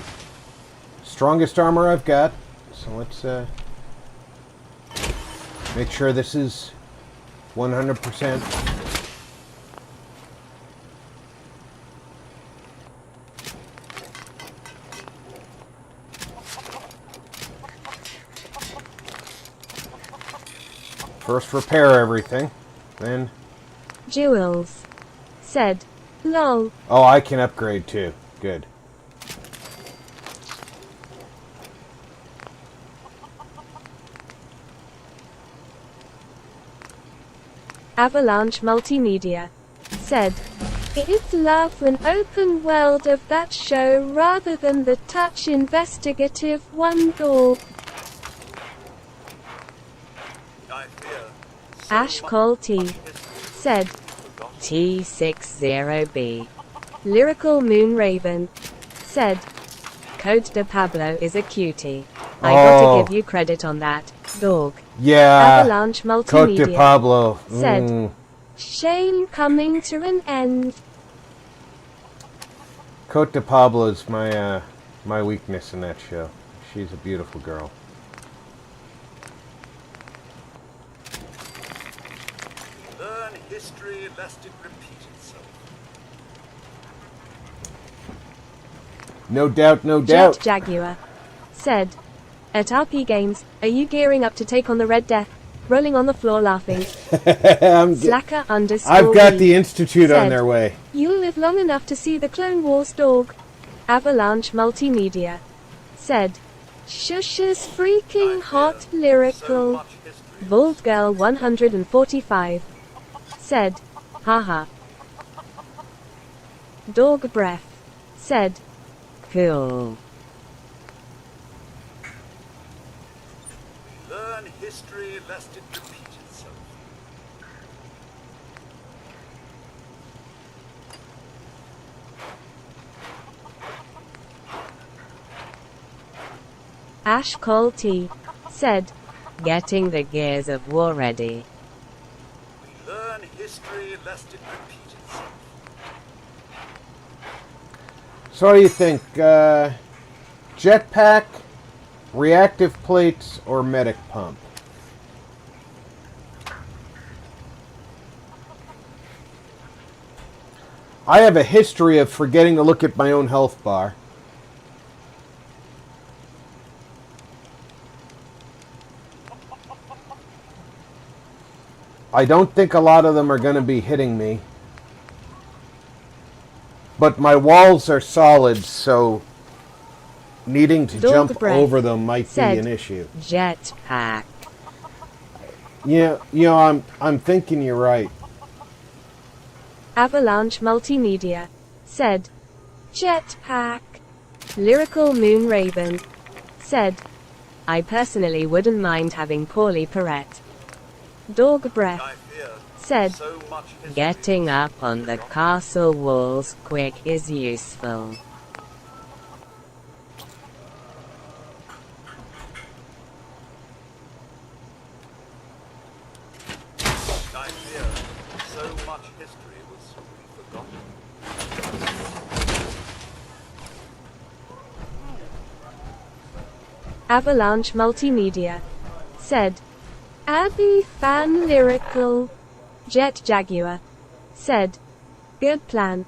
Strongest armor I've got. So let's make sure this is 100%. First repair everything, then... Jewels said, "Lol." Oh, I can upgrade too. Good. Avalanche Multimedia said, "It's love an open world of that show rather than the touch investigative one door." Ash Cole T said, T60B. Lyrical Moon Raven said, "Code de Pablo is a cutie. I Oh. gotta give you credit on that, dog." Yeah. Avalanche Cote Multimedia de Pablo. said, Mm. "Shame coming to an end." Cote de Pablo is my weakness in that show. She's a beautiful girl. Learn history lest it repeat itself. No doubt, no Jet doubt. Jaguar said, "At RP Games, are you gearing up to take on the Red Death?" Rolling on the floor laughing. Slacker underscore I've got V the Institute on said, their way. "You'll live long enough to see the Clone Wars dog." Avalanche Multimedia said, "Shush is freaking hot lyrical." Vault Girl 145 said, "Haha." Dog Breath said, Cool. Learn history lest it repeat itself. Ash Cole T said, Getting the gears of war ready. Learn history lest it repeat itself. So what do you think? Jetpack, reactive plates, or medic pump? I have a history of forgetting to look at my own health bar. I don't think a lot of them are going to be hitting me. But my walls are solid, so needing to Dog jump Breath over them might be said, an issue. Jetpack. Yeah, you know, I'm thinking you're right. Avalanche Multimedia said, "Jetpack." Lyrical Moon Raven said, I personally wouldn't mind having Paulie Perrette. Dog Breath said, getting up on the castle walls quick is useful. I fear so much history will soon be forgotten. Avalanche Multimedia said, Abby Fan Lyrical. Jet Jaguar said, good plan.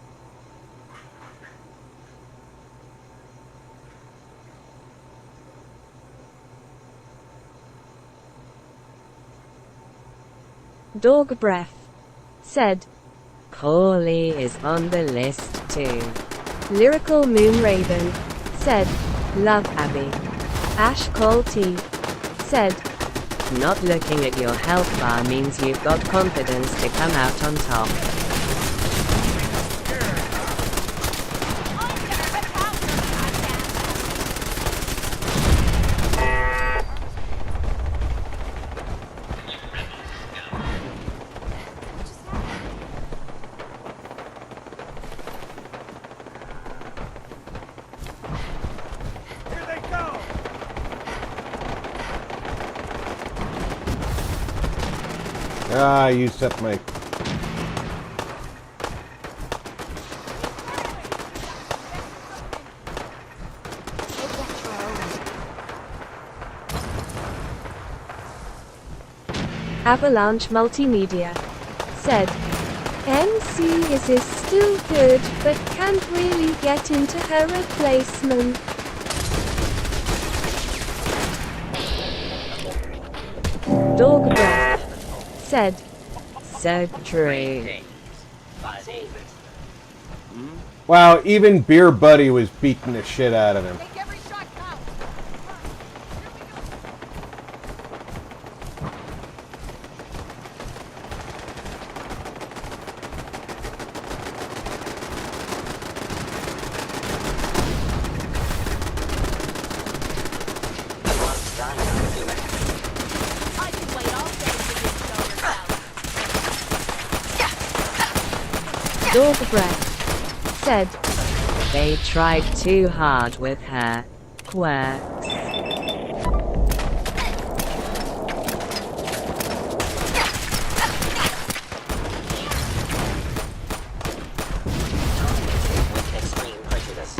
Dog Breath said, Paulie is on the list too. Lyrical Moon Raven said, love Abby. Ash Cole T said, not looking at your health bar means you've got confidence to come out on top. Ah, I used up my... Avalanche Multimedia said, MC is still good, but can't really get into her replacement. Dog Breath said, so true. Wow, even Beer Buddy was beating the shit out of him. Dog Breath said, they tried too hard with her quirks. With extreme prejudice.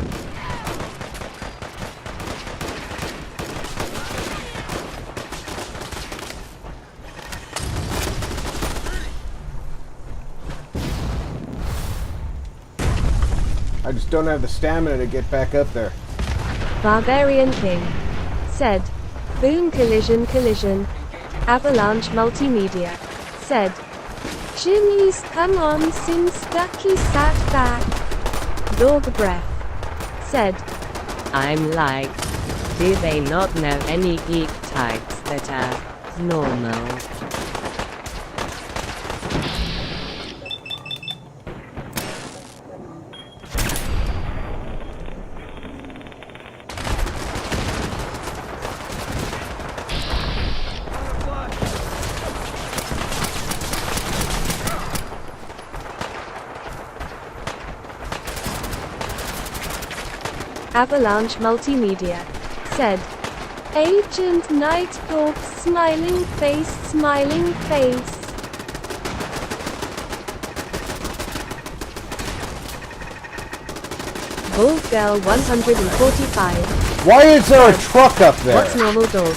I just don't have the stamina to get back up there. Barbarian King said, boom collision collision. Avalanche Multimedia said, Jimmy's come on since Ducky sat back. Dog Breath said, I'm like, do they not know any geek types that are normal? Avalanche Multimedia said, Agent Nighthawk smiling face smiling face. Wolf Girl 145. Why is there a truck up there? What's normal dog?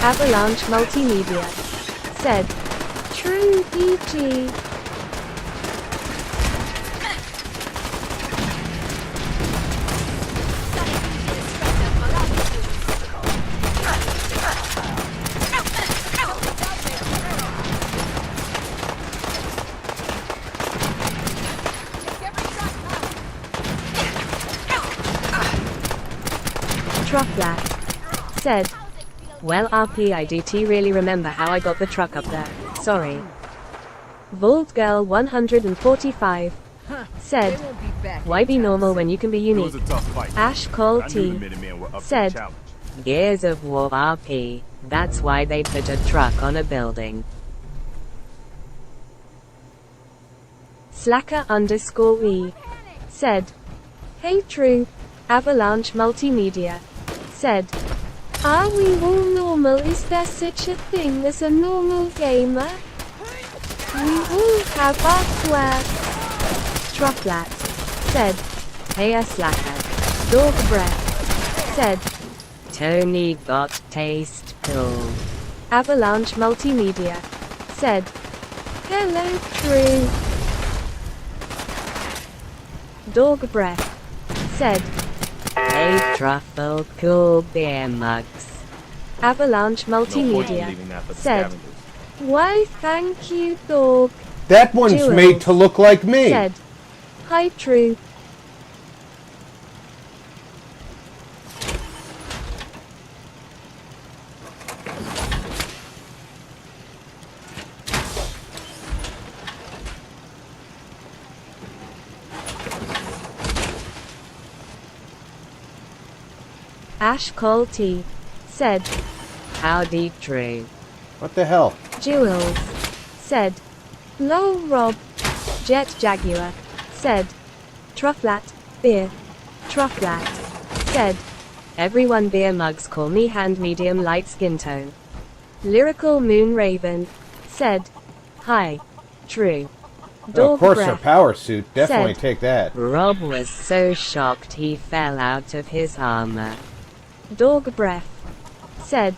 Avalanche Multimedia said, True PG. Truck Black said, Well, RPIDT really remember how I got the truck up there. Sorry. Vault Girl 145 said, why be normal when you can be unique? Ash Cole T said, Gears of War RP, that's why they put a truck on a building. Slacker_E said, hey true, Avalanche Multimedia said, are we all normal? Is there such a thing as a normal gamer? We all have our quirks. Trufflat said, hey Slacker. Dog Breath said, Tony got taste cool. Avalanche Multimedia said, hello true. Dog Breath said, hey truffle cool beer mugs. Avalanche Multimedia said, why thank you dog. That one's Jules made to look like me. Said, hi true. Ash Cole T said, howdy true. What the hell? Jules said, lol Rob. Jet Jaguar said, Trufflat, beer. Trufflat said, everyone beer mugs call me hand medium light skin tone. Lyrical Moon Raven said, hi, true. Oh, of course, Breath a power suit. Definitely said, take that. Rob was so shocked he fell out of his armor. Dog Breath said,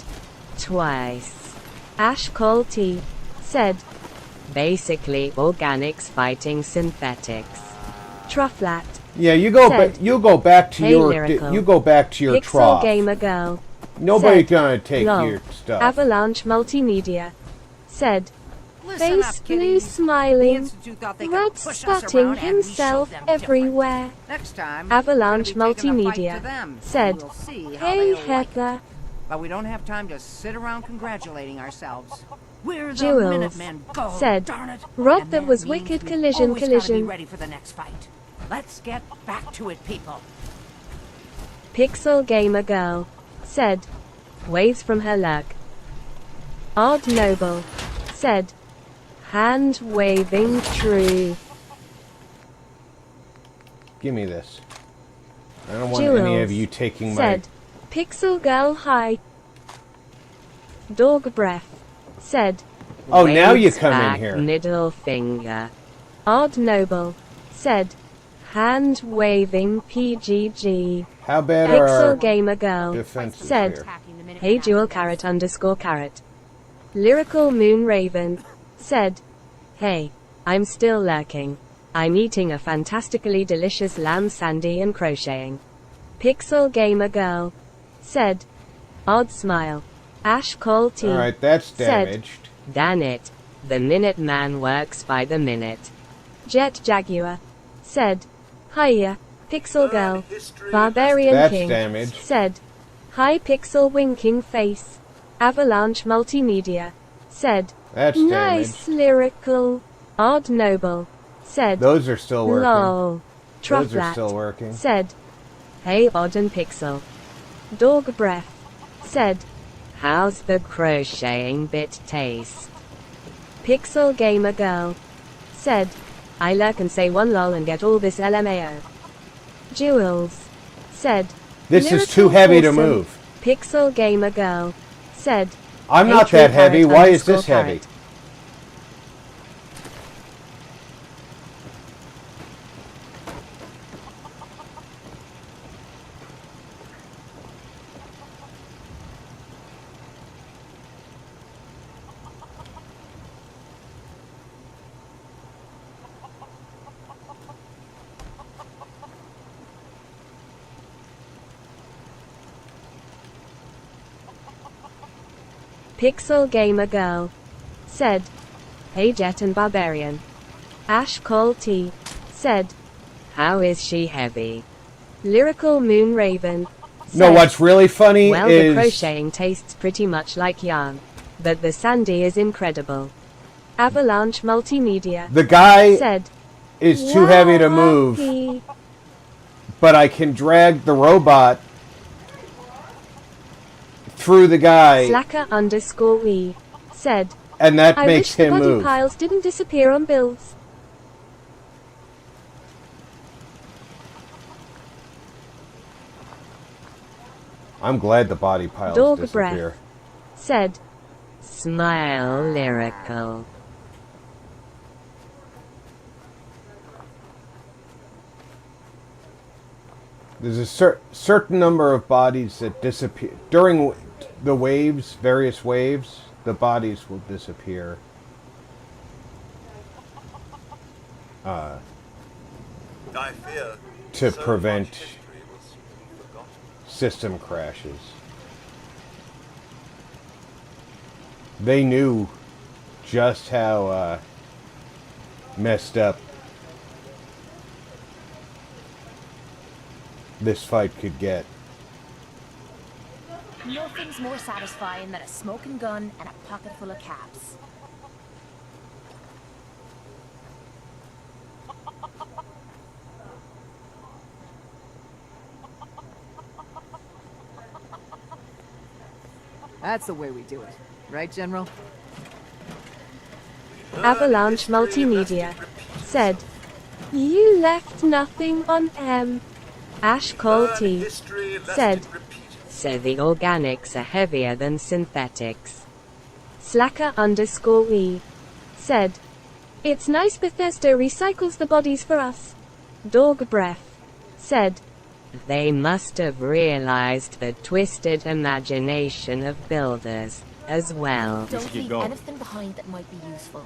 twice. Ash Cole T said, basically organics fighting synthetics. Trufflat Yeah, you go. said, You go back to hey, your. Lyrical. You go back to your Pixel trough. Gamer Girl Nobody's said, gonna take lol. your stuff. Avalanche Multimedia said, Listen face up, blue kiddies. The smiling, Institute thought they could red push us spotting around, and we himself showed them everywhere. Next time, Avalanche we're gonna be taking the fight Multimedia to them, said, and we'll see how hey they'll like Heather. it. But we don't have time to sit around congratulating ourselves. We're the Jules Minutemen. Go, said, darn it. Rob And that was means wicked we've collision always gotta be collision. ready for the next fight. Let's get back to it, people. Pixel Gamer Girl said, waves from her lurk. Odd Noble said, hand waving true. Give me this. I don't want any of you taking said, Pixel Girl hi. Dog Breath said, Oh, now you waves come in back here. Middle finger. Odd Noble said, hand waving PGG. How bad are Pixel our Gamer Girl defenses said, here? hey dual carrot _ carrot. Lyrical Moon Raven said, hey, I'm still lurking. I'm eating a fantastically delicious lamb sandy and crocheting. Pixel Gamer Girl said, odd smile. Ash Cole T Alright, that's said, damaged. damn it, the Minuteman works by the minute. Jet Jaguar said, hiya, Pixel Girl. Barbarian That's King damaged. said, hi Pixel Winking Face. Avalanche Multimedia said, That's nice lyrical. Odd Noble said, Those are still working. lol. Those are Trufflat still working. said, hey Odd and Pixel. Dog Breath said, how's the crocheting bit taste? Pixel Gamer Girl said, I lurk and say one lol and get all this LMAO. Jules said, This is too heavy to move. Pixel Gamer Girl said, I'm not that heavy. Why is this heavy? Pixel Gamer Girl said, hey Jet and Barbarian. Ash Cole T said, how is she heavy? Lyrical Moon Raven No, said, what's really funny well, is... the crocheting tastes pretty much like yarn, but the sandy is incredible. Avalanche Multimedia The guy said, is too heavy to wow, move, RP. but I can drag the robot through the guy, Slacker_E said, and that I makes wish the him body move. piles didn't disappear on builds. I'm glad the body piles Dog disappear. breath said, smile lyrical. There's a certain number of bodies that disappear. During the waves, various waves, the bodies will disappear. I fear To so prevent much history will soon be forgotten. system crashes. They knew just how messed up this fight could get. Nothing's more satisfying than a smoking gun and a pocket full of caps. That's the way we do it. Right, General? Avalanche Multimedia said, you left nothing on M. Ash Cole T said, So the organics are heavier than synthetics. Slacker_E said, it's nice Bethesda recycles the bodies for us. Dog breath said, They must have realized the twisted imagination of builders, as well. Don't leave anything behind that might be useful.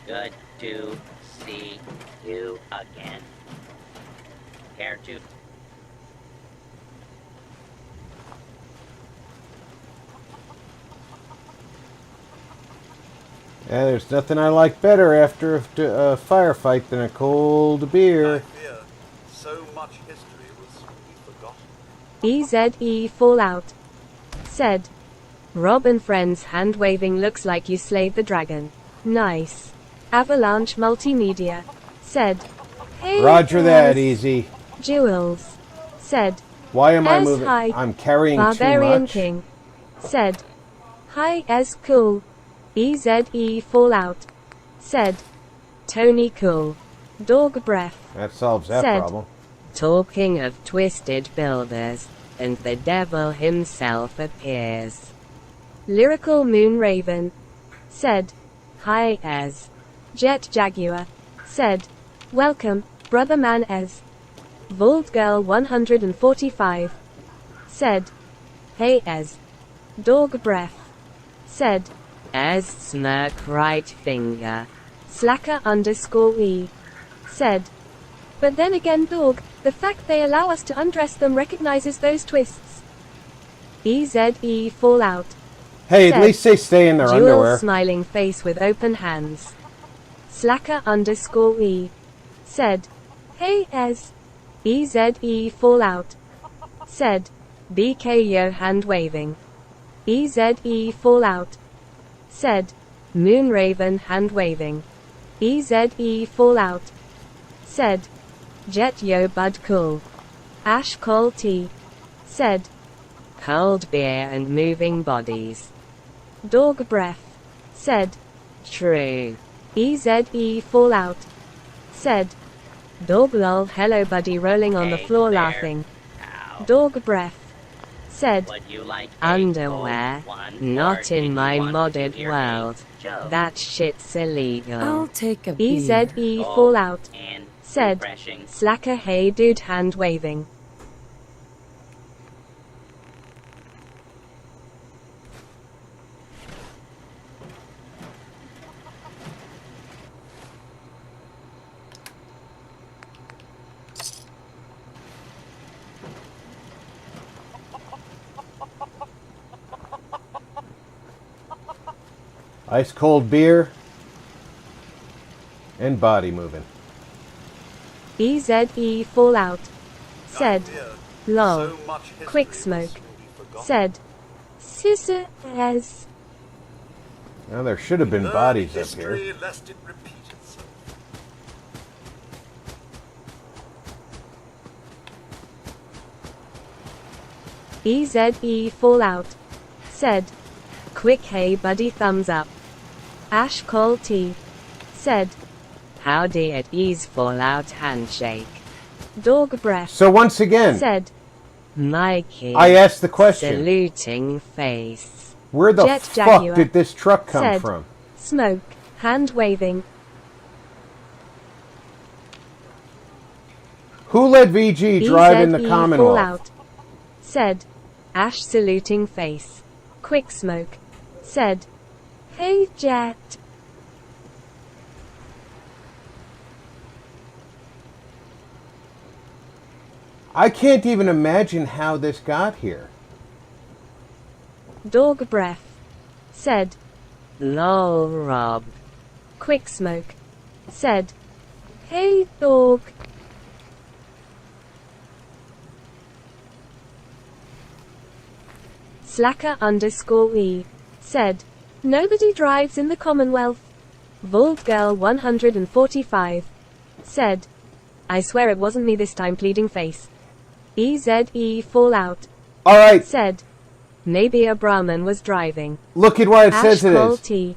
Good to see you again. Care to... Yeah, there's nothing I like better after a firefight than a cold beer. I fear so much history will soon be forgotten. EZE Fallout said, Rob and friends hand waving looks like you slayed the dragon. Nice. Avalanche Multimedia said, hey Roger that, guys. easy. Jules said, Why am I Ez moving? hi. I'm carrying Barbarian too much. King said, hi Ez cool. EZE Fallout said, Tony cool. Dog breath That solves that said, problem. Talking of twisted builders, and the devil himself appears. Lyrical Moon Raven said, hi Ez. Jet Jaguar said, welcome, brother man Ez. Vault Girl 145 said, hey Ez. Dog breath said, As smirk right finger. Slacker_E said, but then again dog, the fact they allow us to undress them recognizes those twists. EZE Fallout Hey, said, at least they stay in their Jewel's underwear. smiling face with open hands. Slacker_E said, hey Ez. EZE Fallout said, BKO hand waving. EZE Fallout said, Moonraven hand waving. EZE Fallout said, Jet Yo Bud Cool. Ash Cole T said, Cold beer and moving bodies. Dog breath said, True. EZE Fallout said, Dog lol hello buddy rolling on the floor laughing. Dog breath said, Underwear? Not in my modded world. That shit's illegal. I'll take a EZE beer. Fallout said, Slacker hey dude hand waving. Ice cold beer. And body moving. EZE Fallout. Said. Lol. So much history Quick was Smoke. forgotten. Said. Sister as. Now there should have been Learn bodies up history here. lest it repeat itself. EZE Fallout. Said. Quick hey buddy thumbs up. Ash Cole T. Said. Howdy at ease Fallout handshake. Dog breath. So once again, Said. Mikey. I asked the question. Saluting face. Where the Jet fuck Jaguar. did this truck come Said. from? Smoke. Hand waving. Who let VG drive in the EZE Commonwealth? Fallout. Said. Ash saluting face. Quick Smoke. Said. Hey Jet. I can't even imagine how this got here. Dog breath. Said. Lol Rob. Quick Smoke. Said. Hey dog. Slacker underscore E. Said. Nobody drives in the Commonwealth. Vault Girl 145. Said. I swear it wasn't me this time pleading face. EZE Fallout. Alright, Said. Maybe a Brahmin was driving. look at what it says it Cole is. T.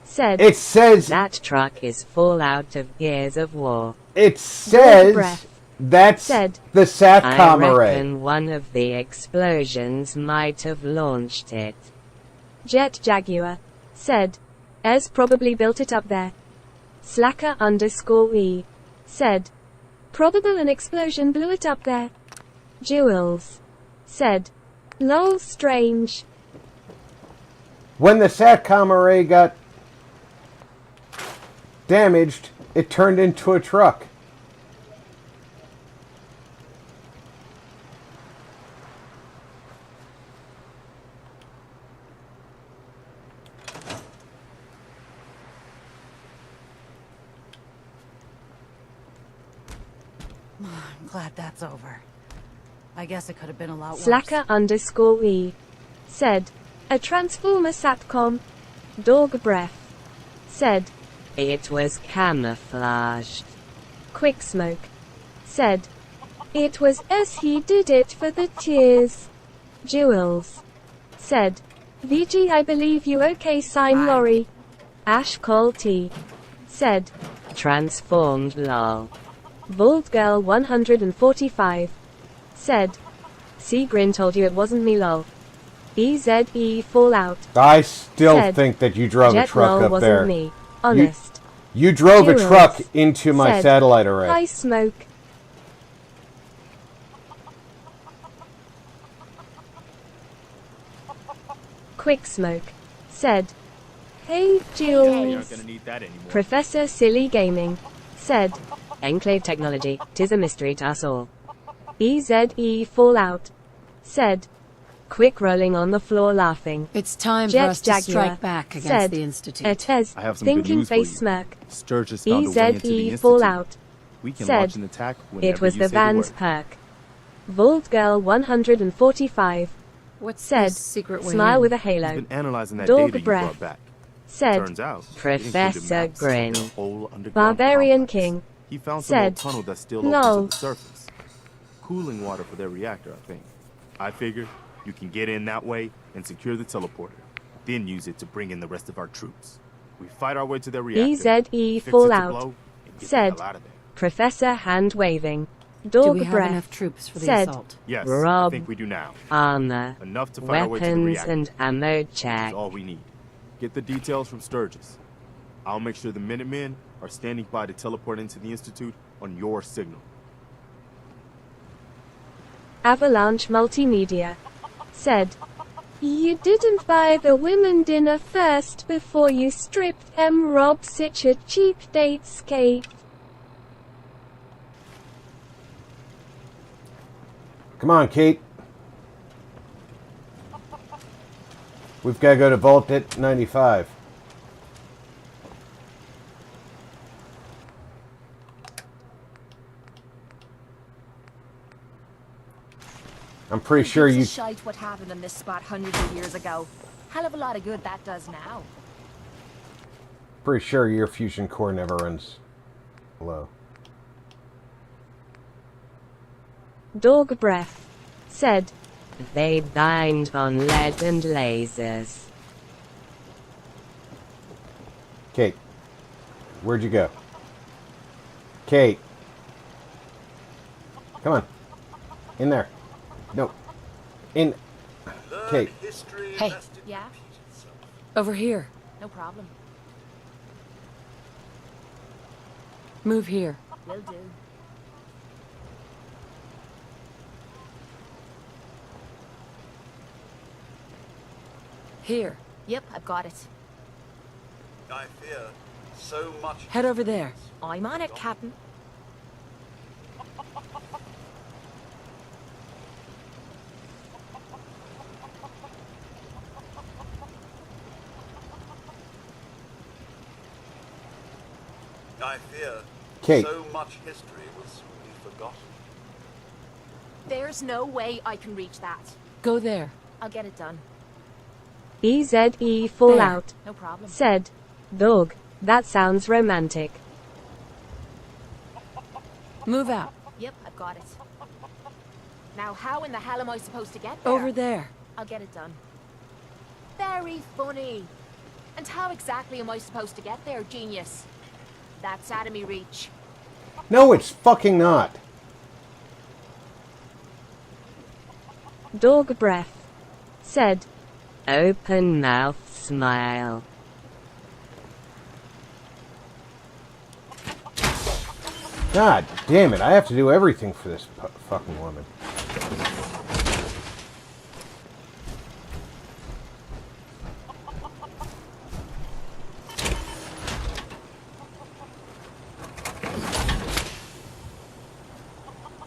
Said. It says, That truck is Fallout of Gears of War. it says, breath. that's Said. the I SATCOM array. reckon one of the explosions might have launched it. Jet Jaguar. Said. Ez probably built it up there. Slacker underscore E. Said. Probable an explosion blew it up there. Jewels. Said. Lol strange. When the SATCOM array got damaged, it turned into a truck. I'm glad that's over. I guess it could have been a lot worse. Slacker underscore E. Said. A Transformer Satcom. Dog breath. Said. It was camouflaged. Quick Smoke. Said. It was as he did it for the tears. Jewels. Said. VG I believe you okay sign Lorry. Ash Cole T. Said. Transformed lol. Vault Girl 145. Said. Seagrin told you it wasn't me lol. EZE Fallout. I still Said. think that you drove a Jet truck lol up wasn't there. me. Honest. You drove a Jewels. truck into my Said. satellite array. Hi Smoke. Quick Smoke. Said. Hey Jules. gonna need that anymore. Professor Silly Gaming. Said. Enclave technology, 'tis a mystery to us all. EZE Fallout. Said. Quick rolling on the floor laughing. It's time Jet for us to Jaguar. strike back against Said. the Institute. Etez. I have some good Thinking news for face you. smirk. Sturgis found a way into the EZE Institute. Fallout. We can Said. launch an attack whenever It was you the say Vans word. perk. Vault Girl 145. What's Said. this secret way Smile in? with a halo. He's been analyzing that Dog data you breath. brought back. Said. Turns out, it included Professor maps of Grin. the whole underground Barbarian complex. King. He found some Said. old tunnel that's still open Lol. to the surface. Cooling water for their reactor, I think. I figure you can get in that way and secure the teleporter. Then use it to bring in the rest of our troops. We fight our way to their reactor. EZE fix it to Fallout. blow, and get Said. the hell out of there. Professor hand waving. Do Dog we have breath. enough troops for the Said. assault? Yes, I Rob. think we do now. Armor. Enough to fight our way to the Weapons reactor. and ammo That's check. all we need. Get the details from Sturgis. I'll make sure the Minutemen are standing by to teleport into the Institute on your signal. Avalanche Multimedia. Said. You didn't buy the women dinner first before you stripped Rob such a cheap date skate. Come on, Kate. We've got to go to Vault at 95. I'm pretty sure Who you... gives a shite what happened in this spot hundreds of years ago. Hell of a lot of good that does now. Pretty sure your fusion core never runs low. Dog Breath said, They dined on lead and lasers. Kate, where'd you go? Kate. Come on. In there. No. In. Kate. Hey. Yeah? Over here. No problem. Move here. Will do. Here. Yep, I've got it. I fear so much. Head over there. I'm on it, Captain. I fear Kate. so much history will soon be forgotten. There's no way I can reach that. Go there. I'll get it done. EZE Fallout No problem. said, Dog, that sounds romantic. Move out. Yep, I've got it. Now, how in the hell am I supposed to get there? Over there. I'll get it done. Very funny. And how exactly am I supposed to get there, genius? That's out of me reach. No, it's fucking not. Dog Breath said, Open mouth smile. God damn it, I have to do everything for this fucking woman.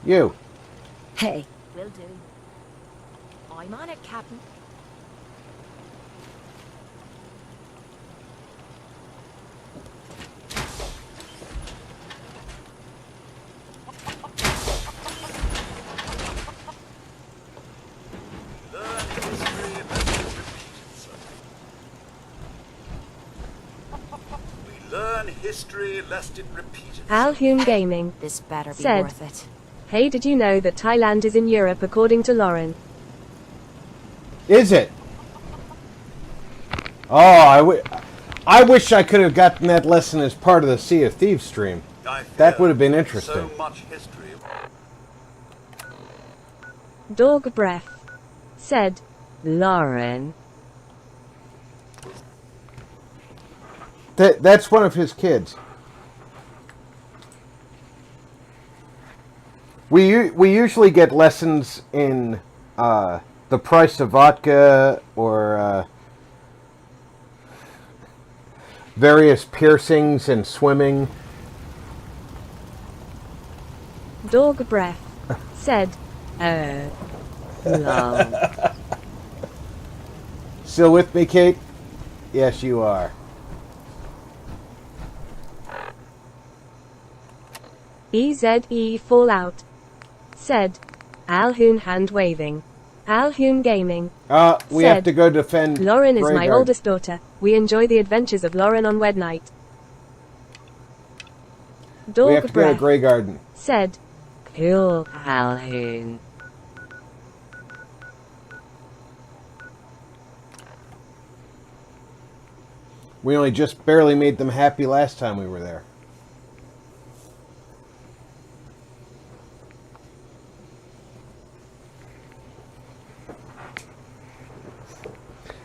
You. Hey. Will do. I'm on it, Captain. Learn history lest it repeat itself. Alhum Gaming This better be said, worth it. Hey, did you know that Thailand is in Europe according to Lauren? Is it? Oh, I wish I could have gotten that lesson as part of the Sea of Thieves stream. That would have been interesting. So much history. Dog Breath said, Lauren. That's one of his kids. We usually get lessons in the price of vodka or various piercings and swimming. Dog Breath said, Lol. Still with me, Kate? Yes, you are. EZE Fallout said, Alhun hand waving. Alhun Gaming We said, have to go defend Lauren is my Greyguard. oldest daughter. We enjoy the adventures of Lauren on Wed Night. We have Dog to go to Breath Grey Garden. said, Cool, Alhun. We only just barely made them happy last time we were there.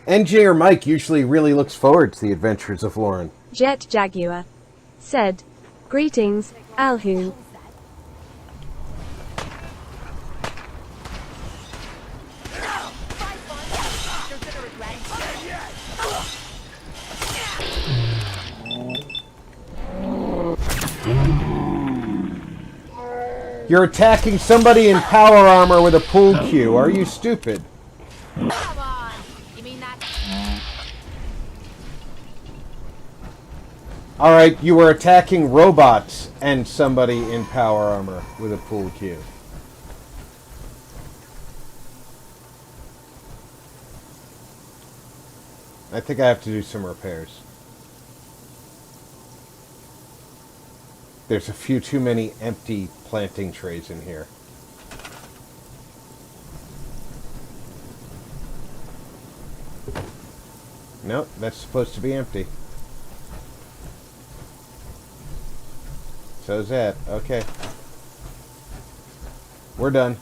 Engineer Mike usually really looks forward to the adventures of Lauren. Jet Jaguar said, Greetings, Alhun. You're attacking somebody in power armor with a pool cue. Are you stupid? Come on. You mean that? Alright, you were attacking robots and somebody in power armor with a pool cue. I think I have to do some repairs. There's a few too many empty planting trays in here. Nope, that's supposed to be empty. So's that. Okay. We're done.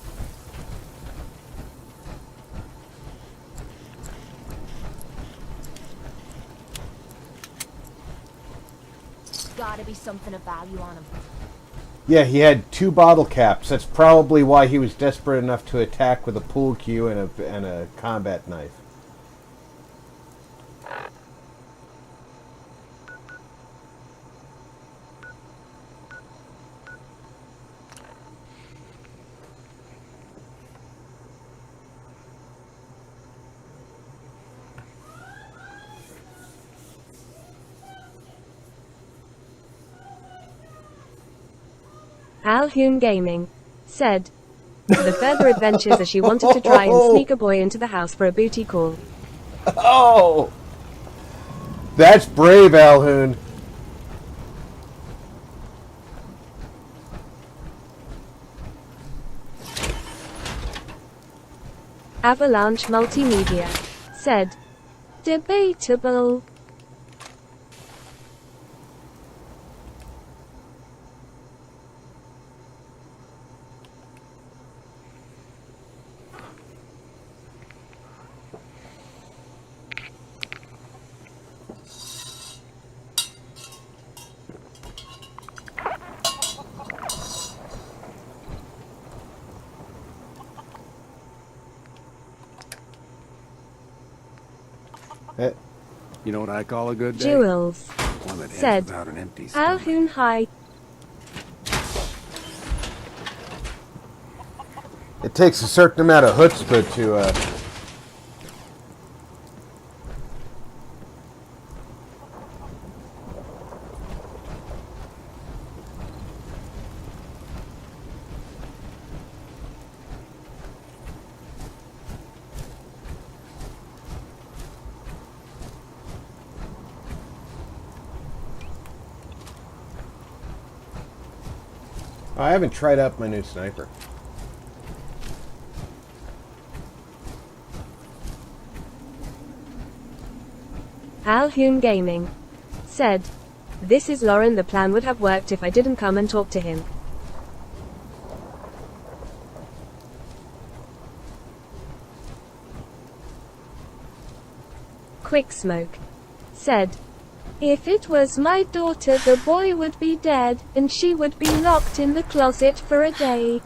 Gotta be something of value on him. Yeah, he had 2 bottle caps. That's probably why he was desperate enough to attack with a pool cue and a combat knife. Alhoon Gaming said the further adventures as she wanted to try and sneak a boy into the house for a booty call. Oh! That's brave, Alhoon. Avalanche Multimedia said debatable. You know what I call a good day? Jules One that ends said without an empty stomach. Alhoon High. It takes a certain amount of chutzpah to, I haven't tried out my new sniper. Alhoon Gaming said, "This is Lauren. The plan would have worked if I didn't come and talk to him." Quick Smoke said, "If it was my daughter, the boy would be dead, and she would be locked in the closet for a day."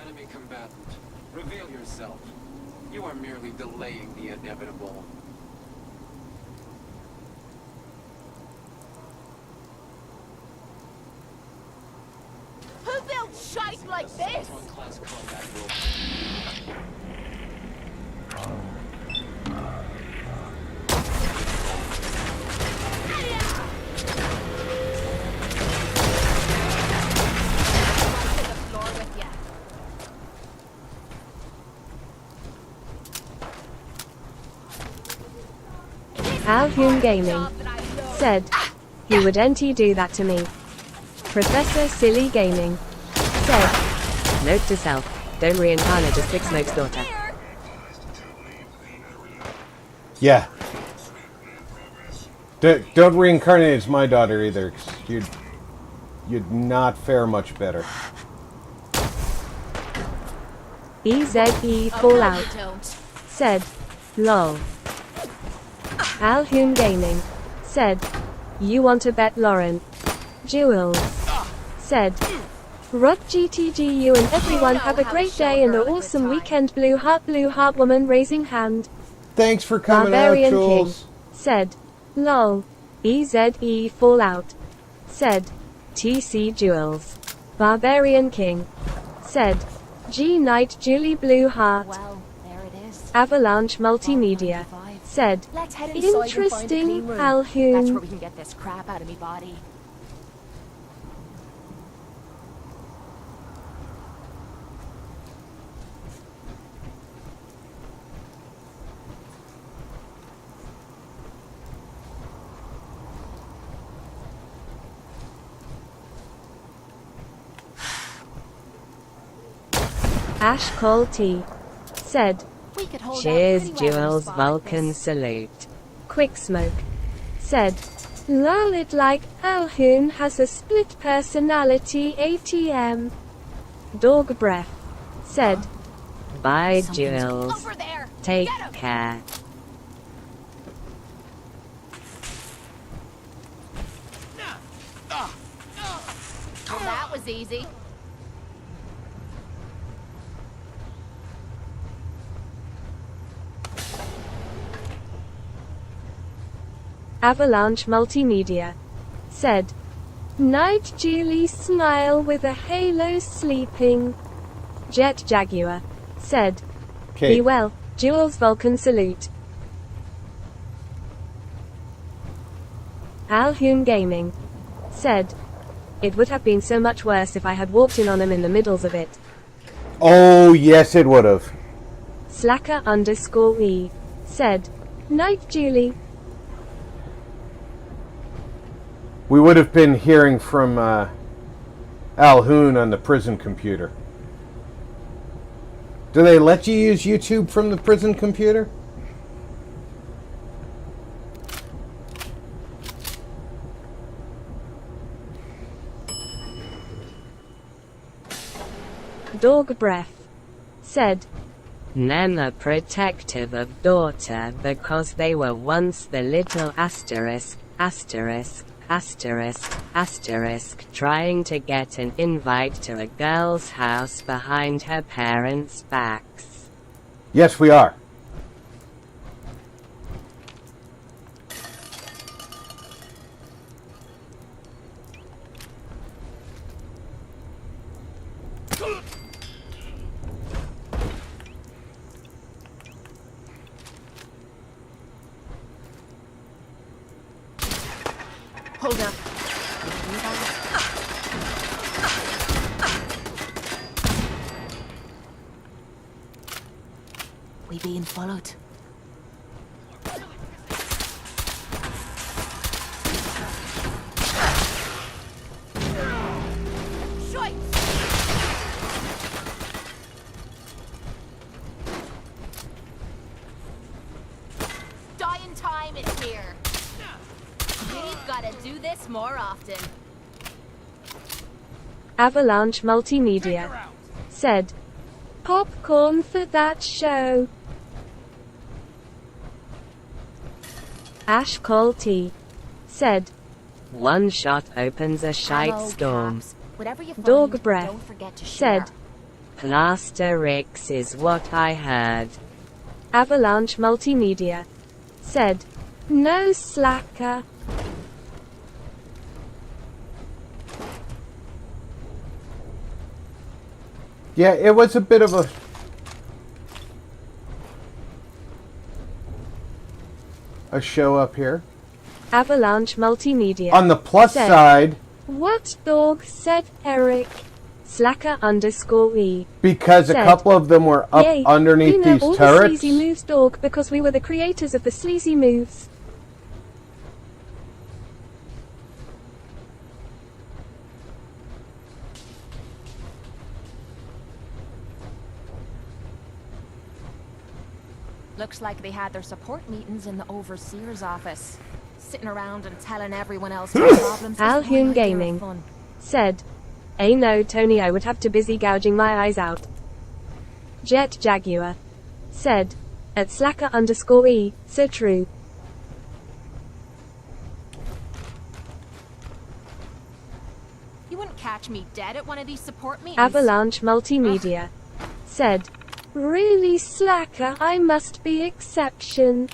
Enemy combatant, reveal yourself. You are merely delaying the inevitable. Who built shite like this? Class combat will... Alhoon Gaming said, "He would NT do that to me." Professor Silly Gaming said, "Note to self, don't reincarnate as Quick Smoke's daughter." Yeah. Don't reincarnate as my daughter either, 'cause you'd not fare much better. EZE Fallout said, "Lol." Alhoon Gaming said, "You want to bet Lauren?" Jules said, "Rock GTGU and everyone have a great day and an awesome weekend. Blue heart woman raising hand." Thanks for coming Barbarian out, Jules. King said, "Lol." EZE Fallout said, "TC Jules." Barbarian King said, G Night Julie Blue Heart. Well, there it is. Avalanche Multimedia said, Let's head inside and find a interesting, clean room. Alhoon. That's where we can get this crap out of me body. Ash Cole T said, We could hold Cheers, out pretty well in a Jules. spot like Vulcan this. salute. Quick Smoke said, lol it like Alhoon has a split personality ATM. Dog Breath said, Bye, Something's Jules. over there. Take Get 'em. care. Well, that was easy. Avalanche Multimedia said, Night Julie smile with a halo sleeping. Jet Jaguar said, Okay. Be well, Jules Vulcan salute. Alhoon Gaming said, It would have been so much worse if I had walked in on him in the middles of it. Oh, yes, it would have. Slacker_E said, Night Julie. We would have been hearing from Alhoon on the prison computer. Do they let you use YouTube from the prison computer? Dog Breath said, Men are protective of daughter because they were once the little asterisk, asterisk, asterisk, asterisk trying to get an invite to a girl's house behind her parents' backs. Yes, we are. Hold up. We being followed. Dying time is here. We've got to do this more often. Avalanche Multimedia said, Popcorn for that show. Ash Cole T said, One shot opens a shite Ammo, storm. caps, whatever you find, Dog Breath don't forget to said, share. Plasterix is what I heard. Avalanche Multimedia said, No slacker. Yeah, it was a bit of a show up here. Avalanche Multimedia On the plus said, side, What dog said Eric? Slacker_E. because a said, couple of them were up Yay, underneath we know these all turrets. the sleazy moves dog because we were the creators of the sleazy moves. Looks like they had their support meetings in the overseer's office. Sitting around and telling everyone else their problems. Alhoon Gaming said, no Tony, I would have to busy gouging my eyes out. Jet Jaguar said, at Slacker_E, so true. You wouldn't catch me dead at one of these support meetings. Avalanche Multimedia said, really Slacker, I must be exception.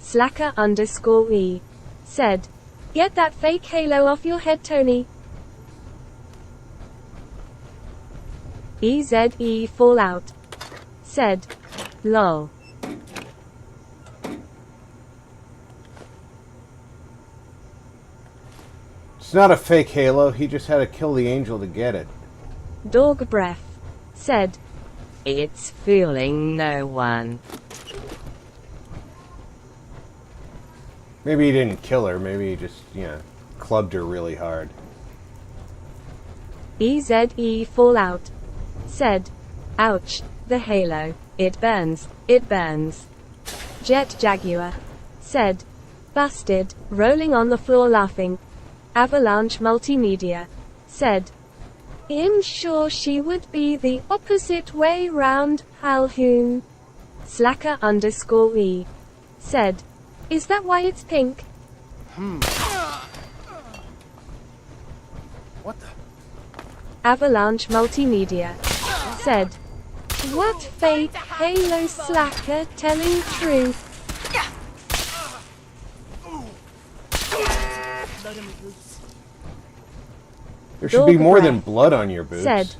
Slacker_E said, "Get that fake halo off your head, Tony." EZE Fallout said, "Lol." It's not a fake halo, he just had to kill the angel to get it. Dog Breath said, "It's fooling no one." Maybe he didn't kill her, maybe he just, clubbed her really hard. EZE Fallout said, "Ouch, the halo. It burns, it burns." Jet Jaguar said, "Busted," rolling on the floor laughing. Avalanche Multimedia said, "I'm sure she would be the opposite way round, Halhoon." Slacker_E said, "Is that why it's pink?" What the? Avalanche Multimedia said, "What fake Halo slacker telling truth?" There should be Dog more Breath than blood on your boots. said,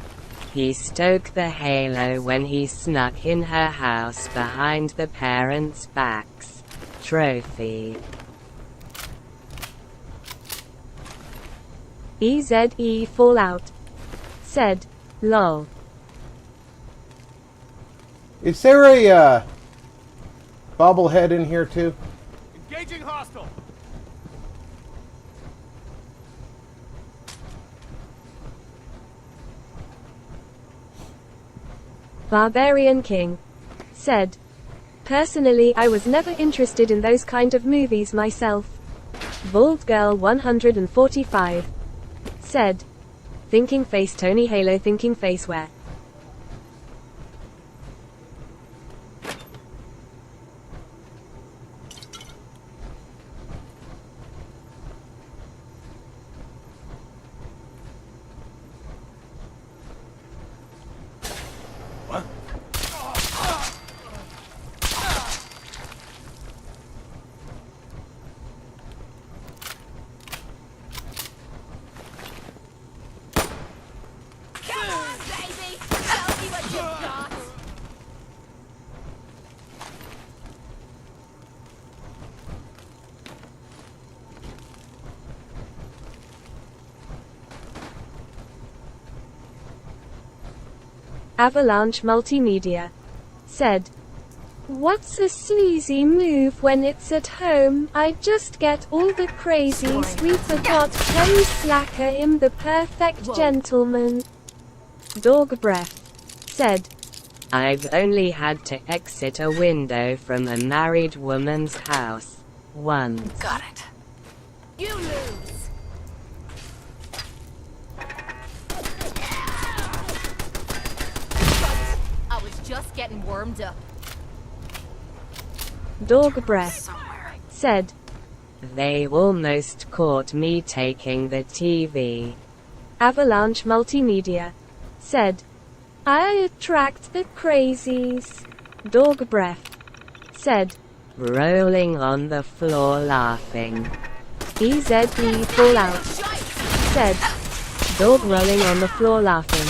He stoked the halo when he snuck in her house behind the parents' backs. Trophy. EZE Fallout said, "Lol." Is there a bobblehead in here too? Engaging hostile. Barbarian King said, "Personally, I was never interested in those kind of movies myself." Bald Girl 145 said, "Thinking face Tony Halo thinking face where?" Avalanche Multimedia said, "What's a sleazy move when it's at home? I just get all the crazies. We forgot Terry Slacker him the perfect gentleman." Dog Breath said, "I've only had to exit a window from a married woman's house once." Got it. You lose. I was just getting warmed up. Dog Breath said, "They almost caught me taking the TV." Avalanche Multimedia said, "I attract the crazies." Dog Breath said, "Rolling on the floor laughing." EZE Fallout said, "Dog rolling on the floor laughing."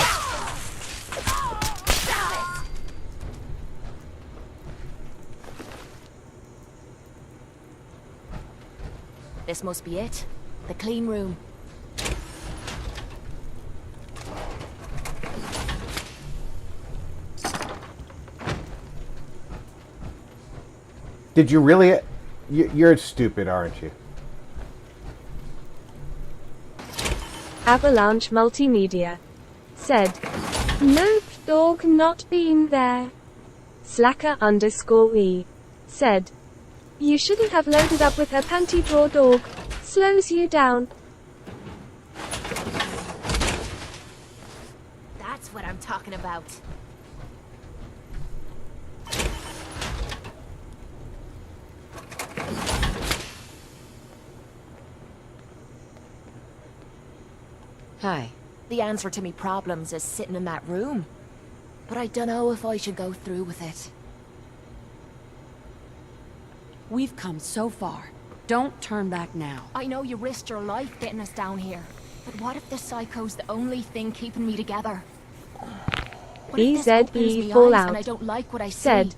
This must be it. The clean room. Did you really? You're stupid, aren't you? Avalanche Multimedia said, "Nope, dog not been there." Slacker_E said, "You shouldn't have loaded up with her panty draw, dog. Slows you down." That's what I'm talking about. Hi. The answer to me problems is sitting in that room. But I don't know if I should go through with it. We've come so far. Don't turn back now. I know you risked your life getting us down here. But what if the psycho's the only thing keeping me together? What if this opens me eyes and I don't like what I see?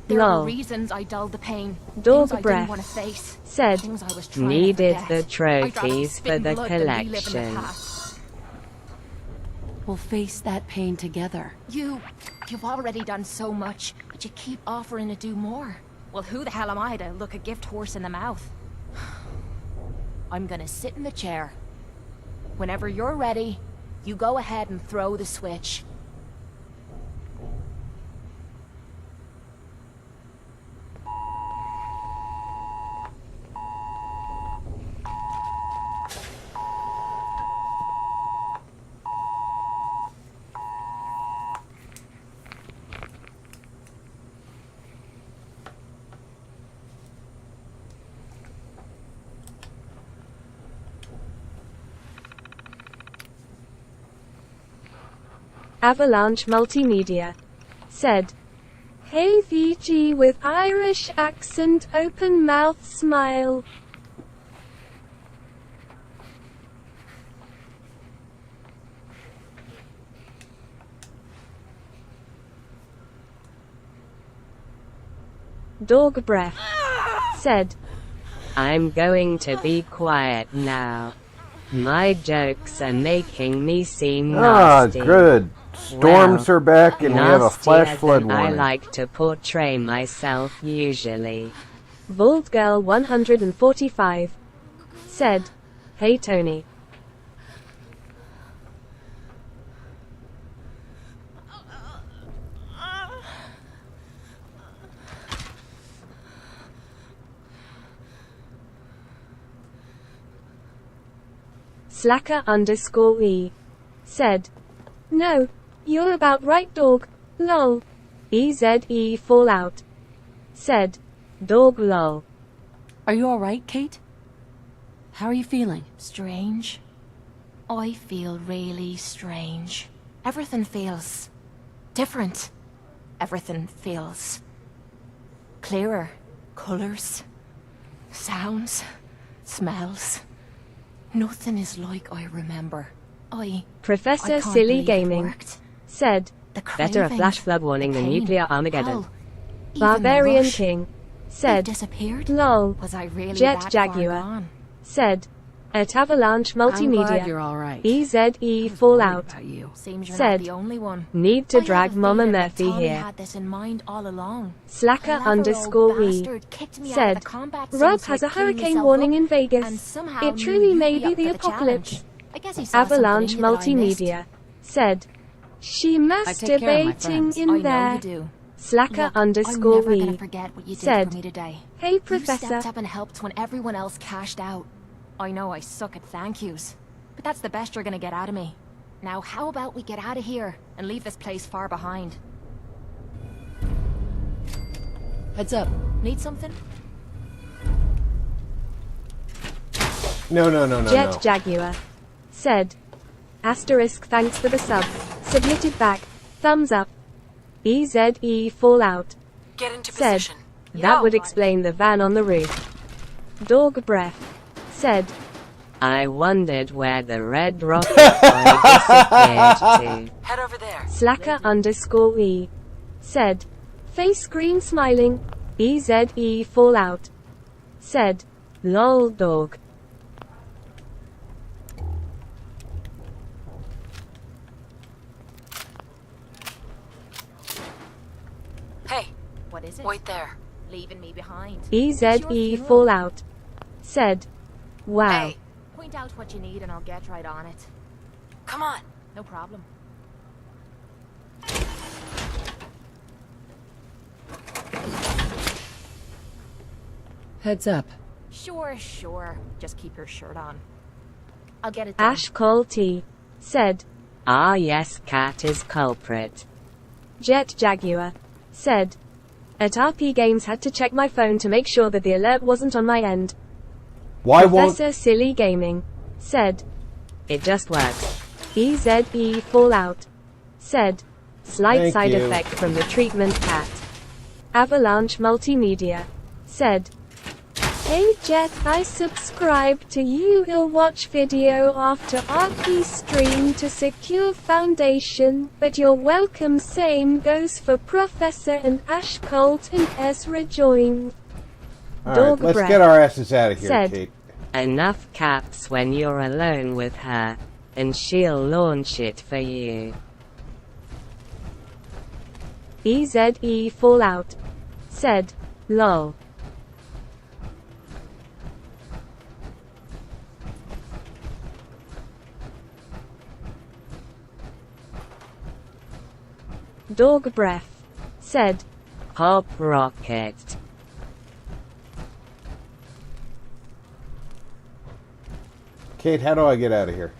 There were reasons I dulled the pain. Things I didn't want to face. Things I was trying Needed to the forget. trophies for the I'd rather spit blood than relive in the collection. past. We'll face that pain together. You've already done so much, but you keep offering to do more. Well, who the hell am I to look a gift horse in the mouth? I'm gonna sit in the chair. Whenever you're ready, you go ahead and throw the switch. Avalanche Multimedia said, "Hey VG with Irish accent, open mouth smile." Dog Breath said, I'm going to be quiet now. My jokes are making me seem nasty. Good. Storms are back and we have a flash nastier flood than I warning. like to portray myself usually. Bald Girl 145 said, "Hey Tony. Slacker_E said, "No, you're about right, dog. Lol." EZE Fallout said, "Dog lol." Are you alright, Kate? How are you feeling? Strange. I feel really strange. Everything feels different. Everything feels clearer. Colors, sounds, smells. Nothing is like I remember. Professor I can't Silly believe it Gaming worked. said, Better a flash flood warning than nuclear Armageddon. Barbarian King said, disappeared? "Lol." Was I really Jet that far Jaguar gone? said, "At Avalanche Multimedia." glad you're all right. EZE Fallout Seems you're said, not the only one. "Need to I have drag a Mama feeling that Murphy Tommy here." had this in mind all along. Slacker_E said, "Rob has a hurricane warning in Vegas. It truly may be the apocalypse." Avalanche Multimedia said, "She take care of my masturbating friends. I in know there." you do. Slacker I'm never _E gonna forget what you did said, for me today. "Hey You Professor." stepped up and helped when everyone else cashed out. I know I suck at thank yous, but that's the best you're gonna get out of me. Now how about we get out of here and leave this place far behind? Heads up. Need something? No. Jet Jaguar said, "Thanks for the sub. Submitted back. Thumbs up." EZE Fallout Get into said, position. "That would explain the van on the roof." Dog Breath said, I wondered where the red rocket boy disappeared to. Head over there. Slacker_E said, "Face screen smiling." EZE Fallout said, "Lol dog." Hey, What is it? wait there. Leaving me behind. EZE Fallout said, "Wow." Hey, Point out what you need and I'll get right on it. come on. No problem. Heads up. Sure. Just keep your shirt on. I'll get it done. Ash Cole T said, Ah yes, cat is culprit. Jet Jaguar said, "At RP Games had to check my phone to make sure that the alert wasn't on my end." Why won't... Professor Silly Gaming said, It just works. EZE Fallout said, "Slight Thank side you. effect from the treatment cat." Avalanche Multimedia said, Hey Jet, I subscribe to you. He'll watch video after RP stream to secure foundation, but you're welcome. Same goes for Professor and Ash Colt and Ezra joined. Alright, let's get our asses out of here, said, Kate. Enough caps when you're alone with her, and she'll launch it for you. EZE Fallout said, lol. Dog Breath said, Pop Rocket. Kate, how do I get out of here?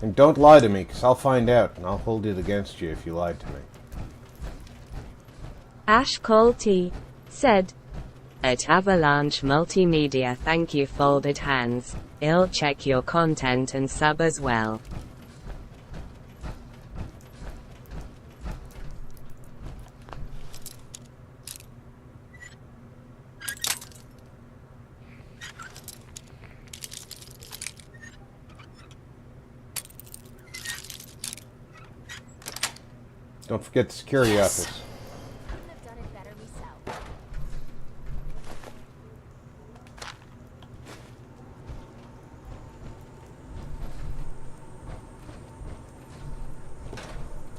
And don't lie to me, because I'll find out, and I'll hold it against you if you lied to me. Ash Colty said, At Avalanche Multimedia, thank you, folded hands. I'll check your content and sub as well. Don't forget the security office.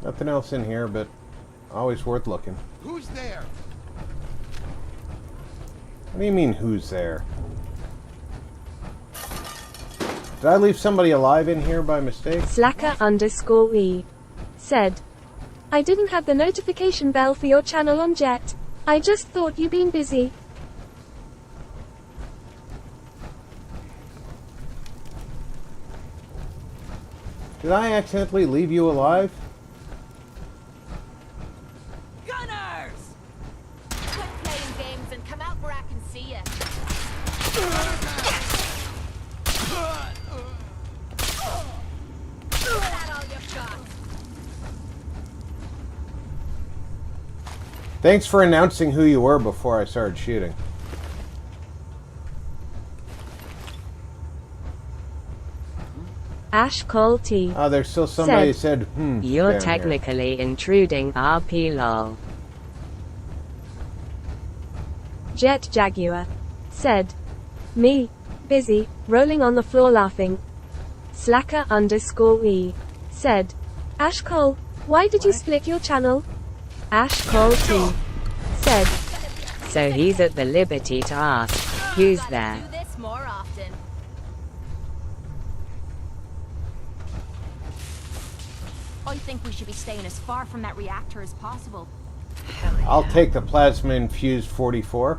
Nothing else in here, but always worth looking. Who's there? What do you mean, who's there? Did I leave somebody alive in here by mistake? Slacker_E said, I didn't have the notification bell for your channel on Jet. I just thought you'd been busy. Did I accidentally leave you alive? Gunners! Quit playing games and come out where I can see you. Put out all you've got. Thanks for announcing who you were before I started shooting. Ash Colty. Oh, there's still somebody who said, You're down technically intruding, RP lol. Jet Jaguar said, me, busy, rolling on the floor laughing. Slacker_E said, Ash Cole, why did you split your channel? Ash Colty said, So he's at the liberty to ask, who's there? Do this more often. I think we should be staying as far from that reactor as possible. I'll take the plasma infused 44.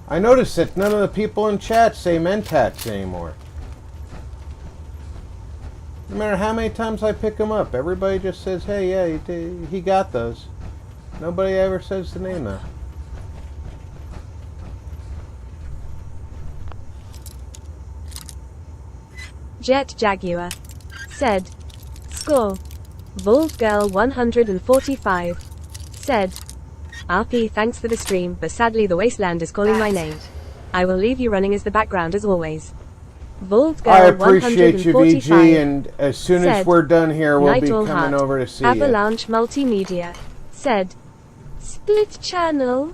I noticed that none of the people in chat say mentats anymore. No matter how many times I pick them up, everybody just says, hey, yeah, he got those. Nobody ever says the name though. Jet Jaguar said, score. Vault Girl 145 said, RP, thanks for the stream, but sadly the wasteland is calling my name. I will leave you running as the background as always. Vault Girl I appreciate you, 145 VG, and as soon as said, we're done here, we'll Night be All coming Heart. over to see you. Avalanche Multimedia said, split channel.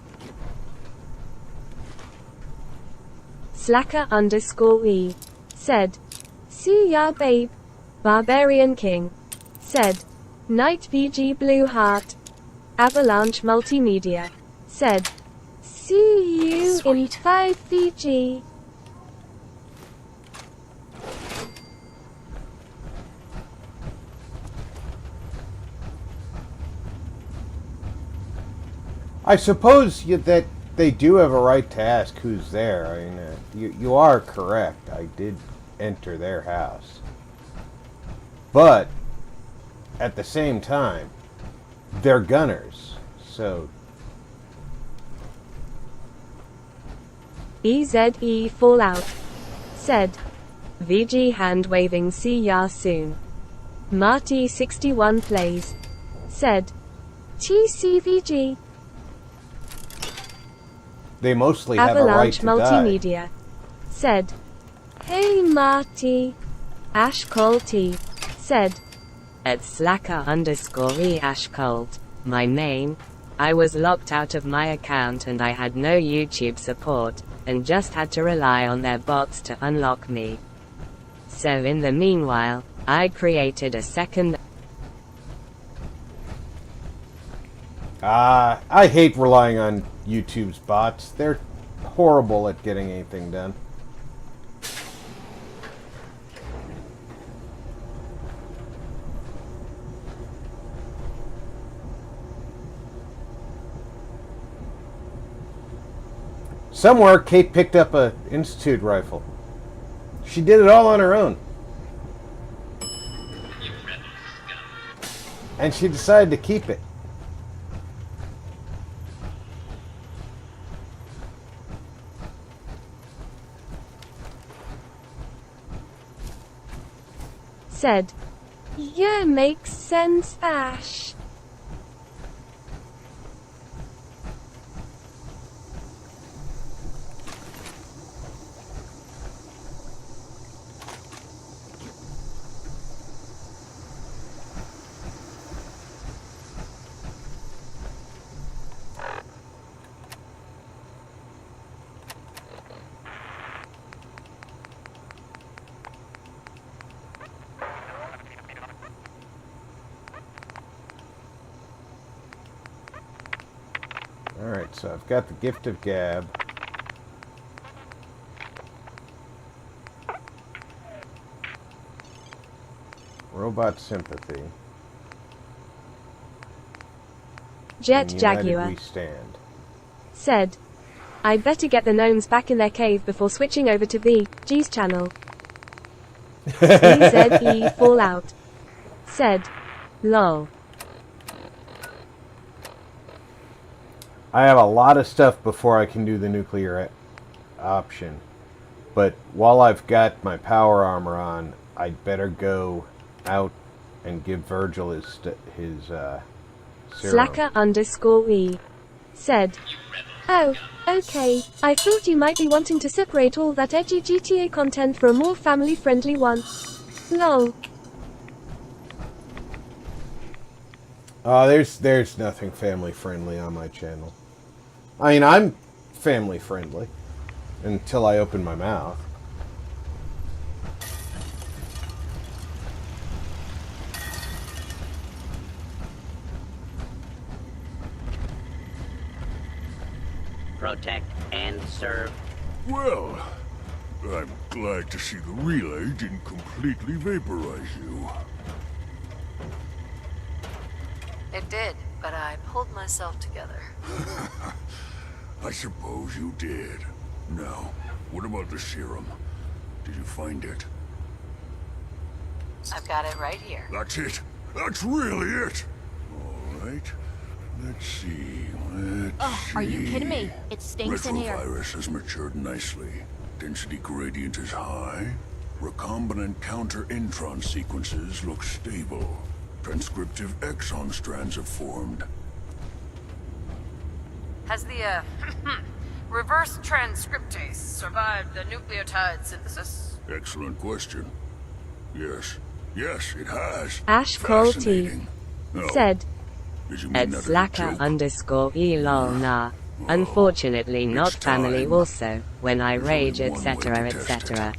Slacker_E said, see ya babe. Barbarian King said, Night VG Blue Heart. Avalanche Multimedia said, see you in 5 VG. I suppose that they do have a right to ask who's there. I mean, you are correct. I did enter their house. But, at the same time, they're gunners. So, EZE Fallout said, VG hand waving, see ya soon. Marty61 plays said, TCVG. They mostly have a right Avalanche to die. Multimedia said, hey Marty. Ash Cole T said, at slacker_e ashcold, my name. I was locked out of my account and I had no YouTube support, and just had to rely on their bots to unlock me. So in the meanwhile, I created a second. I hate relying on YouTube's bots. They're horrible at getting anything done. Somewhere, Kate picked up a Institute rifle. She did it all on her own. And she decided to keep it. said, yeah, makes sense, Ash. Alright, so I've got the Gift of Gab. Robot Sympathy. Jet and Jaguar United We Stand. said, I better get the gnomes back in their cave before switching over to VG's channel. EZE Fallout said, lol. I have a lot of stuff before I can do the nuclear option. But while I've got my power armor on, I'd better go out and give Virgil his serum. Slacker_E said, oh, okay, I thought you might be wanting to separate all that edgy GTA content for a more family-friendly one. Lol. There's nothing family-friendly on my channel. I mean, I'm family-friendly until I open my mouth. Protect and serve. Well, I'm glad to see the relay didn't completely vaporize you. It did, but I pulled myself together. I suppose you did. Now, what about the serum? Did you find it? I've got it right here. That's it. That's really it. All right. Let's see. Are you kidding me? It stinks in here. Retrovirus has matured nicely. Density gradient is high. Recombinant counter-intron sequences look stable. Transcriptive exon strands have formed. Has the, reverse transcriptase survived the nucleotide synthesis? Excellent question. Yes. Yes, it has. Ash Cole T Fascinating. Now, said, did you mean At that as a slacker_e lol nah. Unfortunately not family also, when I rage etc etc.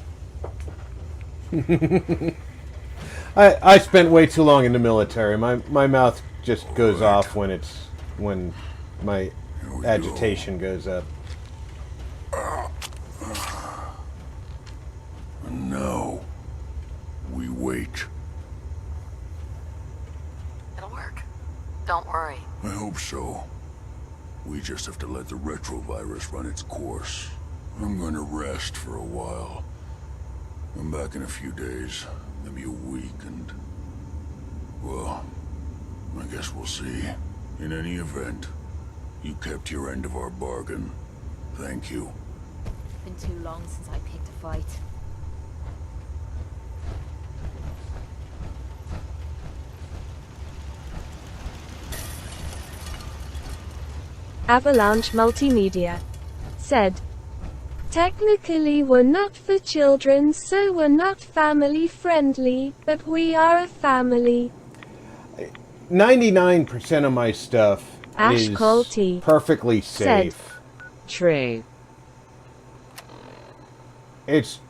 I spent way too long in the military. My mouth just goes off when my agitation goes up. And now, we wait. It'll work. Don't worry. I hope so. We just have to let the retrovirus run its course. I'm going to rest for a while. I'm back in a few days, maybe a week, and... well, I guess we'll see. In any event, you kept your end of our bargain. Thank you. been too long since I picked a fight. Avalanche Multimedia said, technically we're not for children, so we're not family friendly, but we are a family. 99% of my stuff Ash is Colty perfectly said, safe. True. It's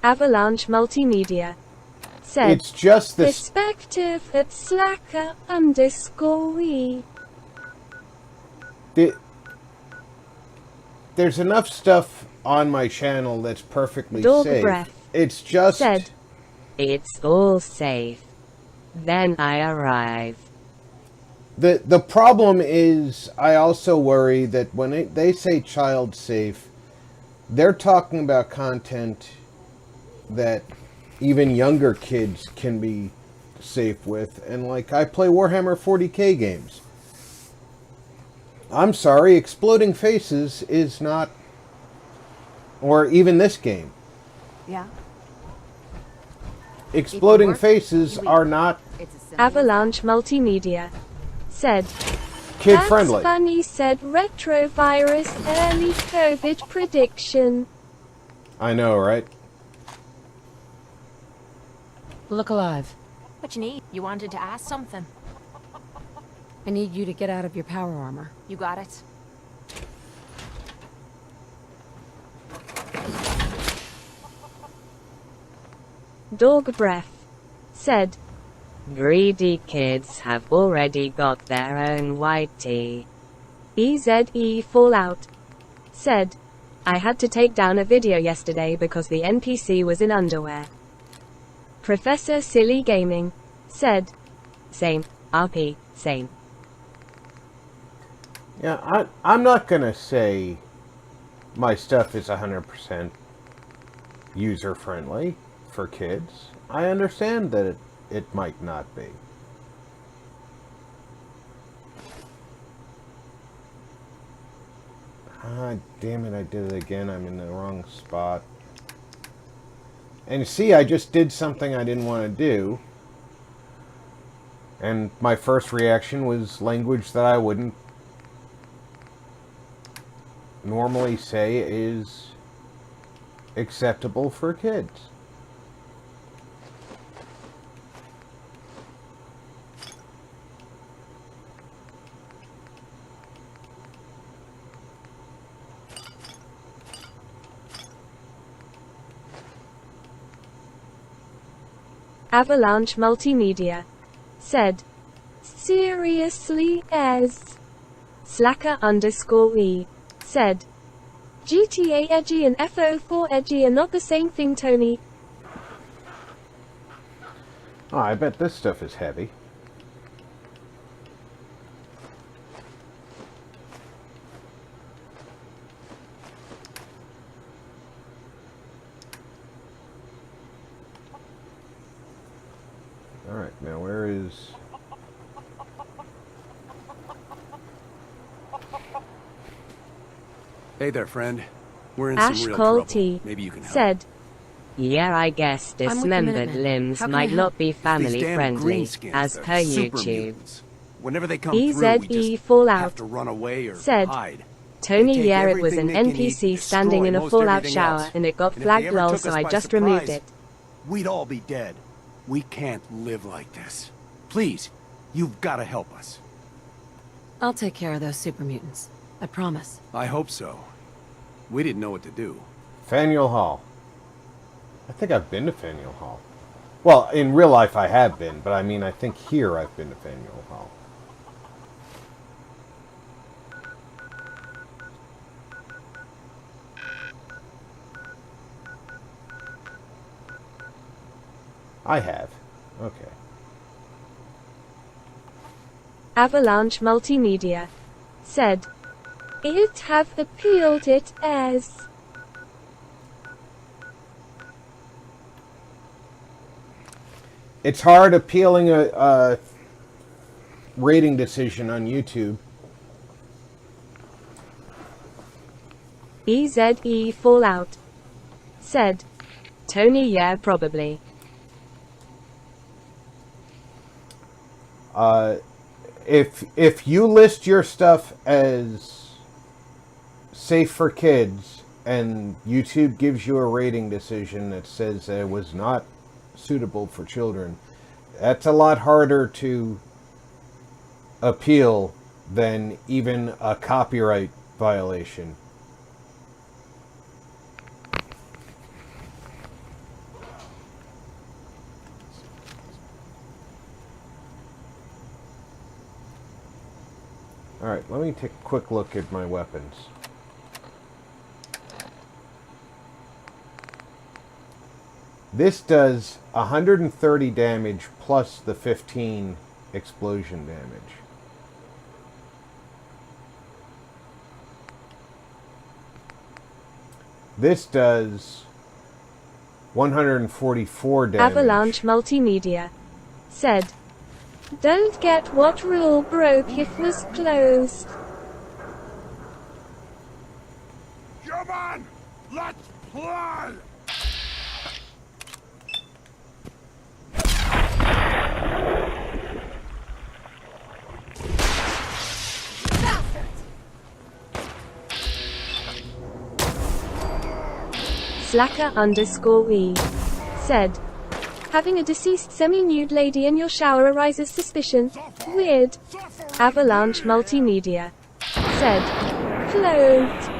Avalanche Multimedia said, it's just this. perspective at Slacker_we. There's enough stuff on my channel that's perfectly Dog safe. Breath It's just said, it's all safe. Then I arrive. the problem is I also worry that when they say child safe, they're talking about content that even younger kids can be safe with, and like I play Warhammer 40k games. I'm sorry, Exploding Faces is not, or even this game. Yeah. Exploding Faces are not Avalanche Multimedia said, kid-friendly. That's funny, said Retrovirus early COVID prediction. I know, right? Look alive. What you need? You wanted to ask something. I need you to get out of your power armor. You got it. Dog Breath said, Greedy kids have already got their own white tea. EZE Fallout said, I had to take down a video yesterday because the NPC was in underwear. Professor Silly Gaming said, same, RP, same. Yeah, I'm not gonna say my stuff is 100% user-friendly for kids. I understand that it might not be. Ah, damn it, I did it again. I'm in the wrong spot. And you see, I just did something I didn't want to do. And my first reaction was language that I wouldn't normally say is acceptable for kids. Avalanche Multimedia said, seriously as Slacker_E said, GTA edgy and FO4 edgy are not the same thing, Tony. Oh, I bet this stuff is heavy. Alright, now where is... Hey there, friend. We're in Ash some real Colty trouble. Maybe you can help. said, Yeah, I guess dismembered limbs might not be family friendly, as per YouTube. Whenever they come through, we EZE just Fallout have to run away or said, hide. Tony, They take yeah, it was an everything they can NPC eat, standing in a destroy most Fallout everything shower, else. and it got And if flagged they ever lol, took so us I by just surprise, removed it. We'd all be dead. We can't live like this. Please, you've got to help us. I'll take care of those super mutants. I promise. I hope so. We didn't know what to do. Faneuil Hall. I think I've been to Faneuil Hall. Well, in real life I have been, but I mean, I think here I've been to Faneuil Hall. I have. Okay. Avalanche Multimedia said, it have appealed it as It's hard appealing a rating decision on YouTube. EZE Fallout said, Tony, yeah, probably. If you list your stuff as safe for kids and YouTube gives you a rating decision that says that it was not suitable for children, that's a lot harder to appeal than even a copyright violation. Alright, let me take a quick look at my weapons. This does 130 damage plus the 15 explosion damage. This does 144 damage. Avalanche Multimedia said, don't get what rule broke if was closed. Come on! Let's play! Slacker_E said, having a deceased semi-nude lady in your shower arises suspicion. Weird. Avalanche Multimedia said, clothed.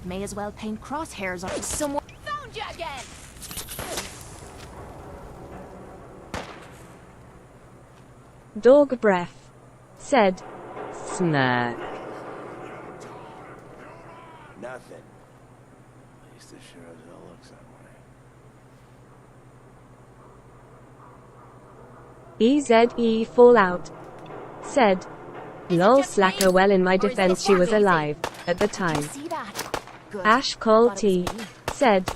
May as well paint crosshairs on someone. Found you again! Dog Breath said, Smirk. Nothing. At least it sure as hell looks that way. EZE Fallout said, lol Slacker. Well, in my defense, she was alive at the time. Ash Cole T said,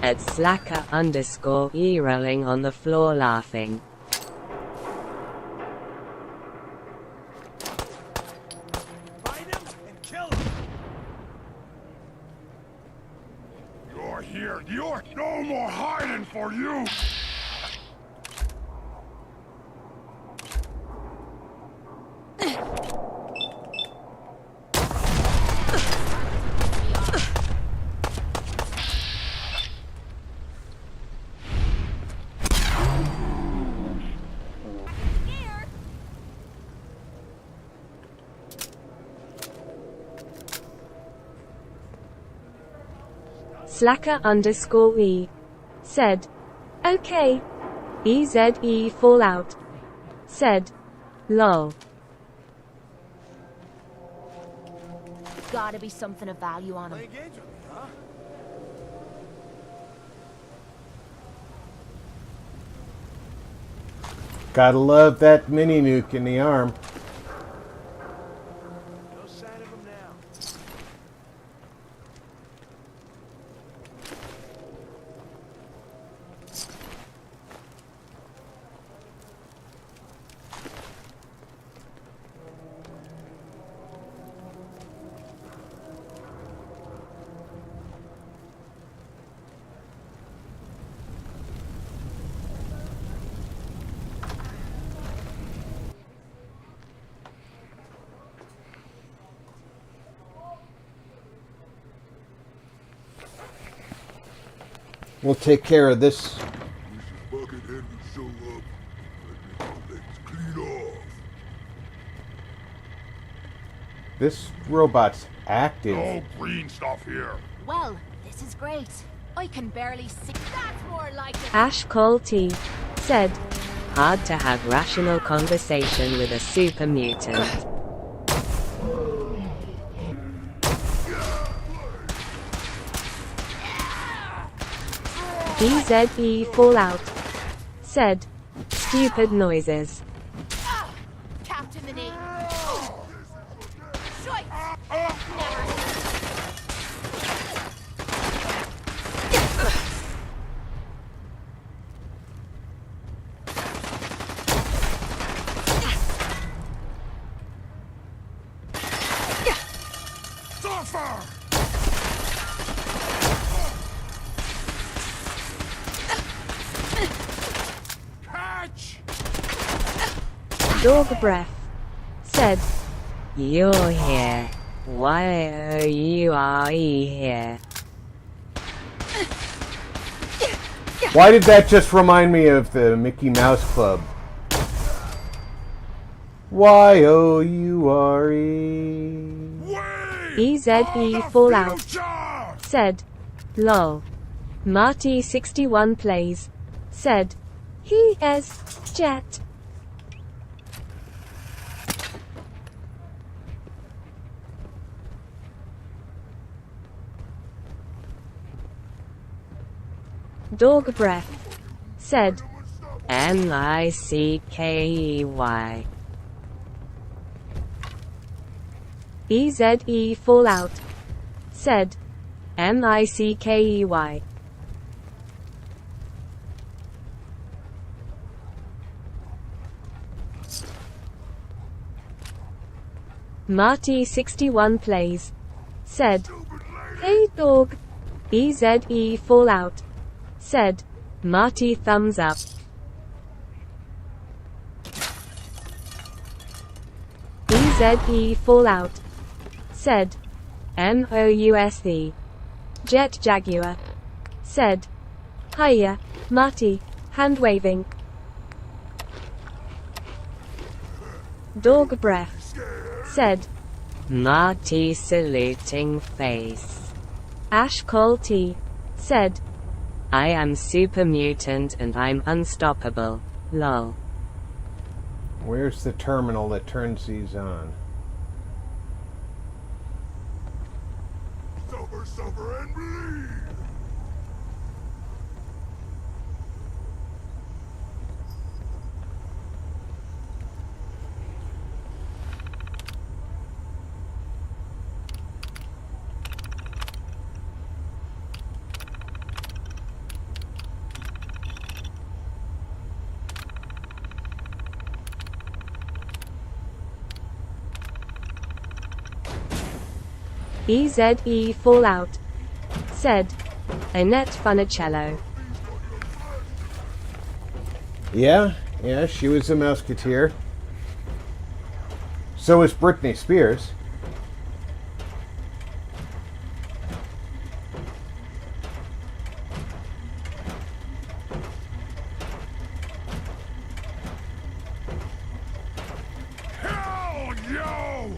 At Slacker_E rolling on the floor laughing. You're here. You're no more hiding for you. Slacker_E said, okay. EZE Fallout said, lol. Gotta be something of value on him. Gotta love that mini nuke in the arm. No sign of him now. We'll take care of this. Buckethead will show up. Let's clean off. This robot's active. No green stuff here. Well, this is great. I can barely see. That's more like it. Ash Cole T said, Hard to have rational conversation with a super mutant. EZE Fallout said, stupid noises. Captain the knee. Shite. suffer! Catch! Dog breath. Said. You're here. Why are you here? Why did that just remind me of the Mickey Mouse Club? Y-O-U-R-E. EZE Fallout. Said. Lol. Marty61 plays. Said. He is jet. Dog breath. Said. Nickey. EZE Fallout. Said. Nickey. Marty61 plays. Said. Hey dog. EZE Fallout. Said. Marty thumbs up. EZE Fallout. Said. MOUSE. Jet Jaguar. Said. Hiya, Marty. Hand waving. Dog breath. Said. Marty saluting face. Ash Cole T. Said. I am super mutant and I'm unstoppable. Lol. Where's the terminal that turns these on? Suffer and bleed! EZE Fallout. Said. Annette Funicello. Yeah, she was a Musketeer. So was Britney Spears. Hell yo!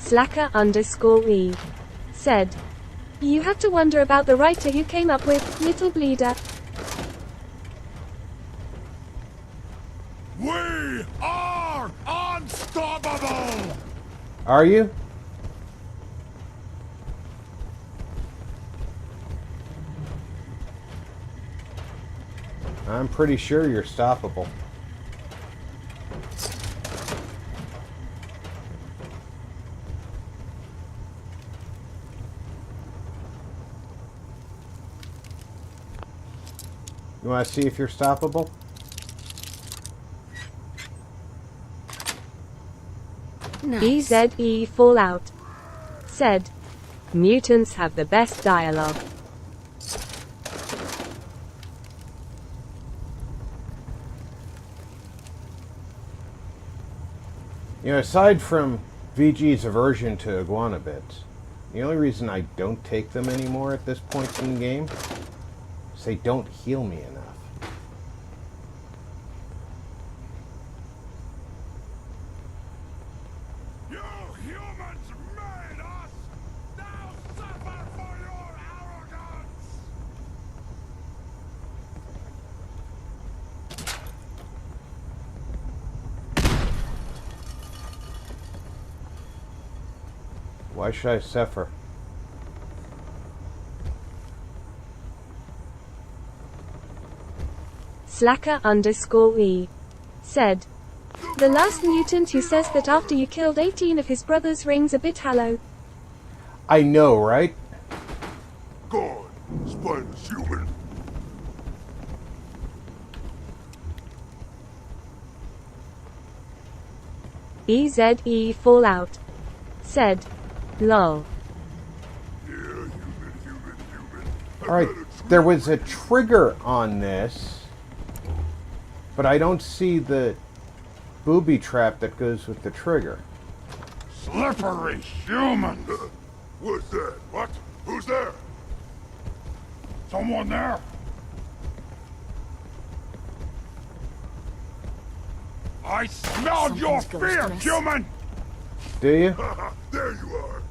Slacker_E. Said. You have to wonder about the writer who came up with Little Bleeder. We are unstoppable! Are you? I'm pretty sure you're stoppable. You want to see if you're stoppable? Nice. EZE Fallout. Said. Mutants have the best dialogue. You know, aside from VG's aversion to iguana bits, the only reason I don't take them anymore at this point in the game is they don't heal me enough. You humans made us! Now suffer for your arrogance! Why should I suffer? Slacker_E. Said. The last mutant who says that after you killed 18 of his brothers rings a bit hollow. I know, right? Gone. Spineless human. EZE Fallout said, lol. Alright, there was a trigger on this, but I don't see the booby trap that goes with the trigger. Slippery human! What's that? What? Who's there? Someone there? I smell your fear, human! Do you? There you are.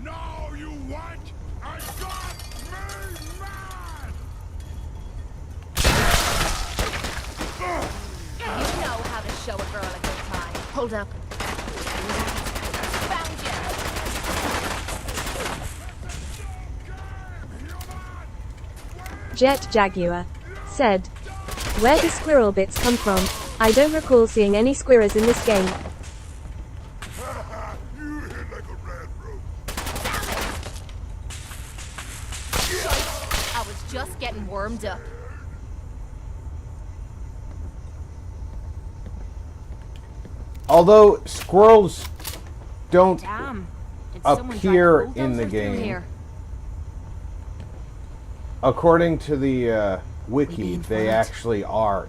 No, you what? I got me mad! You know how to show a girl a good time. Hold up. Found you. Jet Jaguar said, where do squirrel bits come from? I don't recall seeing any squirrels in this game. I was just getting warmed up. Although squirrels don't Damn. Did someone appear drive a in the bulldozer through game. here? According to the wiki, they actually are.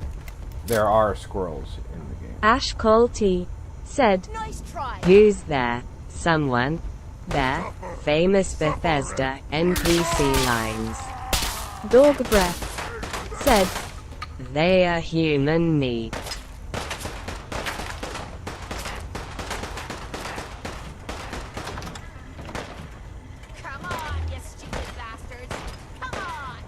There are squirrels in the game. Ash Cole T said, Nice try. Who's there? Someone? There? Famous Bethesda NPC lines. Dog Breath said, They are human meat. Come on, you stupid bastards. Come on.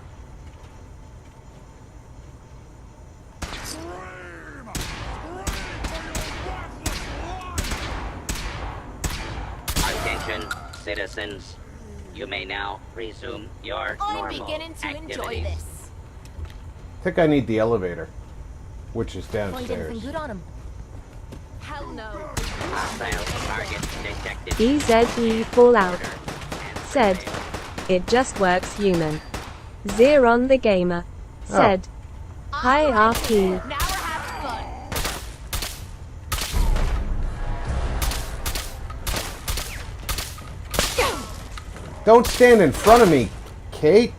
Attention, citizens. You may now resume your I'm normal beginning to enjoy activities. this. I think I need the elevator, which is Find anything downstairs. good on him? Hell no. Hostile target detected. EZE Fallout said, it just works human. Zeron the Gamer said, hi RP. Now we're having fun. Don't stand in front of me, Kate.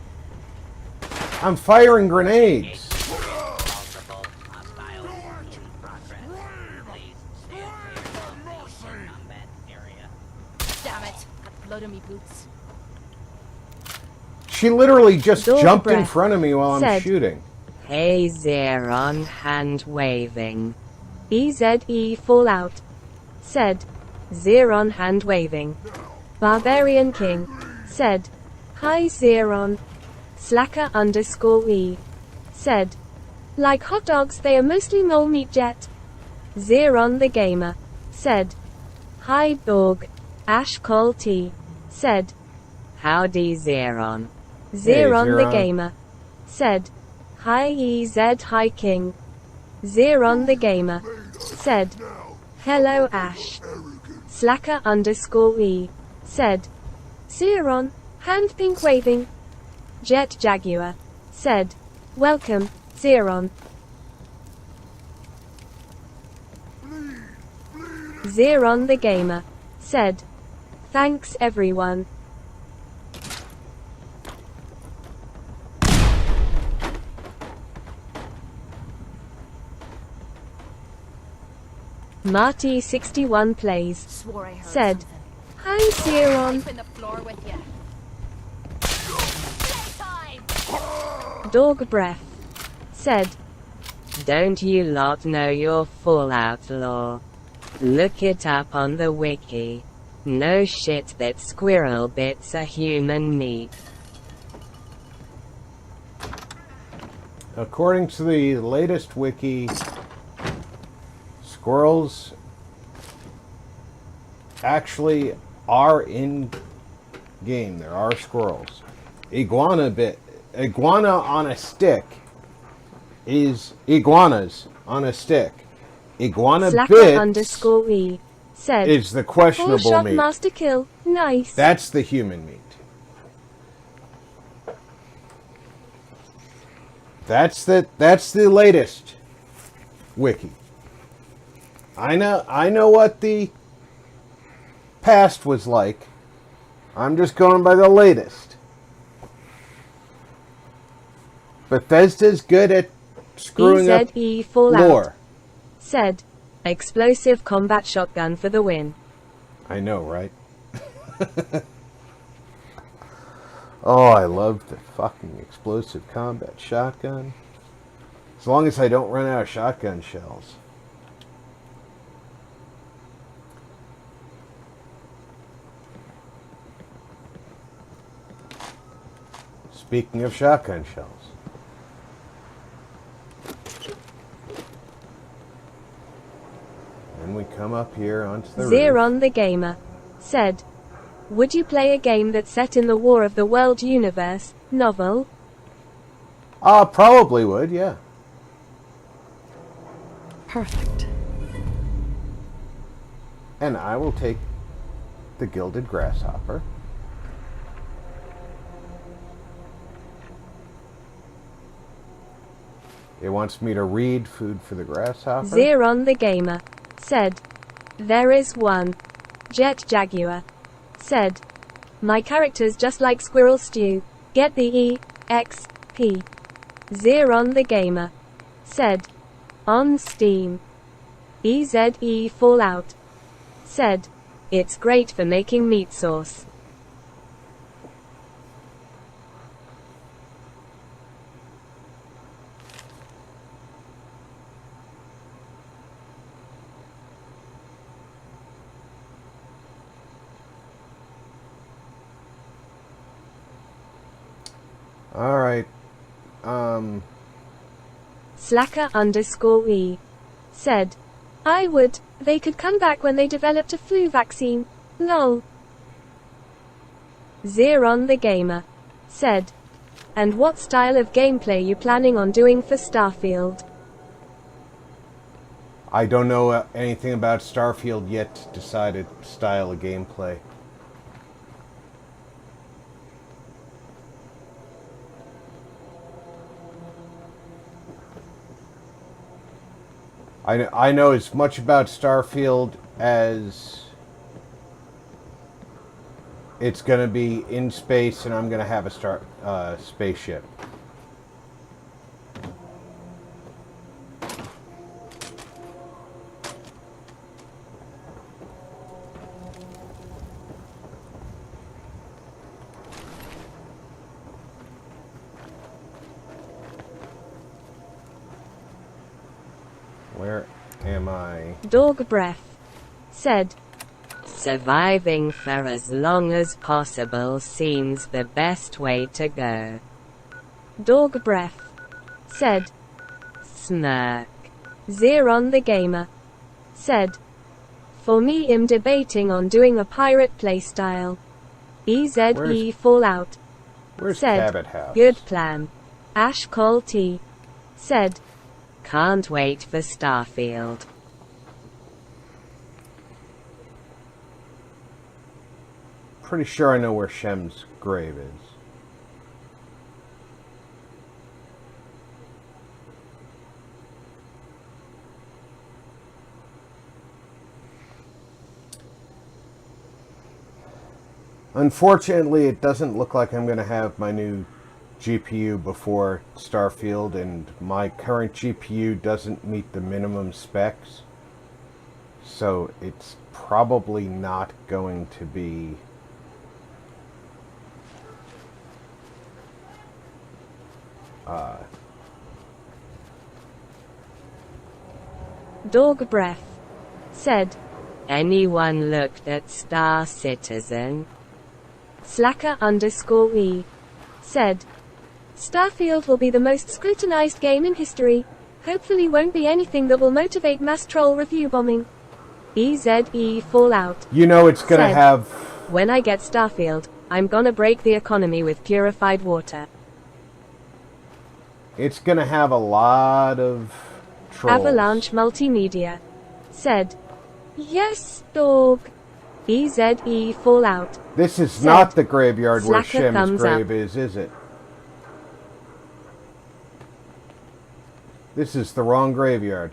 I'm firing grenades. Multiple hostiles in progress. Please stand clear of the combat area. Damn it. Got blood on me boots. She literally just Dog jumped in Breath front of me while I'm said, shooting. Hey Zeron, hand waving. EZE Fallout said, Zeron hand waving. Barbarian King said, hi Zeron. Slacker _E said, like hot dogs they are mostly mole meat jet. Zeron the Gamer said, hi dog. Ash Cole T said, Howdy Zeron. Zeron the Zeron. Gamer said, hi EZ Hi King. Zeron the Gamer said, hello Ash. Slacker _E said, Zeron, hand pink waving. Jet Jaguar said, welcome, Zeron. Zeron the Gamer said, thanks everyone. Marty61 plays Swore I heard said, something. hi Zeron. Wiping the floor with you. Playtime! Dog Breath said, Don't you lot know your Fallout lore? Look it up on the wiki. No shit that squirrel bits are human meat. According to the latest wiki, squirrels actually are in game. There are squirrels. Iguana on a stick is iguanas on a stick. Iguana Slacker bits _E said. is the questionable 4-shot meat. master kill. Nice. That's the human meat. That's the latest wiki. I know what the past was like. I'm just going by the latest. Bethesda's good at screwing up Fallout lore. said. Explosive combat shotgun for the win. I know, right? Oh, I love the fucking explosive combat shotgun. As long as I don't run out of shotgun shells. Speaking of shotgun shells. And we come up here onto the roof. Zeron the Gamer said, would you play a game that's set in the War of the World universe novel? Probably would, yeah. Perfect. And I will take the Gilded Grasshopper. It wants me to read Food for the Grasshopper. Zeron the Gamer said, there is one. Jet Jaguar said, my character's just like Squirrel Stew. Get the EXP. Zeron the Gamer said, on Steam. EZE Fallout said, it's great for making meat sauce. Alright. Slacker_E said, I would. They could come back when they developed a flu vaccine. Lol. Zeron the Gamer said, and what style of gameplay you planning on doing for Starfield? I don't know anything about Starfield yet to decide its style of gameplay. I know as much about Starfield as it's going to be in space and I'm going to have a spaceship. Where am I? Dog Breath said, surviving for as long as possible seems the best way to go. Dog Breath said, smirk. Zeron the Gamer said, for me I'm debating on doing a pirate playstyle. EZE Fallout said, Cabot House? Good plan. Ash Cole T said, can't wait for Starfield. Pretty sure I know where Shem's grave is. Unfortunately, it doesn't look like I'm going to have my new GPU before Starfield, and my current GPU doesn't meet the minimum specs, so it's probably not going to be Dog Breath said, anyone looked at Star Citizen? Slacker_E said, Starfield will be the most scrutinized game in history. Hopefully won't be anything that will motivate mass troll review bombing. EZE Fallout. You know it's gonna said, have... when I get Starfield, I'm gonna break the economy with purified water. It's gonna have a lot of trolls. Avalanche Multimedia said, Yes, dog. EZE Fallout. This is said, not the graveyard where Slacker Shem's thumbs grave up. is it? This is the wrong graveyard.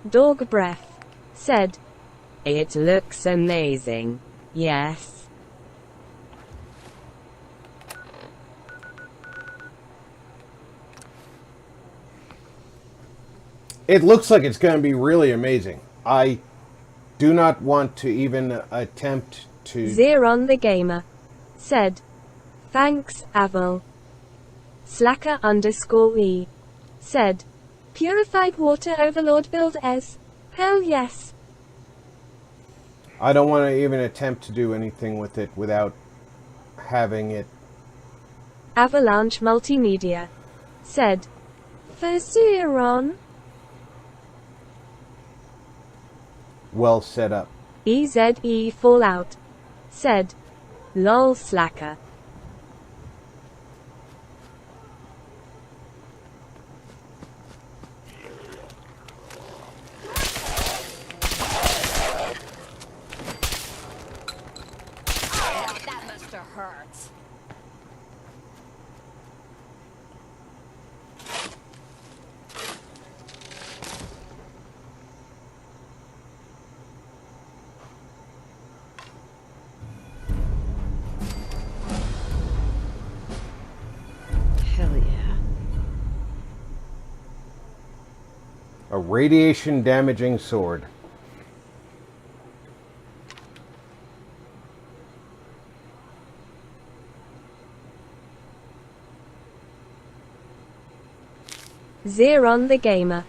Dog Breath said, It looks amazing. Yes. It looks like it's going to be really amazing. I do not want to even attempt to... Zeron the Gamer said, Thanks, Aval. Slacker _E said, Purified water overlord build es. Hell yes. I don't want to even attempt to do anything with it without having it... Avalanche Multimedia said, For Zeron. well set up. EZE Fallout said, Lol Slacker. That must have hurt. Hell yeah. A radiation damaging sword. Zeron the Gamer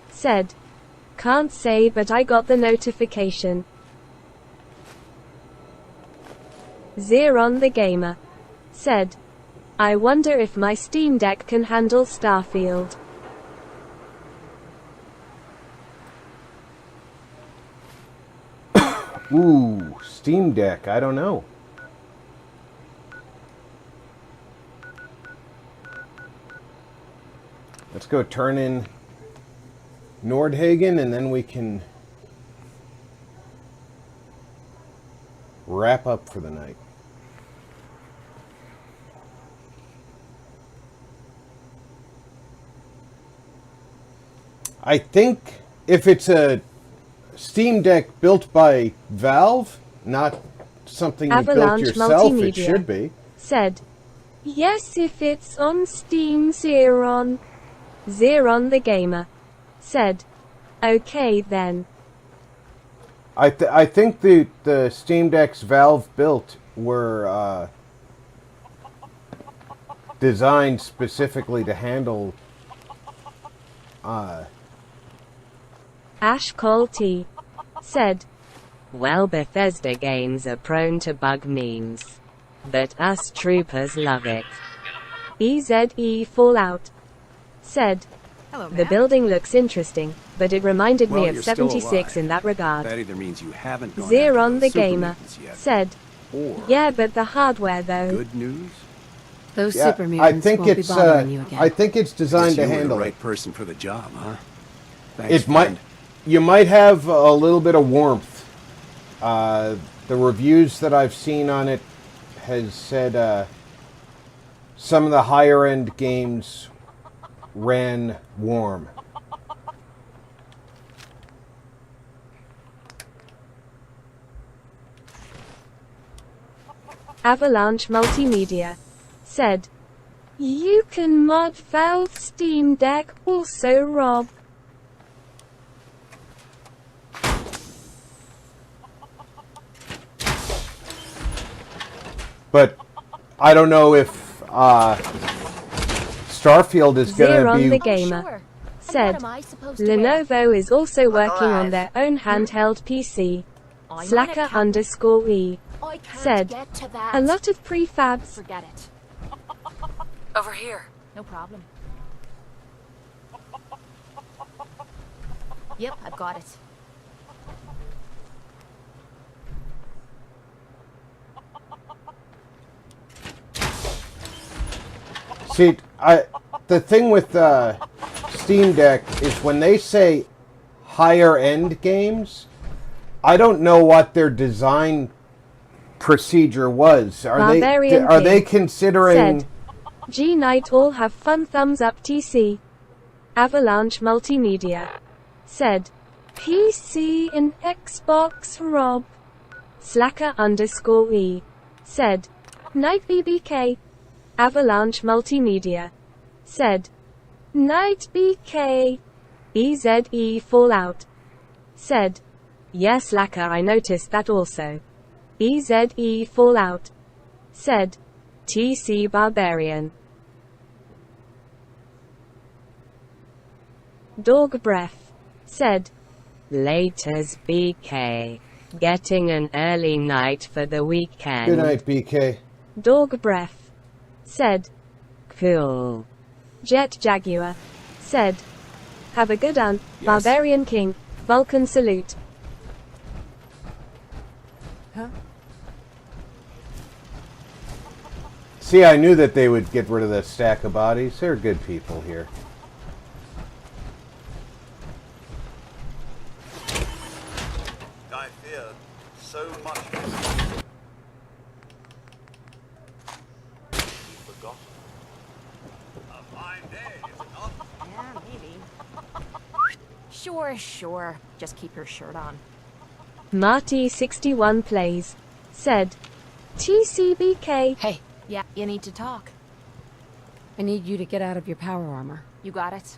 said, Can't say but I got the notification. Zeron the Gamer said, I wonder if my Steam Deck can handle Starfield. Ooh, Steam Deck, I don't know. Let's go turn in Nordhagen and then we can wrap up for the night. I think if it's a Steam Deck built by Valve, not something you Avalanche built yourself, Multimedia it should be. said, Yes, if it's on Steam. Zeron. Zeron the Gamer said, Okay then. I think the Steam Decks Valve built were designed specifically to handle Ash Cole T said, Well, Bethesda games are prone to bug memes. But us troopers love it. EZE Fallout said, Hello, The Matt. building looks interesting, but it reminded me Well, of you're still 76 alive. in that regard. That either means you haven't gone Zeron after the those super Gamer mutants yet, said, or Yeah, but the hardware though. good news. Those Yeah, super mutants won't be bothering you again. I think it's designed to Guess you were handle the it. right person for the job, huh? Thanks, It might, friend. you might have a little bit of warmth. The reviews that I've seen on it has said some of the higher end games ran warm. Avalanche Multimedia said, You can mod Valve Steam Deck also, Rob. But I don't know if Starfield is going Zeron to the be... Gamer said, Lenovo is also working on their own handheld PC. Slacker _E said, A lot of prefabs. Forget it. Over here. No problem. Yep, I've got it. See, the thing with Steam Deck is when they say higher end games, I don't know what their design procedure was. Are they considering? Said, G Night all have fun thumbs up TC. Avalanche Multimedia. Said, PC and Xbox Rob. Slacker_E. Said, Night BBK. Avalanche Multimedia. Said, Night BK. EZE Fallout. Said, yes Slacker, I noticed that also. EZE Fallout. Said, TC Barbarian. Dog Breath. Said, laters BK. Getting an early night for the weekend. Good night, BK. Dog Breath. Said, cool. Jet Jaguar. Said, have a good one, yes. Barbarian King. Vulcan salute. Huh? See, I knew that they would get rid of the stack of bodies. They're good people here. I fear so much forgotten. A fine day, is it not? Yeah, maybe. Sure. Just keep your shirt on. Marty61 plays. Said, TCBK. Hey, yeah, you need to talk. I need you to get out of your power armor. You got it?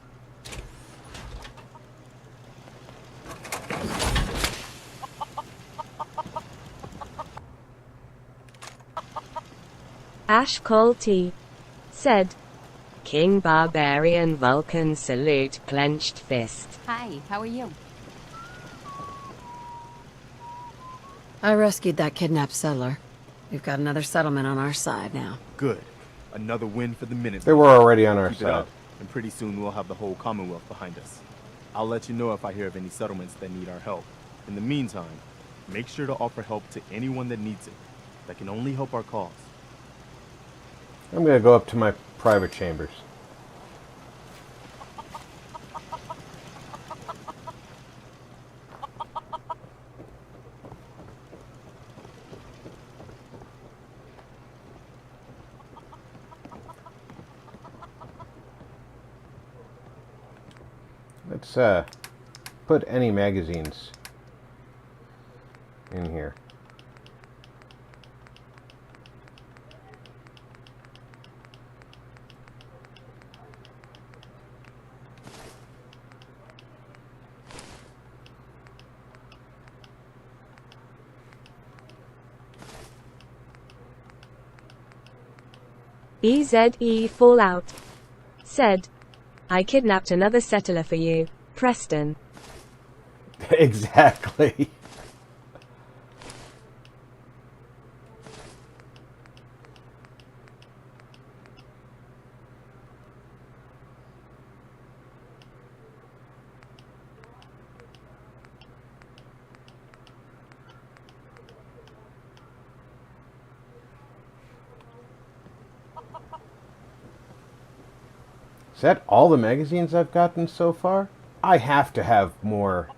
Ash Cole T. Said, King Barbarian Vulcan salute clenched fist. Hi, how are you? I rescued that kidnapped settler. We've got another settlement on our side now. Good. Another win for the minute. They were already on our Keep side. it up, and pretty soon we'll have the whole Commonwealth behind us. I'll let you know if I hear of any settlements that need our help. In the meantime, make sure to offer help to anyone that needs it. That can only help our cause. I'm going to go up to my private chambers. Let's put any magazines in here. EZE Fallout. Said, I kidnapped another settler for you, Preston. Exactly. Is that all the magazines I've gotten so far? I have to have more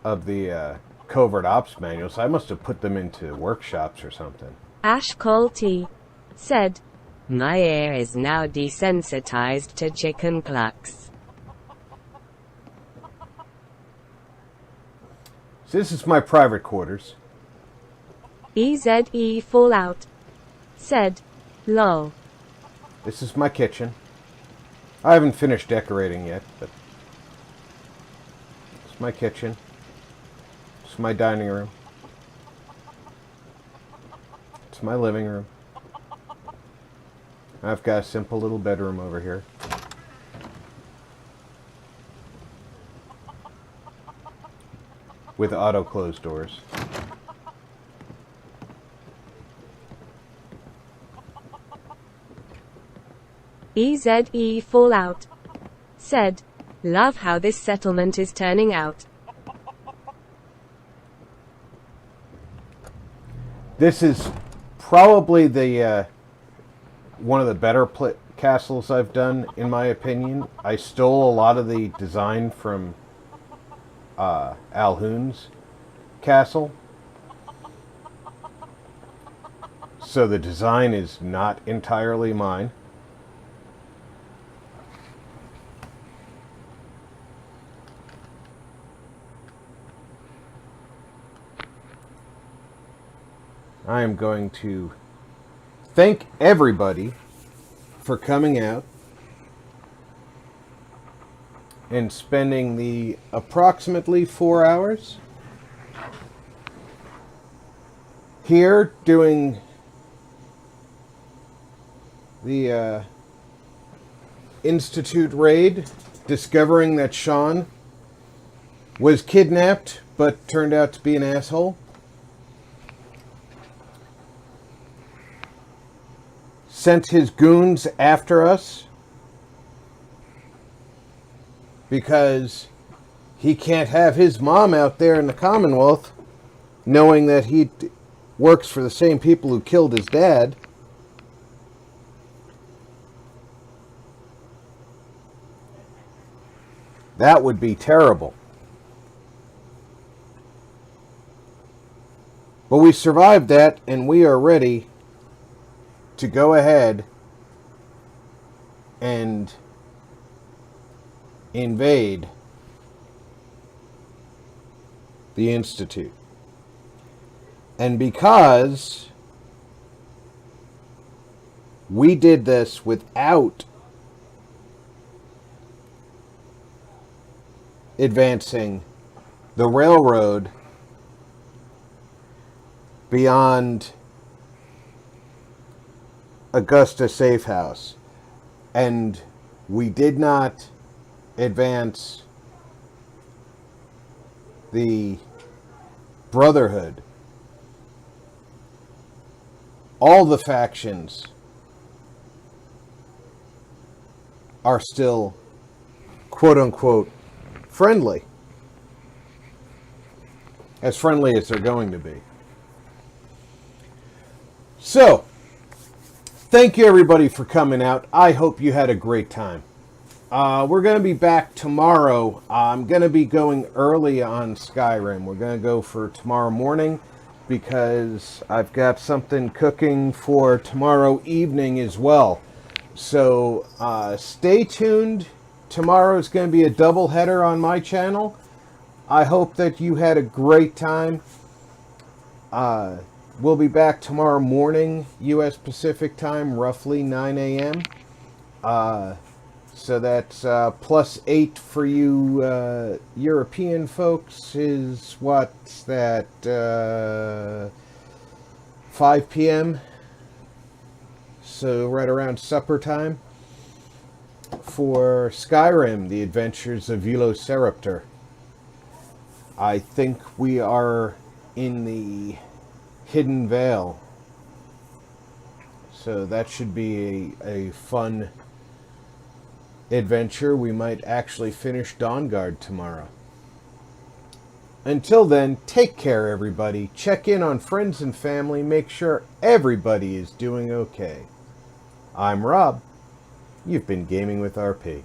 of the covert ops manuals. I must have put them into workshops or something. Ash Cole T. Said, my ear is now desensitized to chicken clucks. So this is my private quarters. EZE Fallout. Said, lol. This is my kitchen. I haven't finished decorating yet, but it's my kitchen. It's my dining room. It's my living room. I've got a simple little bedroom over here. With auto-closed doors. EZE Fallout. Said, love how this settlement is turning out. This is probably the one of the better castles I've done, in my opinion. I stole a lot of the design from Alhoon's castle. So the design is not entirely mine. I am going to thank everybody for coming out and spending the approximately 4 hours here doing the Institute raid, discovering that Shaun was kidnapped but turned out to be an asshole. Sent his goons after us because he can't have his mom out there in the Commonwealth knowing that he works for the same people who killed his dad. That would be terrible. But we survived that, and we are ready to go ahead and invade the Institute. And because we did this without advancing the railroad beyond Augusta Safe House, and we did not advance the Brotherhood, all the factions are still quote-unquote friendly. As friendly as they're going to be. So, thank you everybody for coming out. I hope you had a great time. We're going to be back tomorrow. I'm going to be going early on Skyrim. We're going to go for tomorrow morning because I've got something cooking for tomorrow evening as well. So stay tuned. Tomorrow is going to be a double header on my channel. I hope that you had a great time. We'll be back tomorrow morning, U.S. Pacific time, roughly 9 a.m. So that's +8 for you European folks is, what's that, 5 p.m.? So right around supper time for Skyrim, The Adventures of Velociraptor. I think we are in the Hidden Vale. So that should be a fun adventure. We might actually finish Dawnguard tomorrow. Until then, take care everybody. Check in on friends and family. Make sure everybody is doing okay. I'm Rob. You've been Gaming with RP.